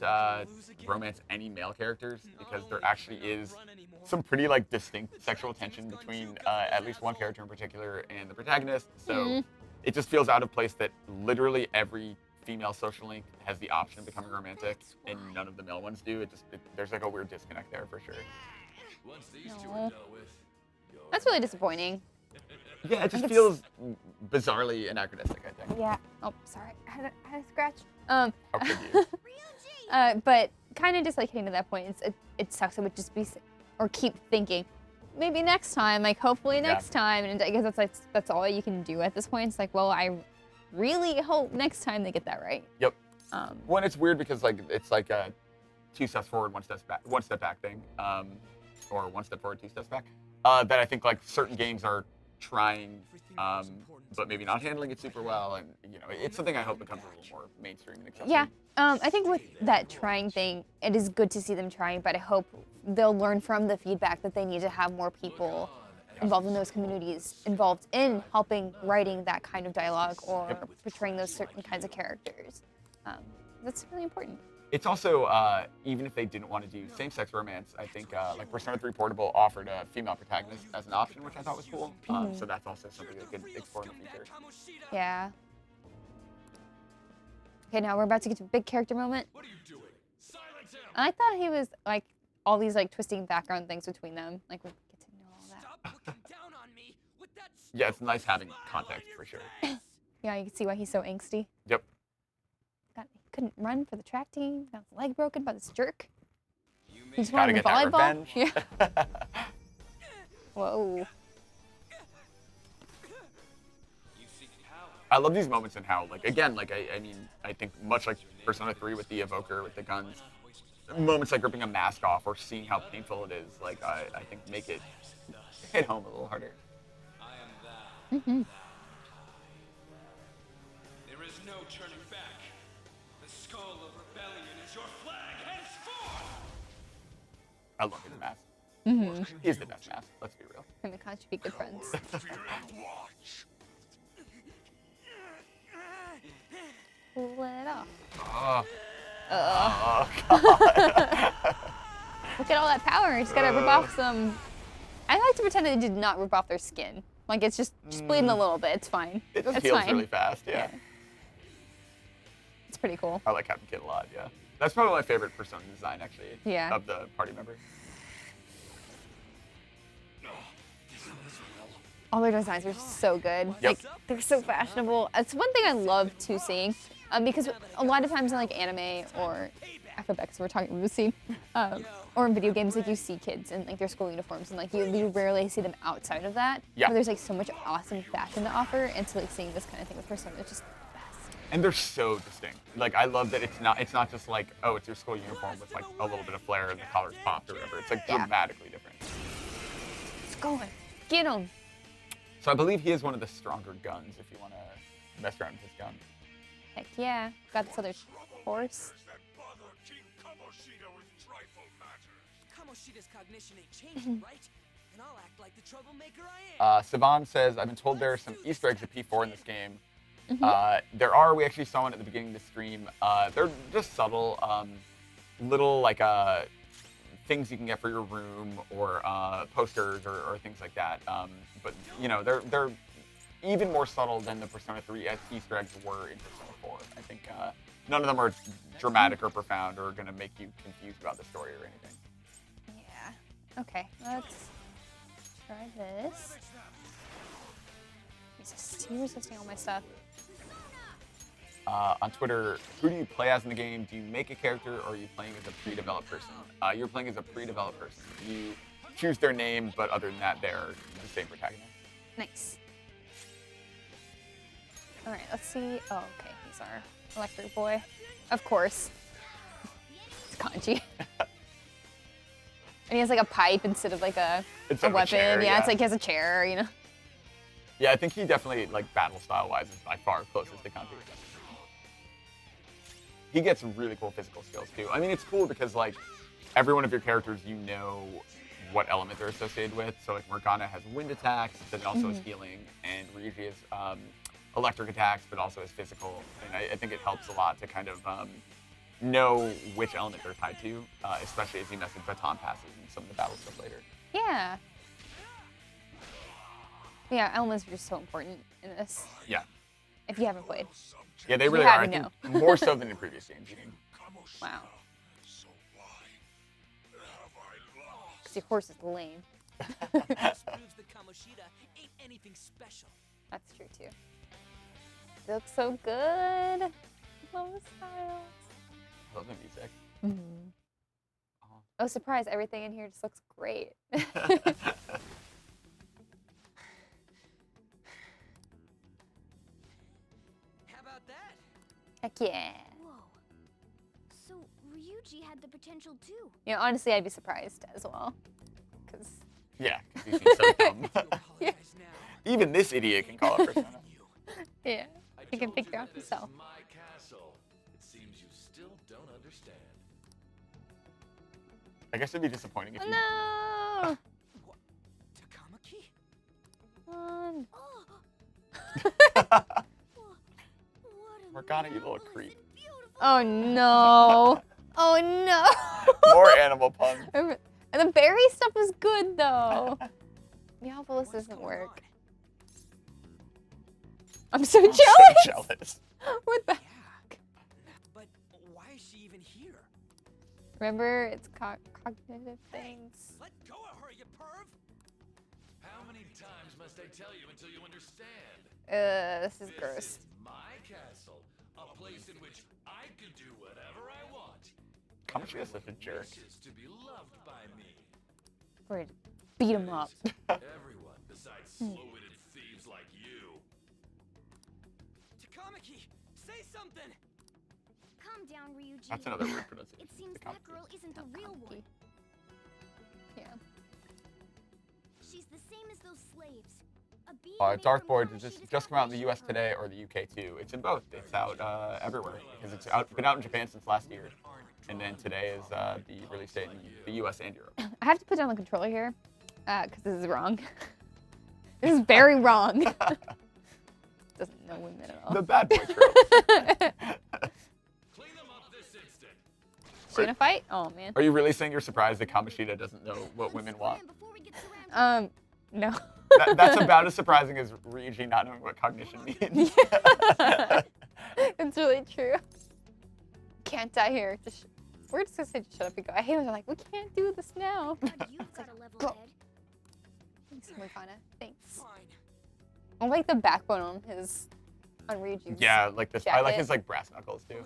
romance any male characters because there actually is some pretty like distinct sexual tension between at least one character in particular and the protagonist. So it just feels out of place that literally every female social link has the option of becoming romantic and none of the male ones do. There's like a weird disconnect there for sure. Once these two No. are dealt with, you're That's really disappointing. Yeah, it just feels bizarrely anachronistic, I think. Yeah. Oh, sorry. I had a scratch. How could you? But kind of just like hitting to that point, it sucks. I would just be, or keep thinking, maybe next time, like hopefully next time. And I guess that's all you can do at this point. It's like, well, I really hope next time they get that right. Yep. Um, Well, and it's weird because like it's like a 2 steps forward, 1 step back thing, or 1 step forward, 2 steps back. That I think like certain games are trying, but maybe not handling it super well, and you know, it's something I hope becomes a little more mainstream and accessible. Yeah, I think with that trying thing, it is good to see them trying, but I hope they'll learn from the feedback that they need to have more people involved in those communities, involved in helping writing that kind of dialogue or portraying those certain kinds of characters. That's really important. It's also, even if they didn't want to do same-sex romance, I think like Persona 3 Portable offered a female protagonist as an option, which I thought was cool. So that's also something they could explore in the future. Yeah. Okay, now we're about to get to a big character moment. What are you doing? Silence him! I thought he was like all these like twisting background things between them. Like we get to know all that. Stop looking down on me with that Yeah, it's nice having context for sure. Yeah, you can see why he's so angsty. Yep. He couldn't run for the track team. Got his leg broken by this jerk. You He just Gotta wanted get that volleyball. revenge. Yeah. Whoa. You seek power. I love these moments and how, like, again, like, I mean, I think much like Persona 3 with the evoker, with the guns, moments like ripping a mask off or seeing how painful it is, like, I think make it hit home a little harder. I am that. There is no turning back. The skull of rebellion is your flag henceforth! I love his mask. He's the best mask, let's be real. Him and Conch should be good friends. Fear and watch. Oh, God. Look at all that power. Just gotta rip off some. I like to pretend they did not rip off their skin. Like it's just bleeding a little bit. It's fine. It It's heals fine. really fast, yeah. It's pretty cool. I like Captain Kid a lot, yeah. That's probably my favorite persona design, actually, Yeah. of the party members. All their designs are so good. Yep. Like they're so fashionable. It's one thing I love too seeing, because a lot of times in like anime or I feel bad because we're talking Lucy, or in video games, like you see kids in like their school uniforms, and like you rarely see them outside of that. Yeah. Where there's like so much awesome fashion to offer, and so like seeing this kind of thing with Persona, it's just the best. And they're so distinct. Like, I love that it's not just like, oh, it's your school uniform with like a little bit of flair and the collars popped or whatever. It's like dramatically different. It's going. Get 'em. So I believe he is one of the stronger guns if you want to mess around with his gun. Heck yeah. Got this other horse. Kamoshida's cognition ain't changing, right? And I'll act like the troublemaker I am. Savan says, I've been told there are some Easter eggs at P4 in this game. There are. We actually saw one at the beginning of the stream. They're just subtle, little like things you can get for your room or posters or things like that. But you know, they're even more subtle than the Persona 3 Easter eggs were in Persona 4. I think none of them are dramatic or profound or going to make you confused about the story or anything. Yeah. Okay, let's try this. Jesus, you're resisting all my stuff. On Twitter, who do you play as in the game? Do you make a character or are you playing as a pre-developed person? You're playing as a pre-developed person. You choose their name, but other than that, they're the same protagonist. Nice. All right, let's see. Oh, okay, he's our electric boy. Of course. It's Kanji. And he has like a pipe instead of like a weapon. Chair, yeah, it's like he has a chair, you know? Yeah, I think he definitely, like, battle style-wise, is by far closest to Kanji. He gets really cool physical skills, too. I mean, it's cool because, like, every one of your characters, you know what element they're associated with. So, like, Morgana has wind attacks, but it also has healing, and Ryuji has electric attacks, but also has physical. And I think it helps a lot to kind of know which element they're tied to, especially as you mess with baton passes and some of the battle stuff later. Yeah. Yeah, elements are just so important in this. Yeah. If you haven't played. Yeah, they really You are. have to I think more so than in previous games. Even. Wow. Because your horse is lame. Proves that Kamoshida ain't anything special. That's true, too. It looks so good. Love the styles. Love the music. Mm-hmm. Oh, surprise. Everything in here just looks great. Heck yeah. Whoa. So Ryuji had the potential too. You know, honestly, I'd be surprised as well. Because. Yeah, because he's so dumb. Yeah. Even this idiot can call it Persona. Yeah, he can figure out himself. My castle. It seems you still don't understand. I guess it'd be disappointing if you. No! What? Takamaki? Come on. Morgana, you little creep. Oh no. Oh no. More animal puns. And the berry stuff was good though. Meowpolis doesn't work. I'm so jealous. So jealous. What the Yeah. But why is she even here? Remember, it's cognitive things. Let go of her, you perv! How many times must I tell you until you understand? This is This gross. is my castle, a place in which I can do whatever I want. Kamoshida's such a jerk. Wishes to be loved by me. We're gonna beat him up. Everyone besides slow-witted thieves like you. Takamaki, say something! Calm down, Ryuji. That's another weird pronunciation. It seems that girl isn't a real one. Yeah. She's the same as those slaves. A being made Darth from Boy, does this Kamoshida's just come out in the US cognition today or the UK too? It's in both. It's out everywhere because it's been out in Japan since last year. And then today is the release date in the US and Europe. I have to put down the controller here because this is wrong. This is very wrong. Doesn't know women at all. The bad boy trope. Clean them up this instant. She gonna fight? Oh man. Are you really saying you're surprised that Kamoshida doesn't know what women want? No. That's about as surprising as Ryuji not knowing what cognition means. It's really true. Can't die here. We're just gonna say just shut up and go. I hate when they're like, we can't do this now. You've got a level head. Thanks, Morgana. Thanks. I like the backbone on Ryuji's. Yeah, like this. I like jacket. his like brass knuckles too.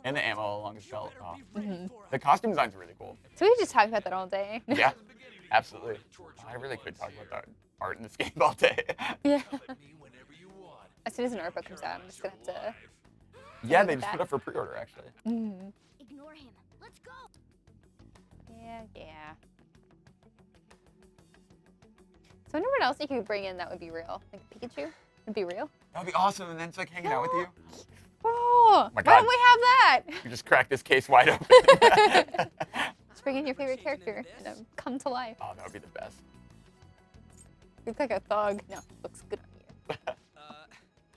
And the ammo along his belt. Oh. Mm-hmm. The costume design's really cool. So we just talked about that all day. Yeah, absolutely. I really could talk about that art in this game all day. Yeah. As soon as an art book comes out, I'm just gonna have to. Yeah, they just put up for pre-order actually. Mm-hmm. Ignore him. Let's go. Yeah. So I wonder what else you could bring in that would be real. Like Pikachu would be real. That'd be awesome, and then it's like hanging out with you. Oh, my why God. don't we have that? You just crack this case wide open. Just bring in your favorite character and come to life. Oh, that would be the best. Looks like a thug. No, looks good on you.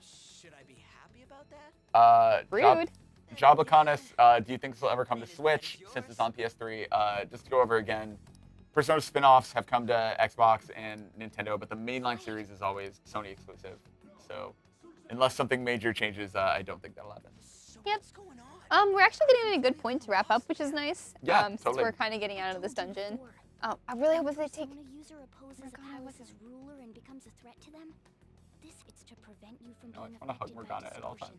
Should I be happy about that? Rude. Jabakanis, do you think this will ever come to Switch since it's on PS3? Just to go over again, Persona spin-offs have come to Xbox and Nintendo, but the mainline series is always Sony exclusive. So unless something major changes, I don't think that'll happen. Yep. We're actually getting at a good point to wrap up, which is nice. Yeah, Since totally. we're kind of getting out of this dungeon. I really hope they take. Persona user opposes Atlus' ruler and becomes a threat to them. This is to prevent you from No, I being wanna hug affected Morgana by at all times.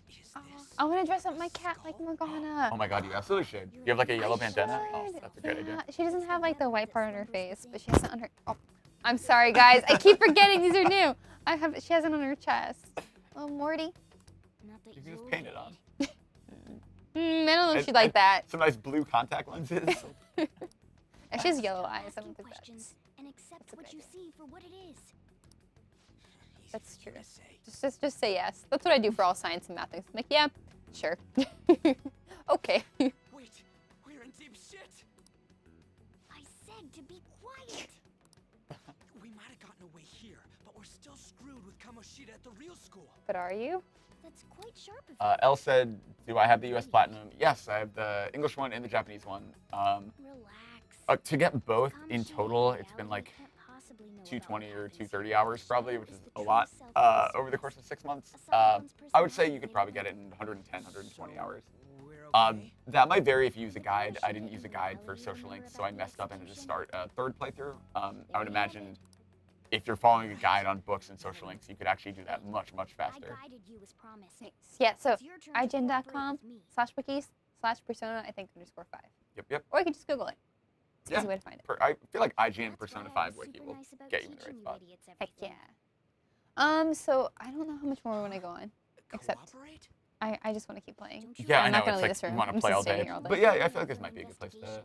distortions. I want to dress up my cat like Morgana. Oh my God, you absolutely should. You have like a yellow bandana? Oh, that's a great idea. Yeah, she doesn't have like the white part on her face, but she has it on her. Oh, I'm sorry, guys. I keep forgetting these are new. She has it on her chest. Oh, Morty. Not that You can just you'll paint it get on. I don't know if And- she'd like and that. Some nice blue contact lenses. And she has yellow eyes. I don't think questions and accept that's a what good you idea. see for what it is. That's true. Just say yes. That's what I do for all science and math things. I'm like, yeah, sure. Okay. Wait, we're in deep shit. I said to be quiet. We might have gotten away here, but we're still screwed with Kamoshida at the real school. But are you? That's quite sharp of you. Elle said, do I have the US Platinum? Yes, I have the English one and the Japanese one. Relax. To get both in Kamoshida total, it's reality been like can't possibly know about 220 or what happens. 230 hours probably, which is Is a the lot true self of the over the course of 6 months. Aside one's I would say you personality, could probably they get it will in 110, 120 hours. We're okay. That might vary if you use a guide. I didn't use a guide for social links, so I messed up and had to start a third playthrough. I would imagine if you're following a guide on books and social links, you could actually do that much, much I faster. guided you as promised. Yeah, so It's your turn to cooperate with me. IGN.com/wikis/persona, I think, _5. Yep. Or you can just Google it. It's an Yeah. easy way to find it. I feel like IGN That's Persona why I 5 was wiki super will nice about get you in the right teaching spot. idiots Heck everything. yeah. So I don't know how much more we want to go on. Except Cooperate? I just want to keep playing. Don't you Yeah, I'm I know. not gonna It's leave like this room. you want I'm to play just all staying day. here all day. But yeah, I feel like this might be a good place to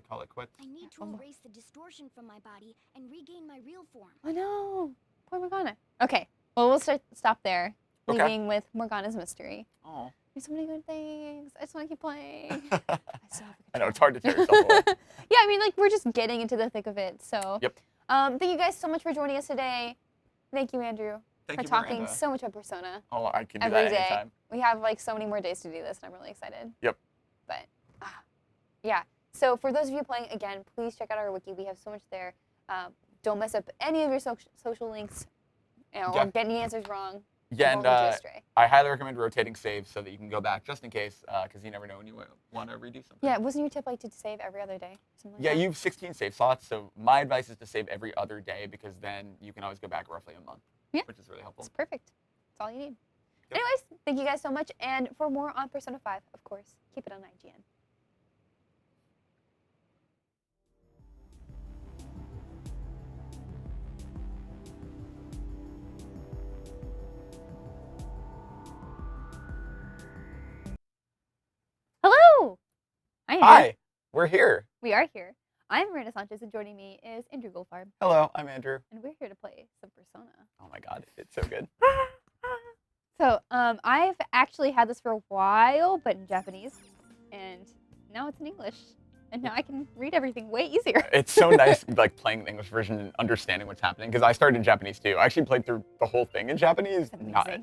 call it quits. I need to erase the distortion from my body and regain my real form. Oh no, poor Morgana. Okay, well we'll stop there, Okay. leaving with Morgana's mystery. Oh. There's so many good things. I just want to keep playing. I know, it's hard to tear yourself away. Yeah, I mean, like we're just getting into the thick of it. So. Yep. Thank you guys so much for joining us today. Thank you, Andrew, Thank for you, talking Miranda. so much about Persona. Oh, I can do Every that day. anytime. We have like so many more days to do this, and I'm really excited. Yep. But yeah. So for those of you playing again, please check out our wiki. We have so much there. Don't mess up any of your social links, or Yeah. get any answers wrong. Yeah, Won't and lead you astray. I highly recommend rotating saves so that you can go back just in case, because you never know when you want to redo something. Yeah, wasn't your tip like to save every other day? Something like Yeah, that? you have 16 save slots, so my advice is to save every other day because then you can always go back roughly a month, which is really helpful. It's perfect. That's all you need. Yep. Anyways, thank you guys so much. And for more on Persona 5, of course, keep it on IGN. Hello! Hi, we're here. We are here. I'm Miranda Sanchez, and joining me is Andrew Goldfarb. Hello, I'm Andrew. And we're here to play some Persona. Oh my god, it's so good. So, I've actually had this for a while, but in Japanese, and now it's in English, and now I can read everything way easier. It's so nice, like playing the English version and understanding what's happening. Because I started in Japanese too. I actually played through the whole thing in Japanese. It's Not amazing.